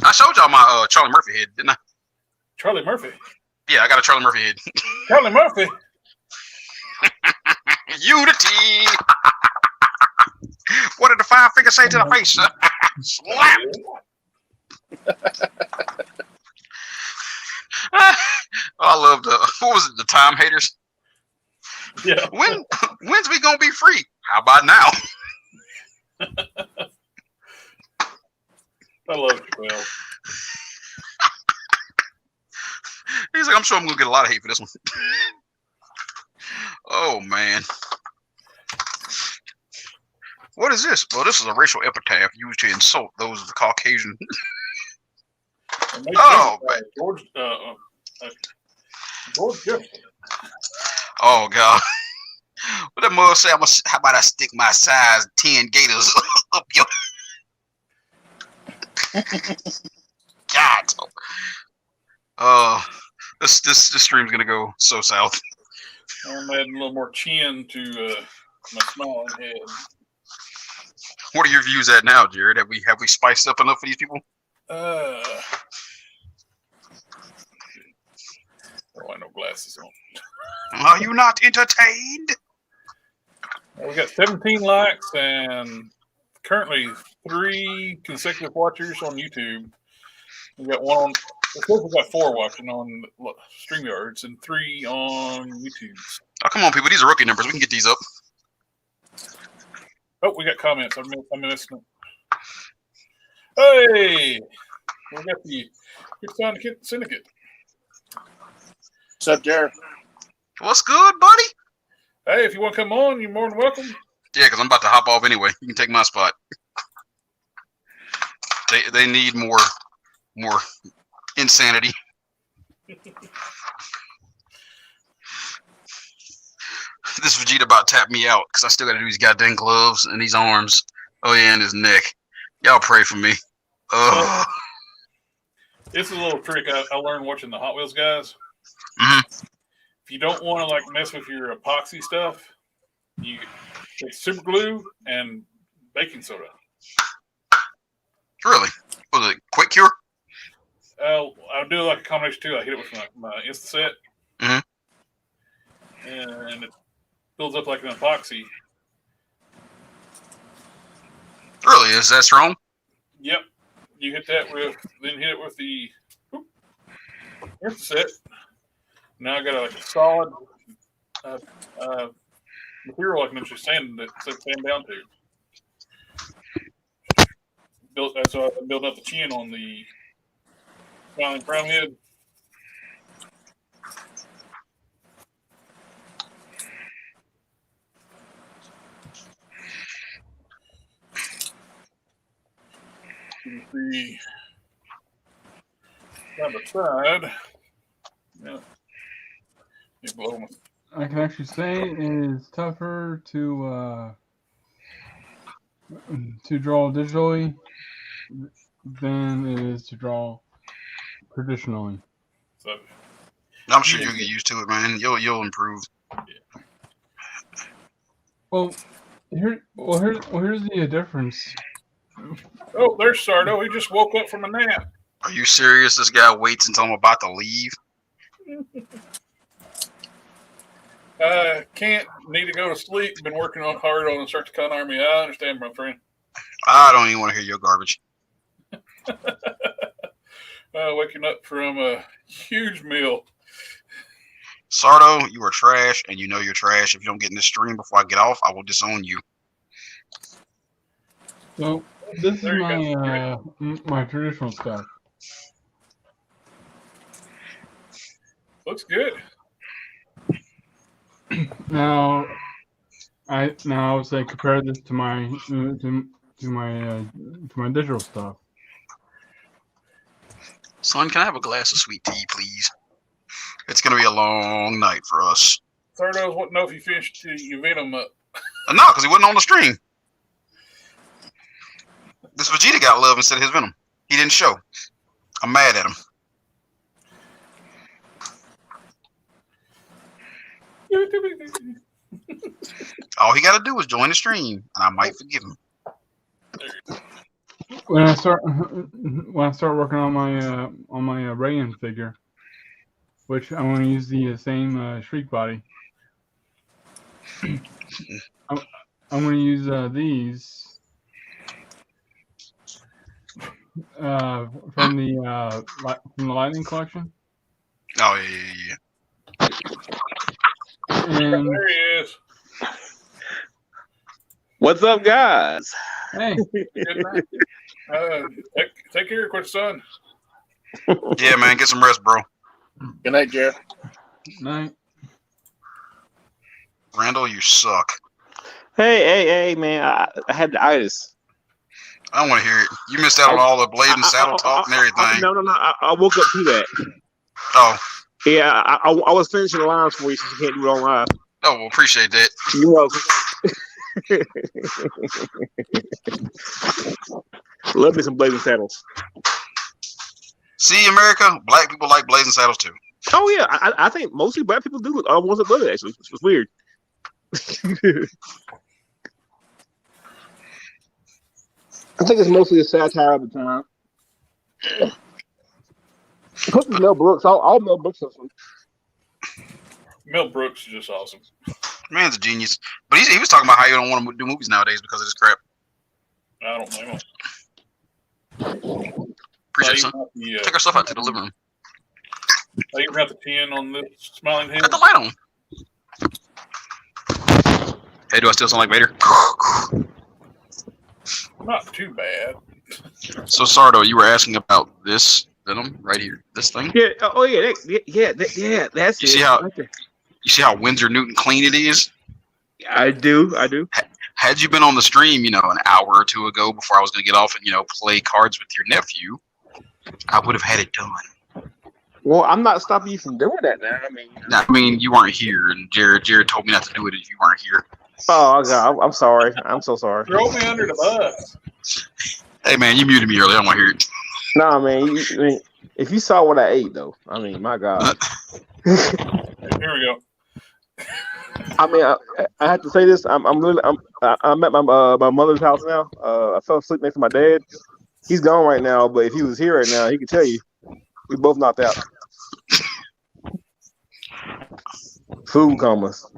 I showed y'all my Charlie Murphy head, didn't I? Charlie Murphy. Yeah, I got a Charlie Murphy head. Charlie Murphy. Unity. What did the five finger say to the face? Slap. I love what was it? The Time Haters. Yeah. When's we gonna be free? How about now? I love 12. He's like, I'm sure I'm gonna get a lot of hate for this one. Oh man. What is this? Well, this is a racial epitaph used to insult those of the Caucasian. Oh, man. George Jefferson. Oh God. What that mother say? How about I stick my size 10 gators up your God. This stream's gonna go so south. I'm adding a little more chin to my smiling head. What are your views at now, Jared? Have we spiced up enough for these people? Oh, I no glasses on. Are you not entertained? We got 17 likes and currently 3 consecutive watchers on YouTube. We got one on. It says we got 4 watching on StreamYards and 3 on YouTube. Oh, come on, people! These are rookie numbers. We can get these up. Oh, we got comments. I'm missing it. Hey, we got the WIP Syndicate. What's up, Jared? What's good, buddy? Hey, if you want to come on, you're more than welcome. Yeah, because I'm about to hop off anyway. You can take my spot. They need more insanity. This Vegeta about tapped me out because I still got to do these goddamn gloves and these arms. Oh yeah, and his neck. Y'all pray for me. This is a little trick I learned watching the Hot Wheels guys. Mm-hmm. If you don't want to mess with your epoxy stuff, you take super glue and baking soda. Really? Was it quick cure? I'll do a combination too. I hit it with my Instaset, and it builds up like an epoxy. Really? Is that strong? Yep. You hit that then hit it with the Instaset. Now I got a solid material I can actually sand down to. That's why I built up the chin on the smiling crown head. You can see side by side. Yeah. I can actually say it is tougher to draw digitally than it is to draw traditionally. So, I'm sure you'll get used to it, man. You'll improve. Yeah. Well, here's the difference. Oh, there's Sardo. He just woke up from a nap. Are you serious? This guy waits until I'm about to leave. Can't need to go to sleep. Been working hard on the Instructicon Army. I understand, my friend. I don't even want to hear your garbage. Waking up from a huge meal. Sardo, you are trash, and you know you're trash. If you don't get in this stream before I get off, I will disown you. So this is my traditional stuff. Looks good. Now I would say compare this to my digital stuff. Son, can I have a glass of sweet tea, please? It's gonna be a long night for us. Sardo's wouldn't know if you finished your Venom up. No, because he wasn't on the stream. This Vegeta got love instead of his Venom. He didn't show. I'm mad at him. All he got to do is join the stream, and I might forgive him. When I start working on my Rayan figure, which I'm going to use the same Shriek body. I'm going to use these from the Lightning collection. Oh yeah. And there he is. What's up, guys? Hey. Take care, quick son. Yeah, man, get some rest, bro. Good night, Jared. Night. Randall, you suck. Hey, man, I had the itis. I don't want to hear it. You missed out on all the blade and saddle talk and everything. No. I woke up to that. Oh. Yeah, I was finishing the lines for you since you can't do it on live. Oh, well, appreciate that. You're welcome. Love me some blazing saddles. See, America, black people like blazing saddles too. Oh yeah, I think mostly black people do ones that love it actually. It's weird. I think it's mostly a satire of the time. Plus, it's Mel Brooks. All Mel Brooks are. Mel Brooks is just awesome. Man's a genius. But he was talking about how you don't want to do movies nowadays because of this crap. I don't blame him. Appreciate it, son. Take our stuff out to the living room. I even got the 10 on this Smiling Hill. Got the light on. Hey, do I still sound like Vader? Not too bad. So, Sardo, you were asking about this Venom right here, this thing. Yeah. Oh yeah. That's you it. You see how Windsor Newton clean it is? I do. Had you been on the stream, an hour or two ago before I was going to get off and play cards with your nephew, I would have had it done. Well, I'm not stopping you from doing that now. I mean, you weren't here, and Jared told me not to do it if you weren't here. Oh God, I'm sorry. I'm so sorry. Throw me under the bus. Hey man, you muted me earlier. I don't want to hear it. Nah, man. If you saw what I ate, though, my God. Here we go. I have to say this. I'm at my mother's house now. I fell asleep next to my dad. He's gone right now, but if he was here right now, he could tell you we both knocked out. Food comas.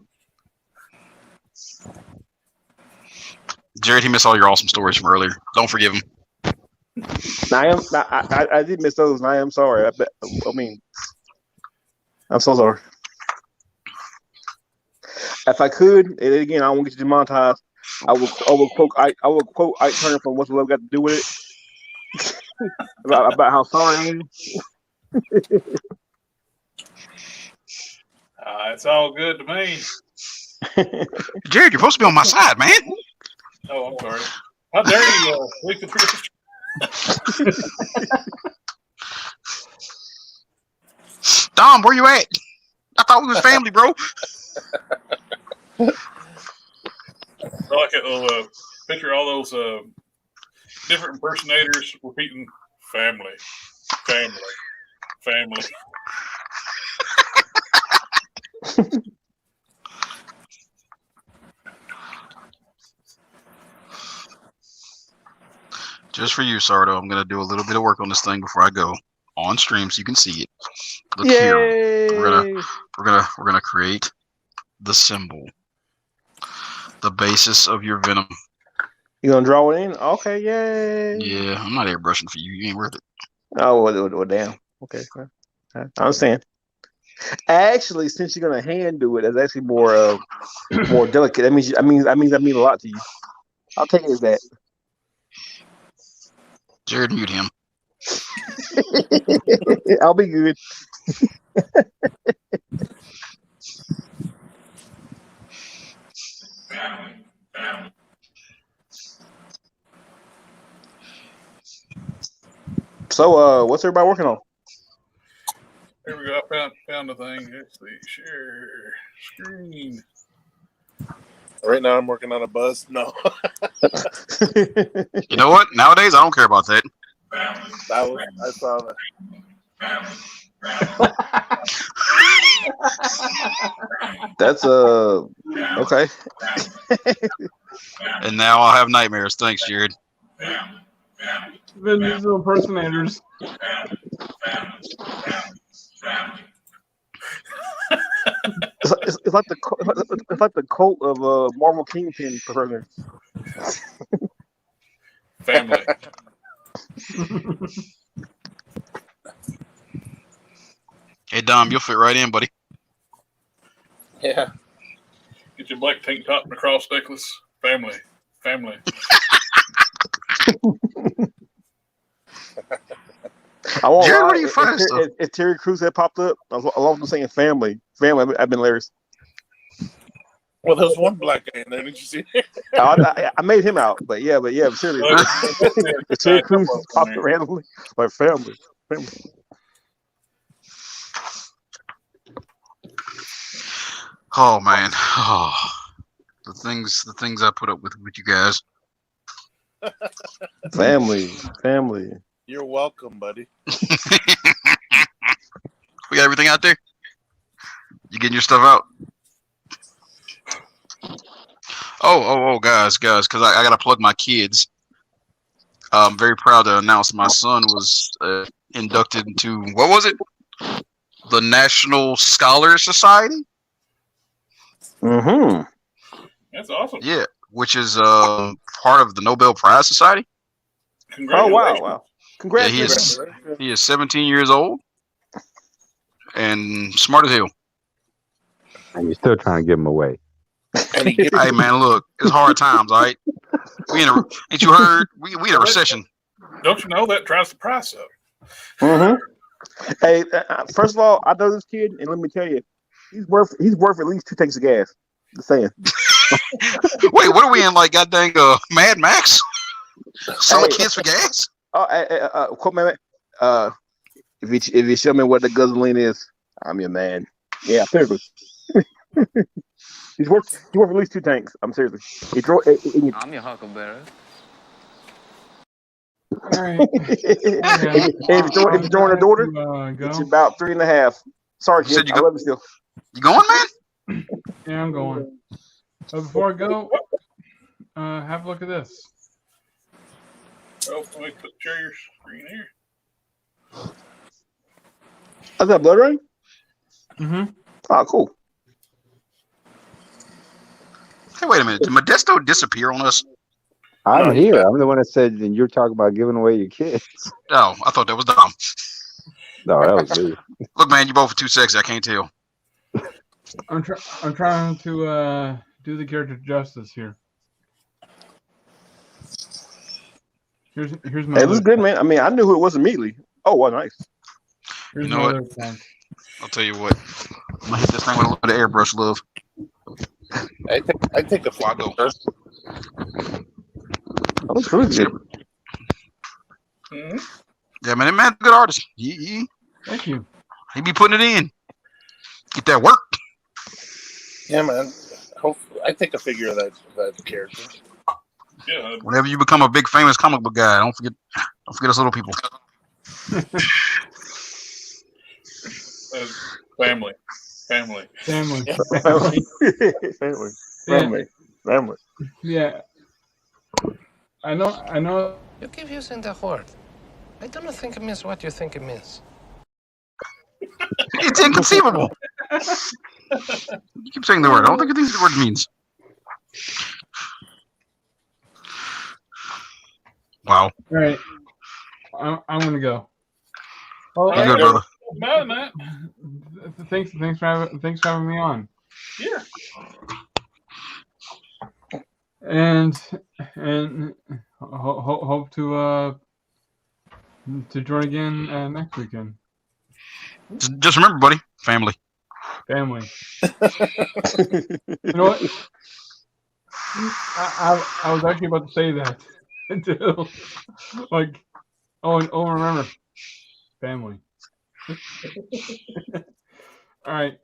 Jared, he missed all your awesome stories from earlier. Don't forgive him. I did miss those, and I am sorry. I'm so sorry. If I could, and again, I won't get you demonetized. I will quote Ike Turner from What's Love Got to Do with It about how sorry I am. It's all good to me. Jared, you're supposed to be on my side, man. Oh, I'm sorry. How dare you leak the truth? Dom, where you at? I thought we was family, bro. I like a little picture of all those different impersonators repeating family. Just for you, Sardo, I'm gonna do a little bit of work on this thing before I go on stream so you can see it. Look here. We're gonna create the symbol, the basis of your Venom. You gonna draw it in? Okay, yay. Yeah, I'm not airbrushing for you. You ain't worth it. Oh, well damn. Okay, I understand. Actually, since you're gonna hand do it, that's actually more delicate. That means I mean a lot to you. I'll take it as that. Jared, mute him. I'll be good. So, what's everybody working on? Here we go. I found the thing. Let's see. Share screen. Right now, I'm working on a buzz. No. You know what? Nowadays, I don't care about that. I saw that. That's okay. And now I'll have nightmares. Thanks, Jared. Then these are impersonators. It's like the cult of Marvel Kingpin person. Family. Hey, Dom, you'll fit right in, buddy. Yeah. Get your black tank top and a cross necklace. Family. Jared, what are you finding stuff? If Terry Crews had popped up, along with saying family, I've been hilarious. Well, there was one black guy in there. Didn't you see? I made him out, but seriously. The Terry Crews popped randomly. Like family. Oh man, the things I put up with you guys. Family. You're welcome, buddy. We got everything out there. You getting your stuff out? Oh, guys, because I gotta plug my kids. I'm very proud to announce my son was inducted into, what was it? The National Scholar Society. Mm-hmm. That's awesome. Yeah, which is part of the Nobel Prize Society. Oh wow! Congrats! Yeah, he is 17 years old and smart as hell. And you're still trying to give him away. Hey man, look, it's hard times, all right? Ain't you heard? We in a recession. Don't you know that drives the price up? Mm-hmm. Hey, first of all, I know this kid, and let me tell you, he's worth at least 2 tanks of gas. Just saying. Wait, what are we in, like goddamn Mad Max? Selling kids for gas? Quote man. If you show me what the gasoline is, I'm your man. Yeah, seriously. He's worth at least 2 tanks. I'm seriously. I'm your huckleberry. All right. If you're joining a daughter, it's about 3.5. Sorry, kid. I love you still. You going, man? Yeah, I'm going. But before I go, have a look at this. Oh, let me share your screen here. Is that blood rain? Mm-hmm. Oh, cool. Hey, wait a minute. Did Modesto disappear on us? I'm here. I'm the one that said, and you're talking about giving away your kids. Oh, I thought that was Dom. No, that was me. Look, man, you both are too sexy. I can't tell. I'm trying to do the character justice here. Here's my. Hey, it looks good, man. I mean, I knew who it was immediately. Oh, well, nice. Here's you know what? I'll tell you what. I'm gonna hit this thing with a little bit of airbrush love. I take a fly go. Oh, that's really good. Mm-hmm. Yeah, man, that man's a good artist. Thank you. He be putting it in. Get that work. Yeah, man. Hopefully, I take a figure of that character. Yeah. Whenever you become a big famous comic book guy, don't forget us little people. Family. Yeah. I know. You keep using the word. I don't think it means what you think it means. It's inconceivable. You keep saying the word. I don't think it thinks the word means. Wow. All right. I'm gonna go. Oh, you good, brother. Bye, Matt. Thanks for having me on. Yeah. And hope to join again next weekend. Just remember, buddy, family. You know what? I was actually about to say that until remember, family. All right.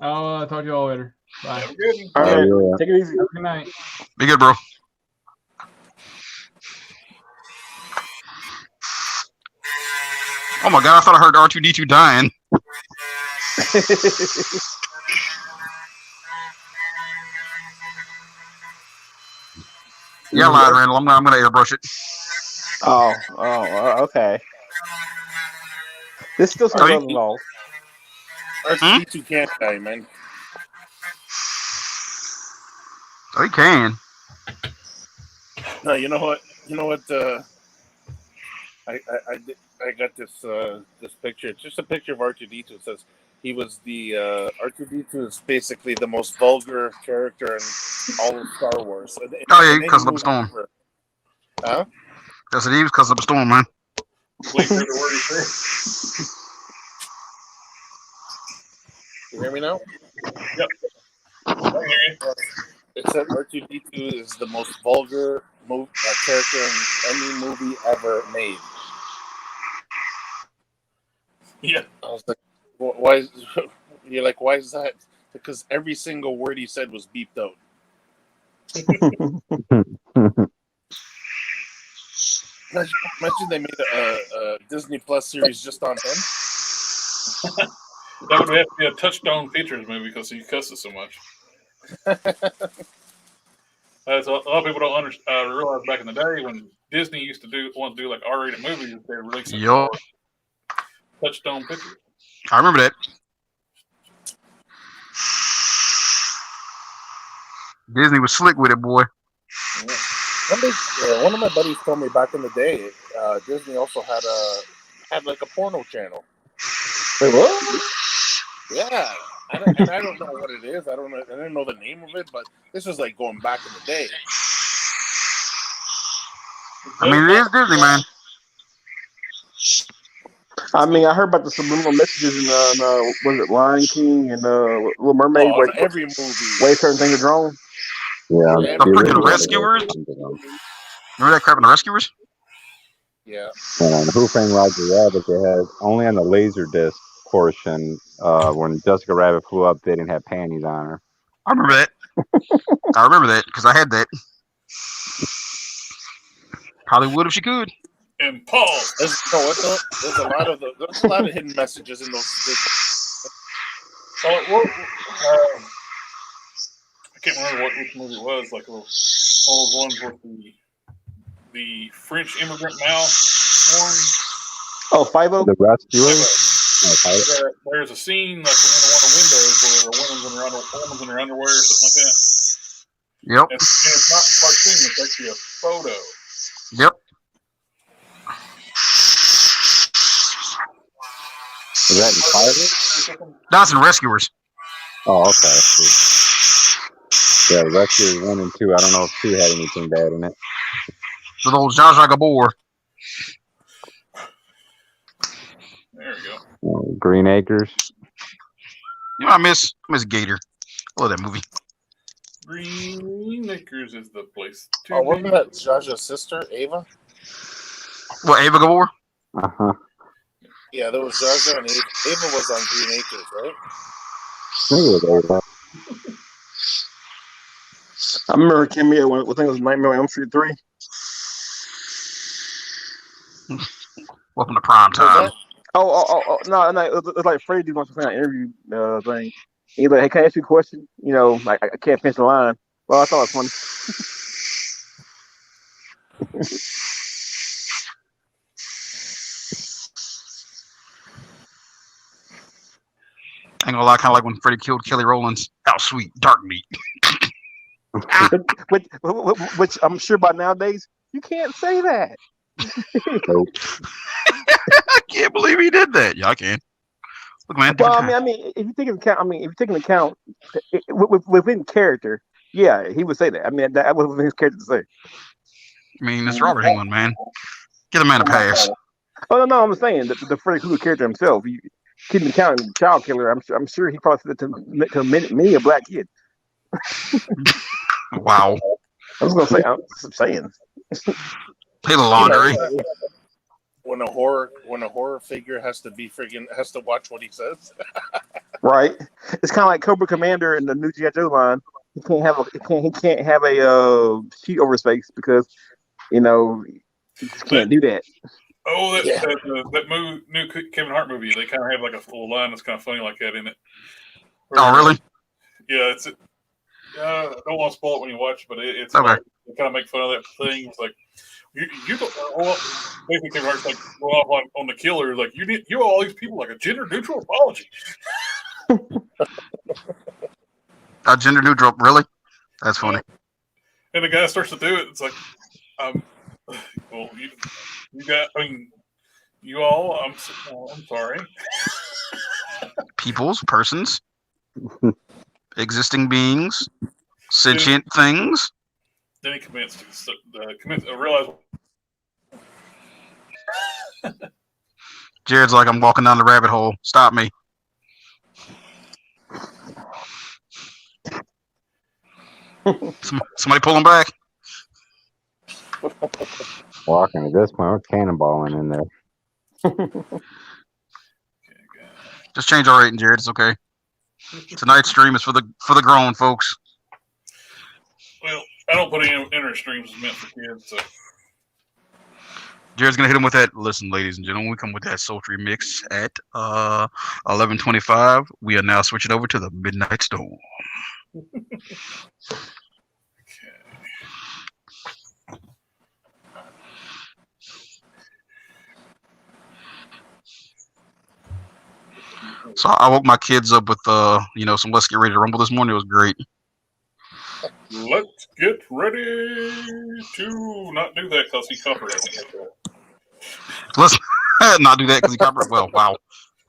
I'll talk to you all later. Bye. All right. Take it easy. Have a good night. Be good, bro. Oh my God! I thought I heard R2D2 dying. Yeah, lied, Randall. I'm gonna airbrush it. Oh, okay. There's still some love involved. R2D2 can't die, man. Oh, he can. No, you know what? I got this this picture. It's just a picture of R2D2. It says he was the R2D2 is basically the most vulgar character in all of Star Wars. Yeah, because of the storm. Huh? That's it. He was because of the storm, man. You hear me now? Yep. It said R2D2 is the most vulgar character in any movie ever made. Yeah. I was like, why? You're like, why is that? Because every single word he said was beeped out. Imagine they made a Disney Plus series just on him. That would have to be a Touchstone Pictures movie because he cusses so much. So a lot of people don't realize back in the day when Disney used to want to do like R-rated movies, they released Touchstone Pictures. I remember that. Disney was slick with it, boy. One of my buddies told me back in the day, Disney also had like a porno channel. Wait, what? Yeah, I don't know what it is. I didn't know the name of it, but this was like going back in the day. I mean, it is Disney, man. I mean, I heard about the subliminal messages in was it Lion King and Little Mermaid? Oh, every movie. Way certain things are drawn. Yeah, The freaking Rescuers. Remember that crap in the Rescuers? Yeah. And Who Framed Roger Rabbit, they had only on the Laserdisc portion when Jessica Rabbit flew up, they didn't have panties on her. I remember that. I remember that because I had that. Probably would if she could. And Paul. There's a lot of hidden messages in those. I can't remember which movie it was. Like all those ones with the French immigrant mouse one. Oh, Five-O? The Rescuers? There's a scene like in one of the windows where a woman's in her underwear or something like that. Yep. And it's not a cartoon, it's actually a photo. Yep. Is that in Pilot? That's in Rescuers. Oh, okay. Yeah, Rescuers 1 and 2. I don't know if 2 had anything bad in it. With old Zsa Zsa Gabor. There we go. Green Acres. You know, I miss Gator. I love that movie. Green Acres is the place. Wasn't that Zsa sister, Ava? What, Ava Gabor? Uh-huh. Yeah, there was Zsa and Ava. Ava was on Green Acres, right? I think it was Ava. I remember cameo when I think it was Nightmare on Elm Street 3. Welcome to prime time. Oh, no, it's like Freddie did once an interview thing. He's like, hey, can I ask you a question? You know, like I can't finish the line. Well, I thought it was funny. I ain't gonna lie, kind of like when Freddie killed Kelly Rowlands. How sweet, dark meat. which I'm sure by nowadays you can't say that. I can't believe he did that. Yeah, I can. Look, man. Well, I mean, if you take into account, within character, yeah, he would say that. I mean, that was his character to say. I mean, it's Robert Englund, man. Give the man a pass. Oh no, I'm saying that the Freddy Krueger character himself. You keep counting child killer. I'm sure he probably said that to many a black kid. Wow. I was gonna say, I'm saying. Hey, laundry. When a horror figure has to watch what he says. Right. It's kind of like Cobra Commander in the new G.I. Joe line. He can't have a sheet over his face because he just can't do that. Oh, that new Kevin Hart movie. They kind of have like a little line that's kind of funny like that in it. Oh, really? Yeah, it's. I don't want to spoil it when you watch, but it's okay. They kind of make fun of that thing. It's like you don't. Basically, Kevin Hart's like go off on the killer. Like you owe all these people like a gender neutral apology. A gender neutral, really? That's funny. And the guy starts to do it. It's like, well, you got. I mean, you all. I'm sorry. Peoples, persons, existing beings, sentient things. Then he commits to realize. Jared's like, I'm walking down the rabbit hole. Stop me. Somebody pull him back. Walking at this point, we're cannonballing in there. Just change our rating, Jared. It's okay. Tonight's stream is for the grown folks. Well, I don't put any inner streams as meant for kids, so. Jared's gonna hit him with that. Listen, ladies and gentlemen, we come with that sultry mix at 11:25. We are now switching over to the Midnight Storm. So I woke my kids up with some Let's Get Ready to Rumble this morning. It was great. Let's get ready to not do that because he copyrighted. Let's not do that because he copyrighted. Well, wow.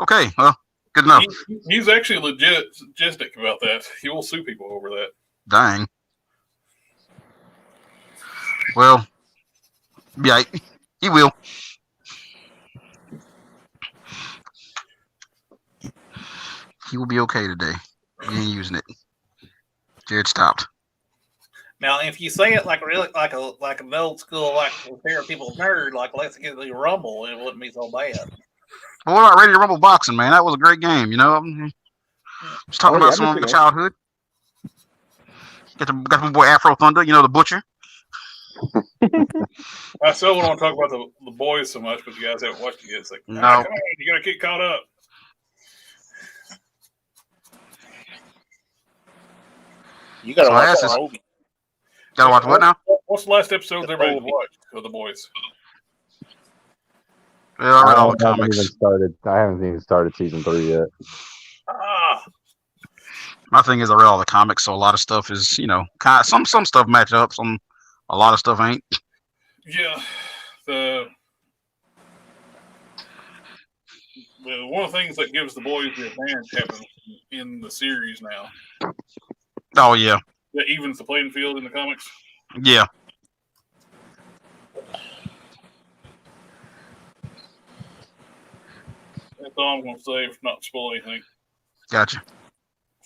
Okay, well, good enough. He's actually logistic about that. He will sue people over that. Dang. Well, yeah, he will. He will be okay today. He ain't using it. Jared stopped. Now, if you say it like an old school, like repair people nerd, like Let's Get the Rumble, it wouldn't be so bad. Well, what about Ready to Rumble Boxing, man? That was a great game, you know. Just talking about some of my childhood. Got my boy Afro Thunder, the Butcher. I still want to talk about the boys so much, but you guys haven't watched it yet. It's like, no. Come on, you gotta get caught up. You gotta watch that movie. Gotta watch what now? What's the last episode everybody watched of the boys? Yeah, I read all the comics. I haven't even started season 3 yet. My thing is, I read all the comics, so a lot of stuff is, some stuff match up, a lot of stuff ain't. Yeah, one of the things that gives the boys the advantage happens in the series now. Oh yeah. That evens the playing field in the comics. Yeah. That's all I'm going to say, not to spoil anything. Gotcha.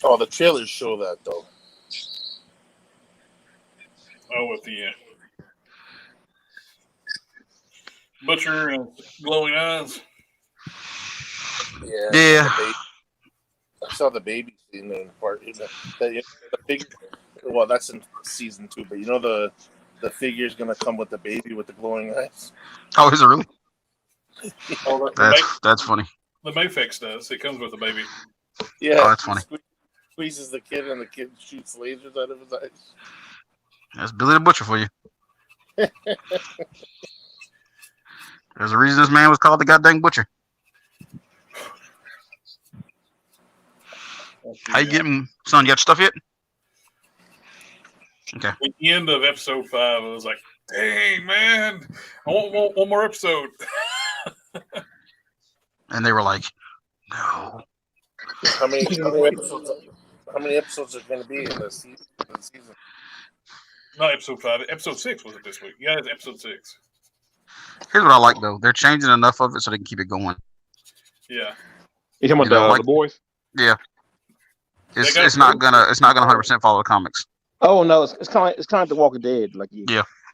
Oh, the trailers show that though. Oh, with the Butcher and glowing eyes. Yeah. I saw the baby scene in part. The figure. Well, that's in season 2, but the figure's gonna come with the baby with the glowing eyes. Oh, is it really? Oh, that's funny. The Mayfix does. It comes with the baby. Yeah. Oh, that's funny. Squeezes the kid, and the kid shoots lasers out of his eyes. That's Billy the Butcher for you. There's a reason this man was called the goddamn Butcher. How you getting, son? You got your stuff yet? Okay. At the end of episode 5, I was like, dang, man, I want one more episode. And they were like, no. How many episodes are going to be in the season? Not episode 5. Episode 6 was it this week? Yeah, it's episode 6. Here's what I like though. They're changing enough of it so they can keep it going. Yeah. You talking about the boys? Yeah. It's not gonna 100% follow the comics. Oh no, it's kind of like The Walking Dead. Like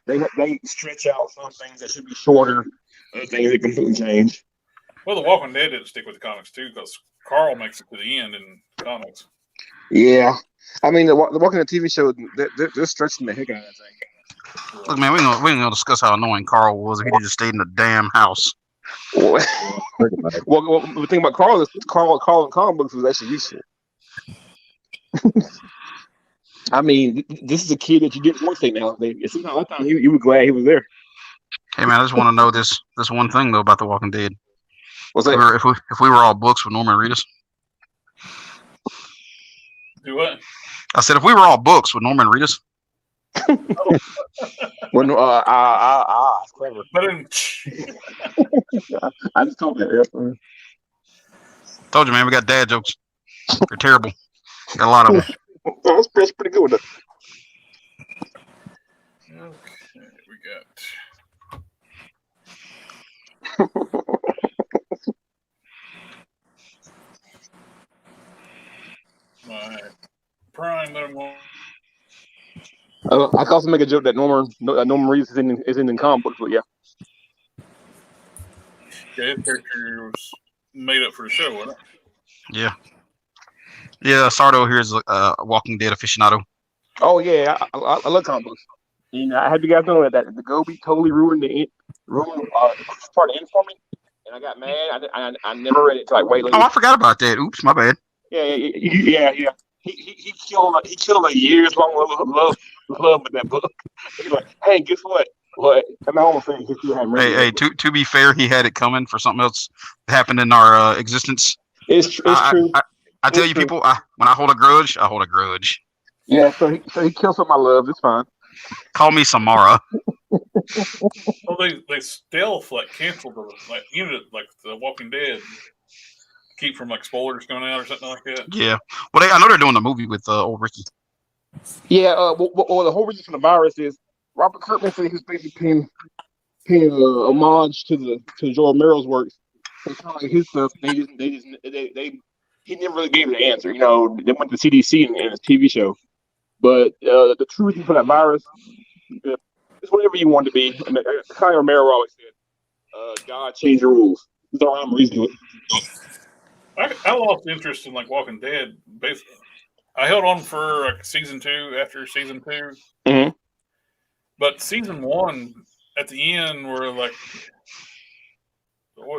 they stretch out some things that should be shorter, other things that completely change. Well, The Walking Dead didn't stick with the comics too because Carl makes it to the end in comics. Yeah, I mean the Walking Dead TV show, they're stretching the heck out of that thing. Look, man, we ain't gonna discuss how annoying Carl was if he just stayed in the damn house. Well, the thing about Carl is Carl in comic books was actually useful. I mean, this is a kid that you get one thing now. Somehow that time you were glad he was there. Hey man, I just want to know this one thing though about The Walking Dead. What's that? If we were all books, would Norman read us? Do what? I said if we were all books, would Norman read us? When clever. But I just told that. Told you, man, we got dad jokes. They're terrible. Got a lot of them. That's pretty good with it. Okay, we got. All right. Prime, let him go. I can also make a joke that Norman Reedus is in the comic books, but yeah. Yeah, his character was made up for the show, wasn't it? Yeah. Yeah, Sardo here is a Walking Dead aficionado. Oh yeah, I love comic books. I have you guys know that the Gobi totally ruined the part of the end for me, and I got mad. I never read it until like way later. Oh, I forgot about that. Oops, my bad. Yeah. He killed a years long love with that book. He's like, hey, guess what? What? I'm almost saying he still hadn't read it. Hey, to be fair, he had it coming for something else that happened in our existence. It's true. I tell you, people, when I hold a grudge, I hold a grudge. Yeah, so he killed some of my love. It's fine. Call me Samara. Well, they stealth canceled the unit The Walking Dead, keep from spoilers going out or something like that. Yeah, well, I know they're doing a movie with old Ricky. Yeah, well, the whole reason for the virus is Robert Kirkman said he was basically paying homage to Joel Merrill's works. It's kind of like his stuff. He never really gave the answer. They went to CDC in his TV show. But the true reason for that virus is whatever you want to be. And Kyle Romero always said, God changed the rules. There's no rhyme or reason to it. I lost interest in Walking Dead. Basically, I held on for season 2 after season 2. Mm-hmm. But season 1 at the end were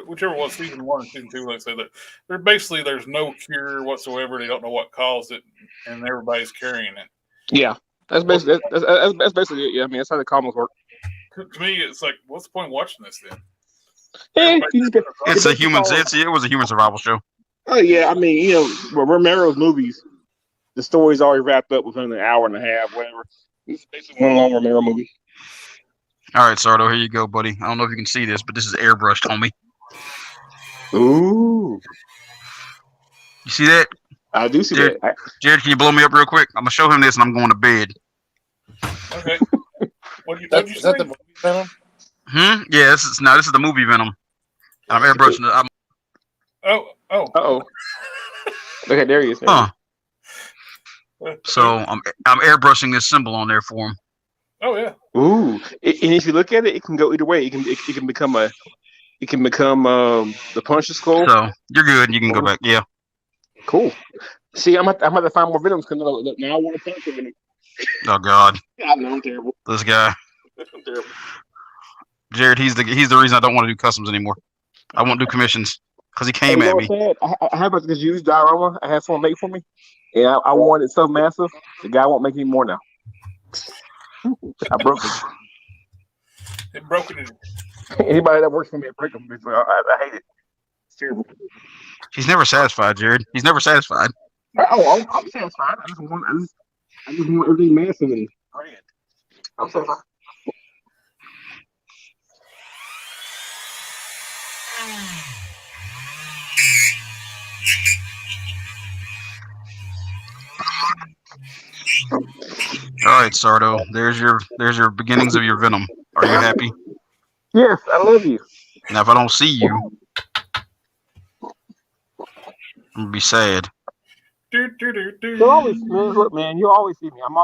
whichever was season 1 and season 2, like I said, that there's no cure whatsoever. They don't know what caused it, and everybody's carrying it. Yeah, that's basically it. Yeah, I mean that's how the comics work. To me, it's what's the point of watching this then? It's a human. It was a human survival show. Oh yeah, I mean Romero's movies, the story's already wrapped up within an hour and a half, whatever. It's basically one long Romero movie. All right, Sardo, here you go, buddy. I don't know if you can see this, but this is airbrushed, homie. Ooh, you see that? I do see Jared, that. Jared, can you blow me up real quick? I'm gonna show him this, and I'm going to bed. Okay. Is that the movie Venom? Yeah, this is the movie Venom. I'm airbrushing it. Oh. Okay, there he is. Huh. So I'm airbrushing this symbol on there for him. Oh yeah. Ooh, and if you look at it, it can go either way. It can become the Punisher skull. So you're good. You can go back. Yeah. Cool. See, I'm about to find more Venoms because now I want to Punisher Venom. Oh God. I know I'm terrible. This guy. I'm terrible. Jared, he's the reason I don't want to do customs anymore. I won't do commissions because he came at me. I have this used diorama. I had someone make for me, and I wanted it so massive. The guy won't make any more now. I broke it. It broke it. Anybody that works for me, I break them. I hate it. It's terrible. He's never satisfied, Jared. He's never satisfied. Oh, I'm satisfied. I just want everything massive and grand. I'm satisfied. All right, Sardo. There's your beginnings of your Venom. Are you happy? Yes, I love you. Now, if I don't see you, I'm gonna be sad. You always, man, look, man, you always see me. I'm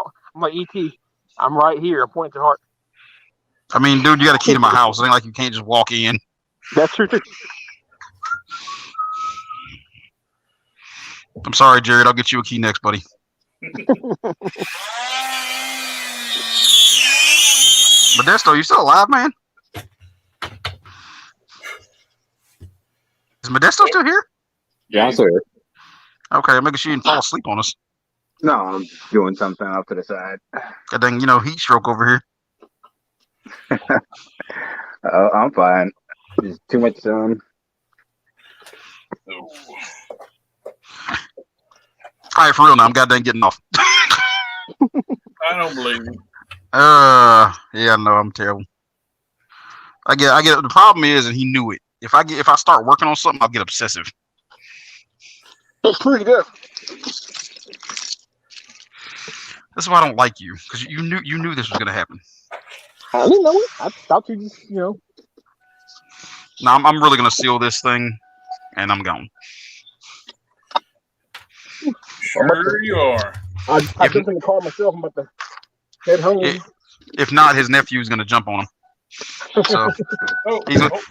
like ET. I'm right here. I'm pointing to heart. I mean, dude, you got a key to my house. It ain't like you can't just walk in. That's true too. I'm sorry, Jared. I'll get you a key next, buddy. Modesto, you still alive, man? Is Modesto still here? Yeah, I'm still here. Okay, I'm making sure you didn't fall asleep on us. No, I'm doing something off to the side. God dang, heat stroke over here. I'm fine. There's too much sun. All right, for real now. I'm goddamn getting off. I don't believe you. Yeah, no, I'm terrible. I get it. The problem is, and he knew it. If I start working on something, I'll get obsessive. That's pretty good. That's why I don't like you, because you knew this was gonna happen. I didn't know it. I thought you just, No, I'm really gonna seal this thing, and I'm gone. Sure you are. I jumped in the car myself. I'm about to Head home. If not, his nephew's gonna jump on him. So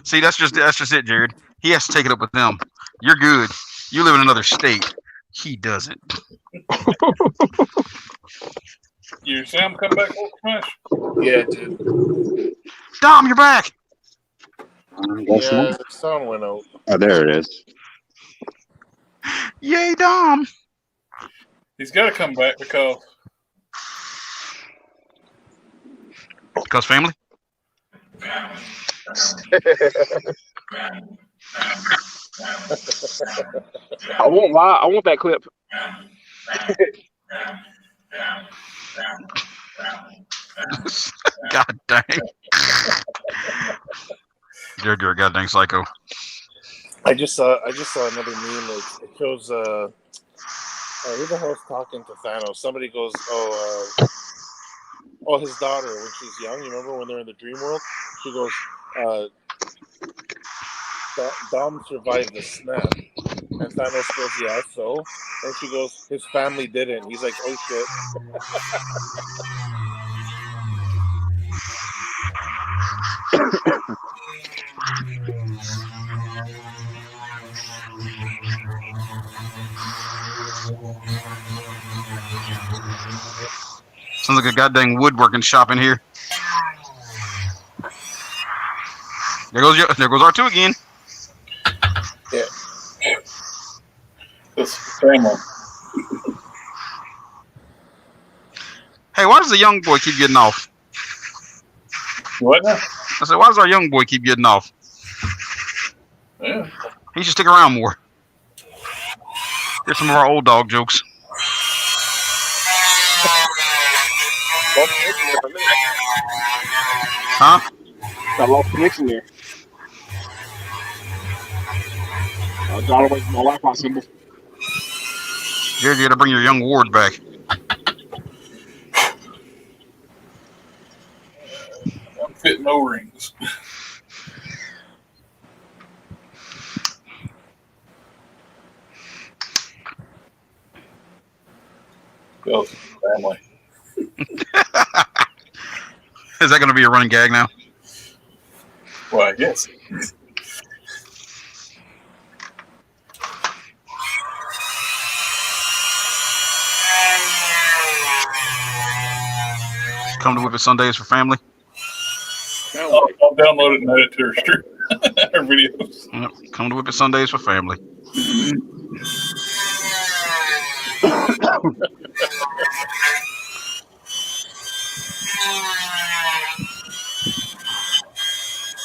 see, that's just it, Jared. He has to take it up with them. You're good. You live in another state. He doesn't. You see him come back for smash? Yeah, dude. Dom, you're back. Yeah, the sound went out. Oh, there it is. Yay, Dom. He's got to come back because family. I won't lie. I want that clip. God dang. You're a goddamn psycho. I just saw another meme. It shows who the hell's talking to Thanos? Somebody goes, his daughter when she's young. You remember when they're in the dream world? She goes, Dom survived the snap, and Thanos goes, yeah, so. And she goes, his family didn't. He's like, oh shit. Sounds like a goddamn woodworking shop in here. There goes R2 again. Yeah. this family. Hey, why does the young boy keep getting off? What now? I said, why does our young boy keep getting off? Yeah. He should stick around more. Here's some of our old dog jokes. Huh? I lost connection there. I got away from my Wi-Fi symbol. You're going to bring your young ward back. I'm fitting O-rings. Go family. Is that going to be a running gag now? Well, yes. Come to WIP Sundays for family. I'll download it and add it to our videos. Yep. Come to WIP Sundays for family.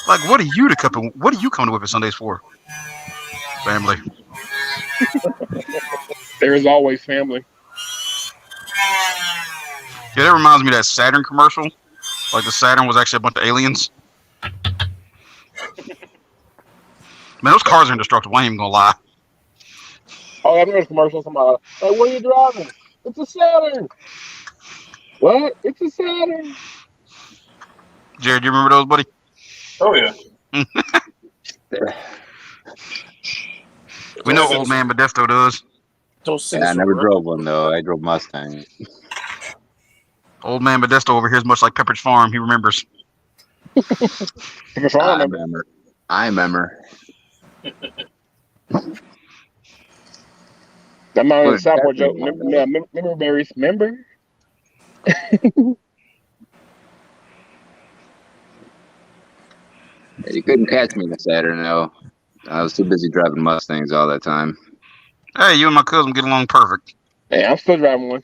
Like, what are you coming to WIP Sundays for? Family. There is always family. Yeah, that reminds me of that Saturn commercial. Like the Saturn was actually a bunch of aliens. Man, those cars are indestructible. I ain't even gonna lie. Oh, I remember commercials about, hey, what are you driving? It's a Saturn. What? It's a Saturn. Jared, you remember those, buddy? Oh yeah. We know old man Modesto does. Yeah, I never drove one though. I drove Mustang. Old man Modesto over here is much like Pepperidge Farm. He remembers. I remember. That man was a Southport joke. Remember berries? Remember? You couldn't catch me this Saturday, though. I was too busy driving Mustangs all that time. Hey, you and my cousin get along perfect. Hey, I'm still driving one.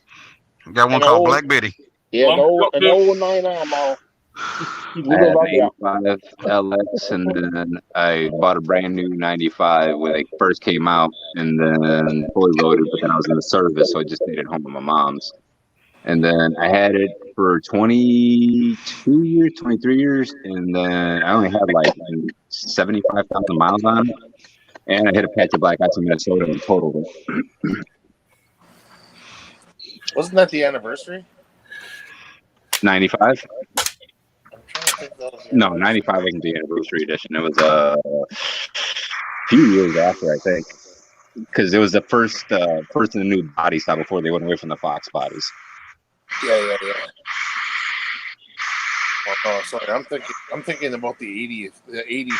We got one called Black Betty. Yeah, an old 99 model. I had an 85 LX, and then I bought a brand new 95 when it first came out, and then fully loaded, but then I was in the service, so I just stayed at home with my mom's. And then I had it for 22 years, 23 years, and then I only had like 75,000 miles on it. And I hit a patch of black ice in Minnesota and totaled it. Wasn't that the anniversary? 95? No, 95 wasn't the anniversary edition. It was a few years after, I think. Because it was the first in the new body style before they went away from the Fox bodies. Yeah. Oh no, sorry. I'm thinking about the 80s. The 80s.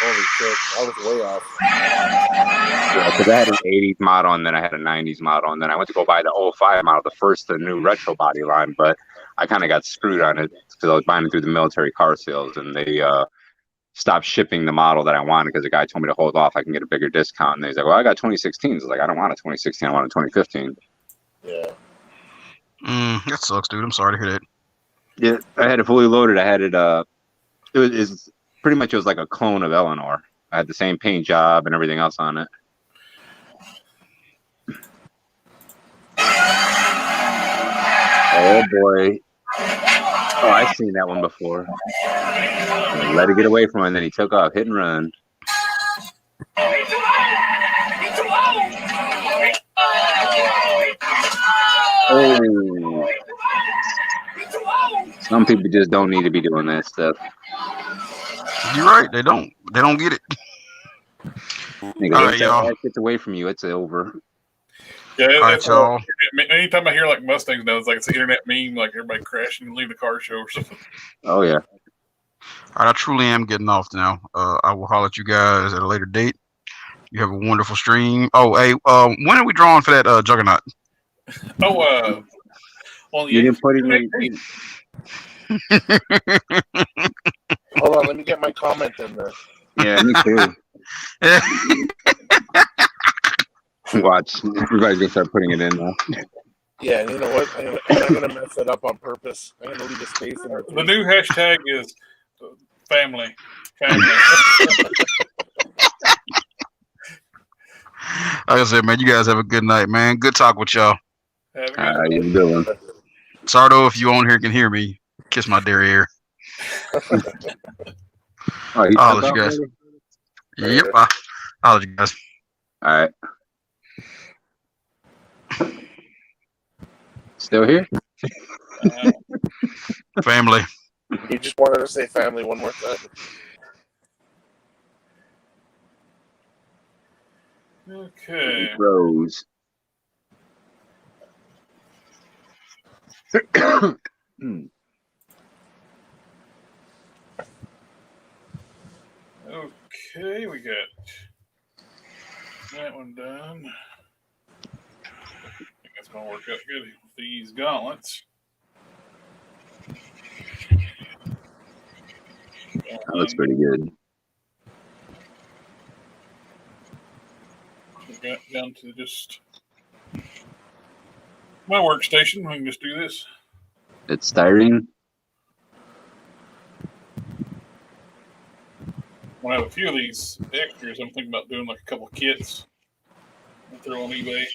Holy shit! I was way off. Yeah, because I had an 80s model and then I had a 90s model, and then I went to go buy the 05 model, the new retro body line, but I kind of got screwed on it because I was buying it through the military car sales, and they stopped shipping the model that I wanted because the guy told me to hold off. I can get a bigger discount. And he's like, well, I got 2016s. I was like, I don't want a 2016. I want a 2015. Yeah. That sucks, dude. I'm sorry to hear that. Yeah, I had it fully loaded. I had it. It was pretty much, it was like a clone of Eleanor. I had the same paint job and everything else on it. Oh boy. Oh, I've seen that one before. Let it get away from him, and then he took off, hit and run. Oh. Some people just don't need to be doing that stuff. You're right. They don't get it. Nigga, All once right, that y'all. ass gets away from you, it's over. Yeah, All right, that's y'all. anytime I hear like Mustangs now, it's like it's an internet meme, like everybody crashing and leaving the car show or something. Oh yeah. All right, I truly am getting off now. I will holler at you guys at a later date. You have a wonderful stream. Oh, hey, when are we drawing for that Juggernaut? Oh, well, You didn't put it in. Hold on, let me get my comment in there. Yeah, me too. Watch, everybody's gonna start putting it in now. Yeah, and you know what? I'm gonna mess it up on purpose. I'm gonna leave a space in there. The new hashtag is family. Like I said, man, you guys have a good night, man. Good talk with y'all. Have a good night. You doing? Sorry though, if you on here can hear me, kiss my derriere. I'll let you guys. Yep, I'll let you guys. All right. Still here? Family. You just wanted to say family one more time. Okay. Rose. Okay, we got that one done. I think that's going to work out good with these gauntlets. That looks pretty good. We got down to just my workstation. We can just do this. It's styrene. When I have a few of these extras, I'm thinking about doing like a couple kits and throw on eBay.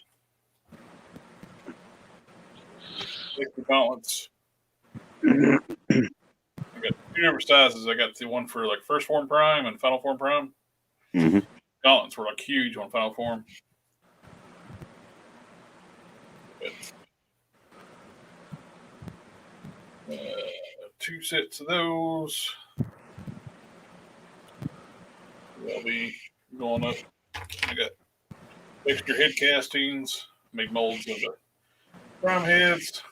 Extra gauntlets. I got two different sizes. I got the one for like first form prime and final form prime. Mm-hmm. Gauntlets were like huge on final form. But, two sets of those. They'll be going up. I got extra head castings, made molds of the prime heads.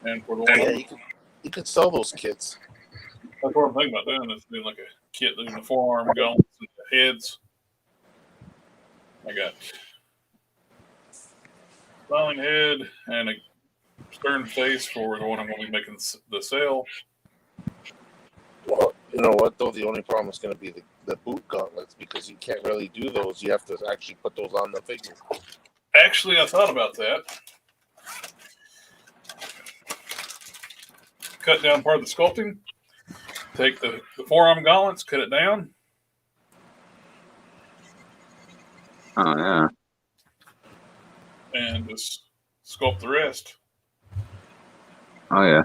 And for the one, Yeah, you could sell those kits. that's what I'm thinking about doing, is doing like a kit doing the forearm gauntlets and the heads. I got smiling head and a stern face for the one I'm going to be making the sail. Well, you know what, though? The only problem is going to be the boot gauntlets, because you can't really do those. You have to actually put those on the figure. Actually, I thought about that. Cut down part of the sculpting. Take the forearm gauntlets, cut it down. Oh, yeah. And just sculpt the rest. Oh, yeah.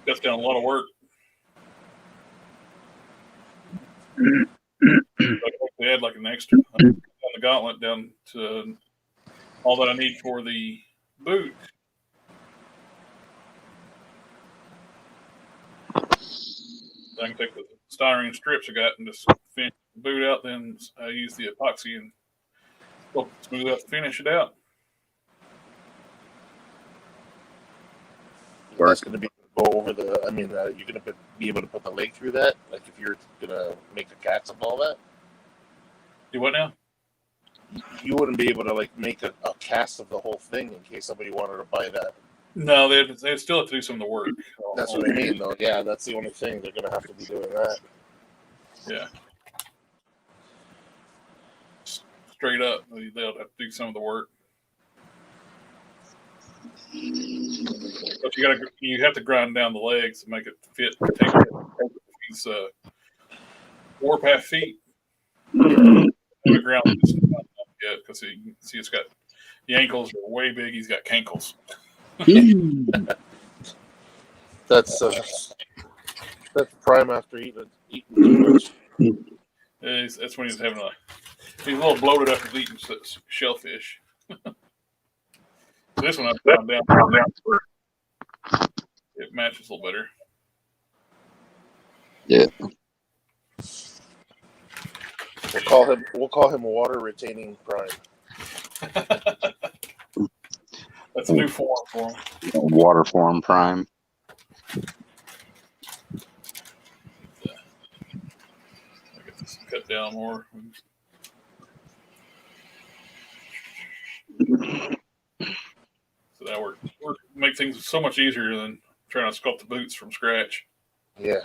That's down a lot of work. They add like an extra on the gauntlet down to all that I need for the boot. I can take the styrene strips I got and just finish the boot out. Then I use the epoxy and Well, smooth out to finish it out. That's going to be go over the. I mean, you're going to be able to put the leg through that. Like if you're going to make a cast of all that. Do what now? You wouldn't be able to like make a cast of the whole thing in case somebody wanted to buy that. No, they still have to do some of the work. That's what I mean, though. Yeah, that's the only thing. They're going to have to be doing that. Yeah. Straight up, they'll have to do some of the work. But you have to grind down the legs to make it fit. Take these warpath feet. The ground yet because you can see it's got the ankles are way big. He's got cankles. That's prime after eating too much. That's when he's having he's a little bloated after eating shellfish. This one I've gone down. It matches a little better. Yeah. We'll call him water retaining prime. That's a new form for him. Water form prime. I get this cut down more. So that we're make things so much easier than trying to sculpt the boots from scratch. Yeah.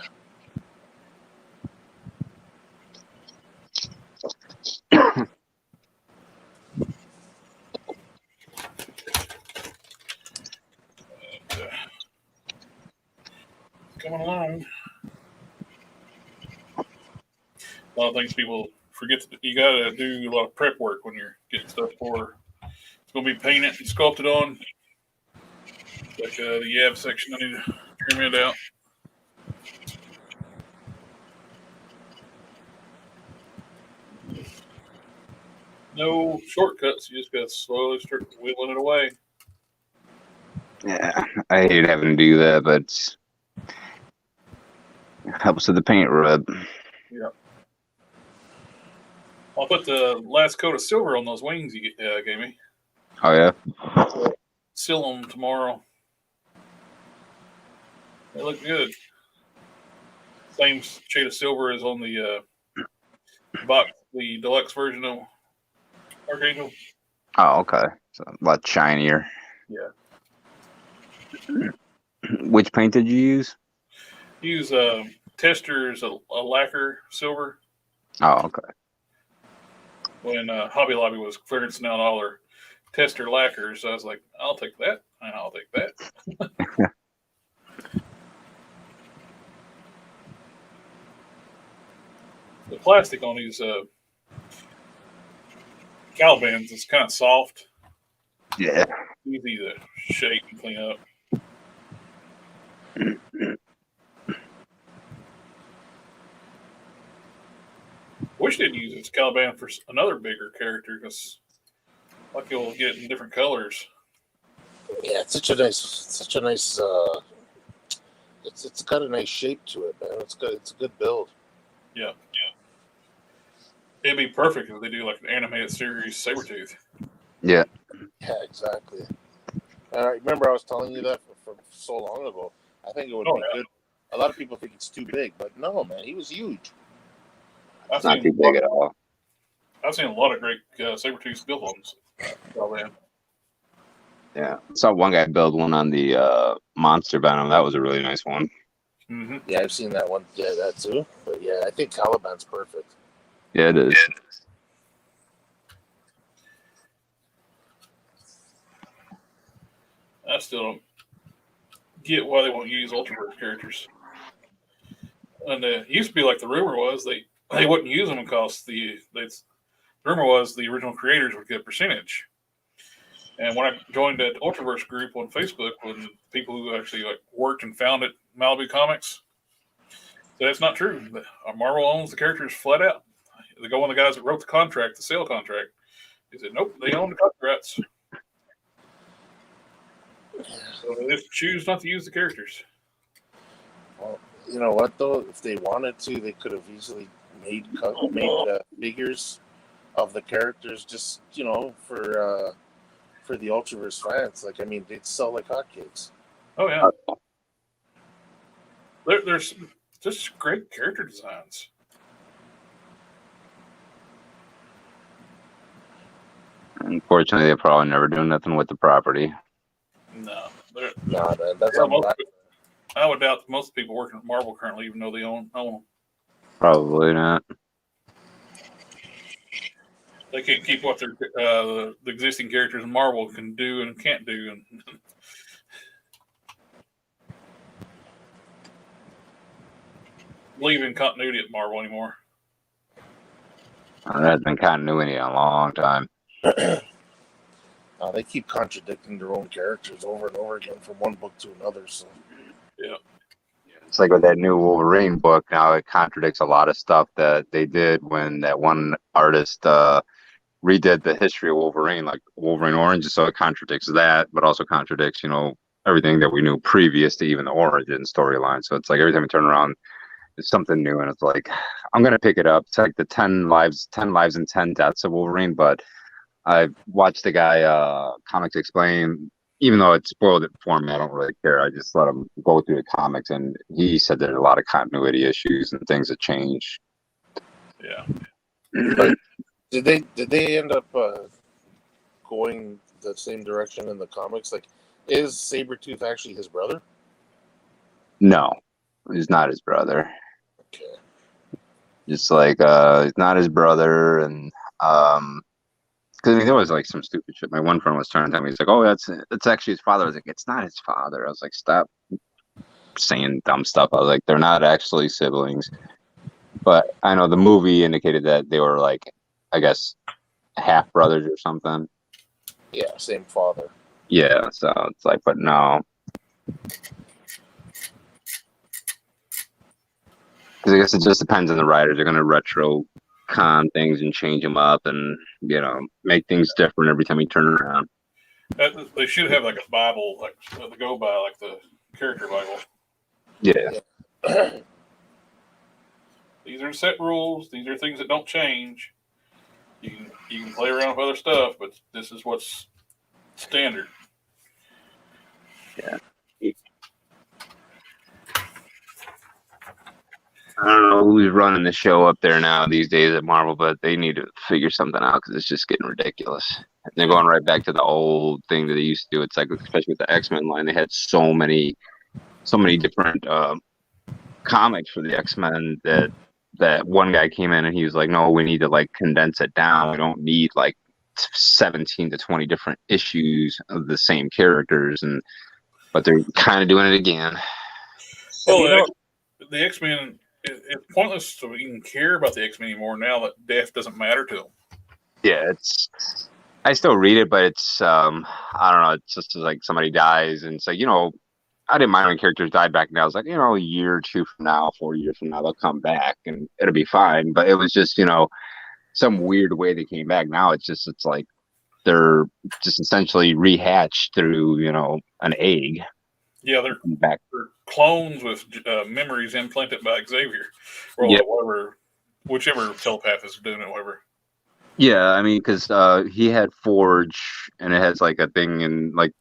Coming along. A lot of things people forget to do. You got to do a lot of prep work when you're getting stuff for. It's going to be painted and sculpted on. Like the yab section, I need to trim it out. No shortcuts. You just got to slowly start whittling it away. Yeah, I hate having to do that, but it helps with the paint rub. Yeah. I'll put the last coat of silver on those wings you gave me. Oh, yeah? Seal them tomorrow. They look good. Same shade of silver as on the the deluxe version of Archangel. Oh, okay. So a lot shinier. Yeah. Which paint did you use? Use Tester's a lacquer silver. Oh, okay. When Hobby Lobby was clearancing out all their Tester lacquers, I was like, I'll take that, and I'll take that. The plastic on these Caliban's is kind of soft. Yeah. Easy to shape and clean up. Wish they'd use this Caliban for another bigger character because, like, you'll get in different colors. Yeah, it's such a nice. It's got a nice shape to it, man. It's good. It's a good build. Yeah. It'd be perfect if they do like an animated series Sabretooth. Yeah. Yeah, exactly. I remember I was telling you that for so long ago. I think it would be good. A lot of people think it's too big, but no, man, he was huge. It's not too big at all. I've seen a lot of great Sabretooth built ones. Oh, man. Yeah. I saw one guy build one on the Monster Venom. That was a really nice one. Mm-hmm. Yeah, I've seen that one. Yeah, that too. But yeah, I think Caliban's perfect. Yeah, it is. I still don't get why they won't use Ultraverse characters. And it used to be like the rumor was they wouldn't use them because the rumor was the original creators would get a percentage. And when I joined that Ultraverse group on Facebook, when people who actually like worked and founded Malibu Comics, so that's not true. Marvel owns the characters flat out. They go on the guys that wrote the contract, the sale contract. He said, nope, they own the copyrights. So they just choose not to use the characters. Well, you know what though? If they wanted to, they could have easily made figures of the characters, just for the Ultraverse fans. Like, I mean, they'd sell like hotcakes. Oh yeah, there's just great character designs. Unfortunately, they probably never do nothing with the property. No, that's I would doubt that most people working at Marvel currently even know they own them. Probably not. They can't keep what their the existing characters in Marvel can do and can't do, and believe in continuity at Marvel anymore. There has been continuity in a long time. They keep contradicting their own characters over and over again from one book to another. So yeah, it's like with that new Wolverine book. Now it contradicts a lot of stuff that they did when that one artist redid the history of Wolverine, like Wolverine Orange. So it contradicts that, but also contradicts, everything that we knew previous to even the origin storyline. So it's like every time we turn around, it's something new, and it's like I'm gonna pick it up. It's like the 10 lives and 10 deaths of Wolverine, but I watched the guy Comics Explain. Even though it spoiled it for me, I don't really care. I just let him go through the comics, and he said there's a lot of continuity issues and things that change. Yeah. But did they end up going the same direction in the comics? Like, is Sabretooth actually his brother? No, he's not his brother. Okay. Just like he's not his brother, and because there was like some stupid shit. My one friend was trying to tell me, he's like, "Oh, that's actually his father." I was like, "It's not his father." I was like, "Stop saying dumb stuff." I was like, "They're not actually siblings." But I know the movie indicated that they were like, I guess, half brothers or something. Yeah, same father. Yeah, so it's like, but no. Because I guess it just depends on the writers. They're going to retro-con things and change them up and, make things different every time you turn around. They should have like a Bible, like to go by, like the character Bible. Yeah. These are set rules. These are things that don't change. You can play around with other stuff, but this is what's standard. Yeah. I don't know who's running the show up there now these days at Marvel, but they need to figure something out because it's just getting ridiculous. And they're going right back to the old thing that they used to do. It's like, especially with the X-Men line, they had so many different comics for the X-Men that one guy came in and he was like, "No, we need to like condense it down. We don't need like 17 to 20 different issues of the same characters." But they're kind of doing it again. Well, the X-Men. It's pointless to even care about the X-Men anymore now that death doesn't matter to them. Yeah, I still read it, but it's I don't know. It's just like somebody dies, and it's like I didn't mind when characters died back then. I was like, a year or two from now, 4 years from now, they'll come back and it'll be fine. But it was just some weird way they came back. Now it's like they're just essentially rehatched through an egg. Yeah, they're clones with memories implanted by Xavier, or whichever telepath is doing it, whatever. Yeah, I mean, because he had Forge, and it has like a thing in like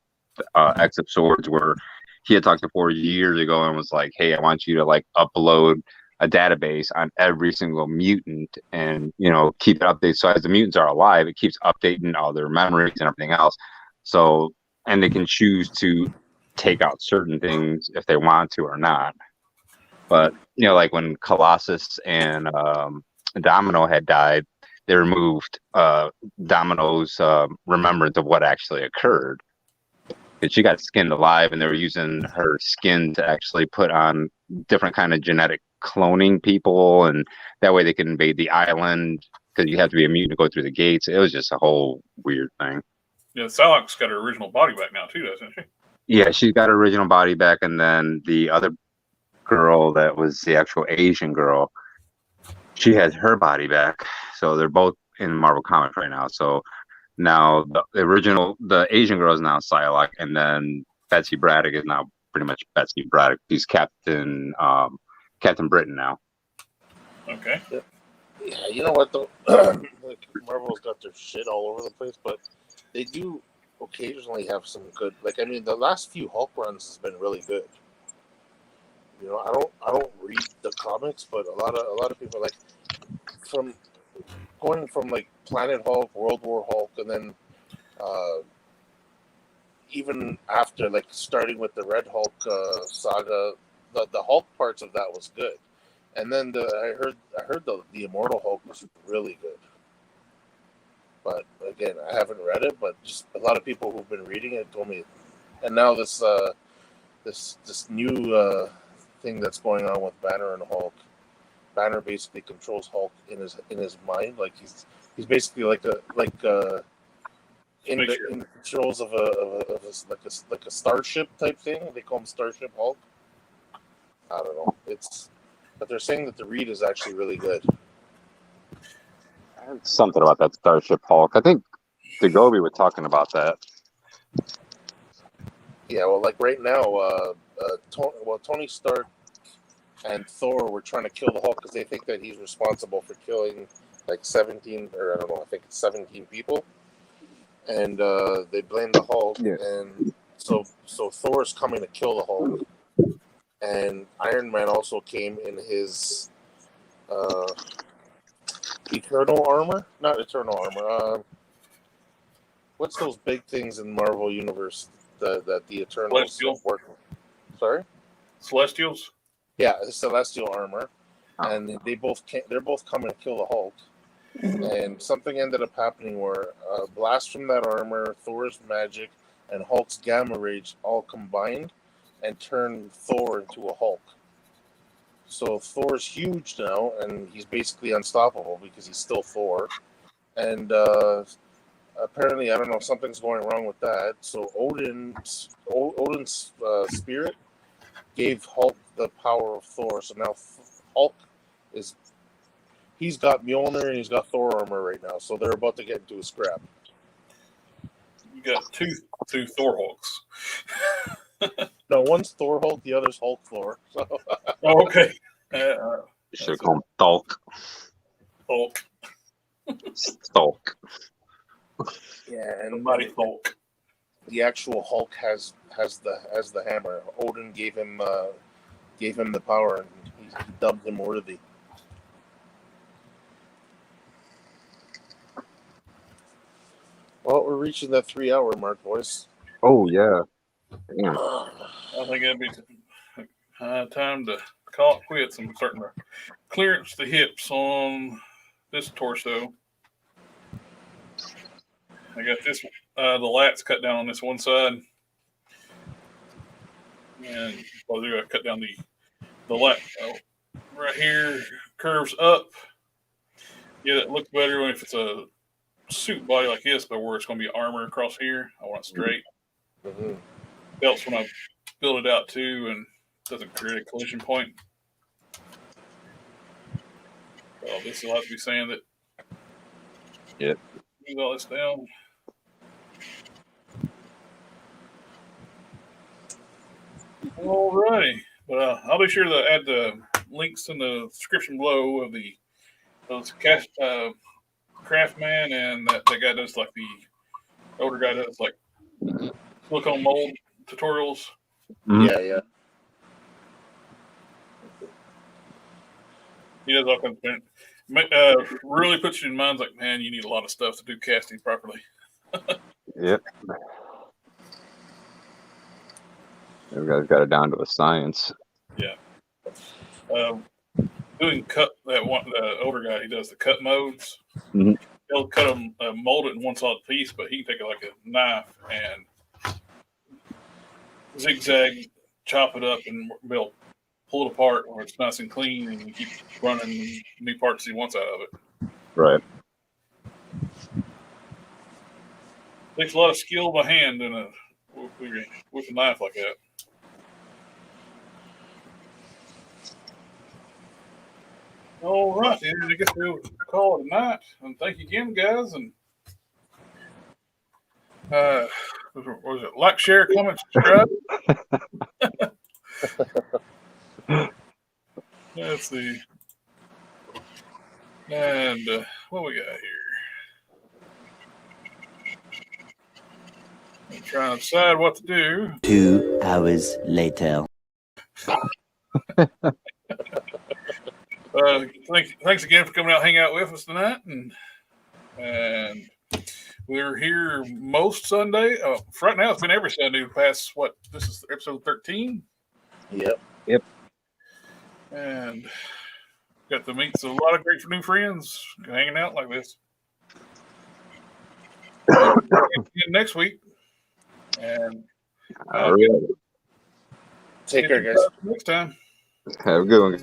X of Swords where he had talked to Forge years ago and was like, "Hey, I want you to like upload a database on every single mutant and keep it updated. So as the mutants are alive, it keeps updating all their memories and everything else. So and they can choose to take out certain things if they want to or not. But like when Colossus and Domino had died, they removed Domino's remembrance of what actually occurred. Because she got skinned alive, and they were using her skin to actually put on different kind of genetic cloning people, and that way they can invade the island. Because you have to be a mutant to go through the gates. It was just a whole weird thing. Yeah, Psylocke's got her original body back now too, doesn't she? Yeah, she's got her original body back, and then the other girl that was the actual Asian girl, she has her body back. So they're both in Marvel Comics right now. So now the Asian girl is now Psylocke, and then Betsy Braddock is now pretty much Betsy Braddock. She's Captain Britain now. Okay. Yeah, you know what though? Like Marvel their shit all over the place, but they do occasionally have some good. Like, I mean, the last few Hulk runs has been really good. You know, I don't read the comics, but a lot of people like from going from like Planet Hulk, World War Hulk, and then even after like starting with the Red Hulk saga, the Hulk parts of that was good, and then I heard the Immortal Hulk was really good. But again, I haven't read it, but just a lot of people who've been reading it told me, and now this new thing that's going on with Banner and Hulk. Banner basically controls Hulk in his mind, like he's basically in the controls of a starship type thing. They call him Starship Hulk. I don't know. But they're saying that the read is actually really good. Something about that Starship Hulk. I think Degobi was talking about that. Yeah, well, like right now, Tony Stark and Thor were trying to kill the Hulk because they think that he's responsible for killing like 17, or I don't know, I think it's 17 people, and they blame the Hulk. Yeah. And so Thor's coming to kill the Hulk, and Iron Man also came in his Eternal armor, not Eternal armor. What's those big things in Marvel Universe that the Eternals work with? Sorry, Celestials. Yeah, Celestial armor, and they're both coming to kill the Hulk. And something ended up happening where a blast from that armor, Thor's magic, and Hulk's gamma rage all combined and turned Thor into a Hulk. So Thor's huge now, and he's basically unstoppable because he's still Thor. And apparently, I don't know, something's going wrong with that. So Odin's spirit gave Hulk the power of Thor. So now Hulk he's got Mjolnir and he's got Thor armor right now. So they're about to get into a scrap. You got two Thor Hulks. No, one's Thor Hulk, the other's Hulk Thor. So. Oh, okay. You should have called him Thulk. Hulk. Thulk. Yeah, and mighty Hulk. The actual Hulk has the hammer. Odin gave him the power, and he dubbed him worthy. Well, we're reaching that 3-hour mark, boys. Oh yeah. Damn. I think it'd be time to call it quits. I'm starting to clearance the hips on this torso. I got this, the lats cut down on this one side. And well, they're going to cut down the lat right here, curves up. Yeah, it looks better if it's a suit body like this, but where it's going to be armor across here. I want it straight. Mm-hmm. Helps when I build it out too and doesn't create a collision point. Well, this will have to be saying that. Yep. Move all this down. Alrighty, but I'll be sure to add the links in the description below of those TheCrafsMan and that guy does like the older guy does like silicone mold tutorials. Mm-hmm. Yeah. He does all kinds of things. Really puts you in mind like, man, you need a lot of stuff to do casting properly. Yep. You guys got it down to a science. Yeah. Doing cut that one, the older guy, he does the cut modes. Mm-hmm. He'll cut them, mold it in one solid piece, but he can take it like a knife and zigzag, chop it up, and they'll pull it apart where it's nice and clean, and you keep running new parts he wants out of it. Right. Takes a lot of skill by hand with a knife like that. All right, I guess we'll call it a night. And thank you again, guys. And what was it? Like, share, comment, subscribe. Let's see. And what we got here? I'm trying to decide what to do. 2 hours later. Thanks again for coming out and hang out with us tonight, and we're here most Sunday. Right now, it's been every Sunday past what? This is episode 13. Yep. And got to meet a lot of great new friends hanging out like this. Next week, and All right. Take care, guys. Next time. Have a good one.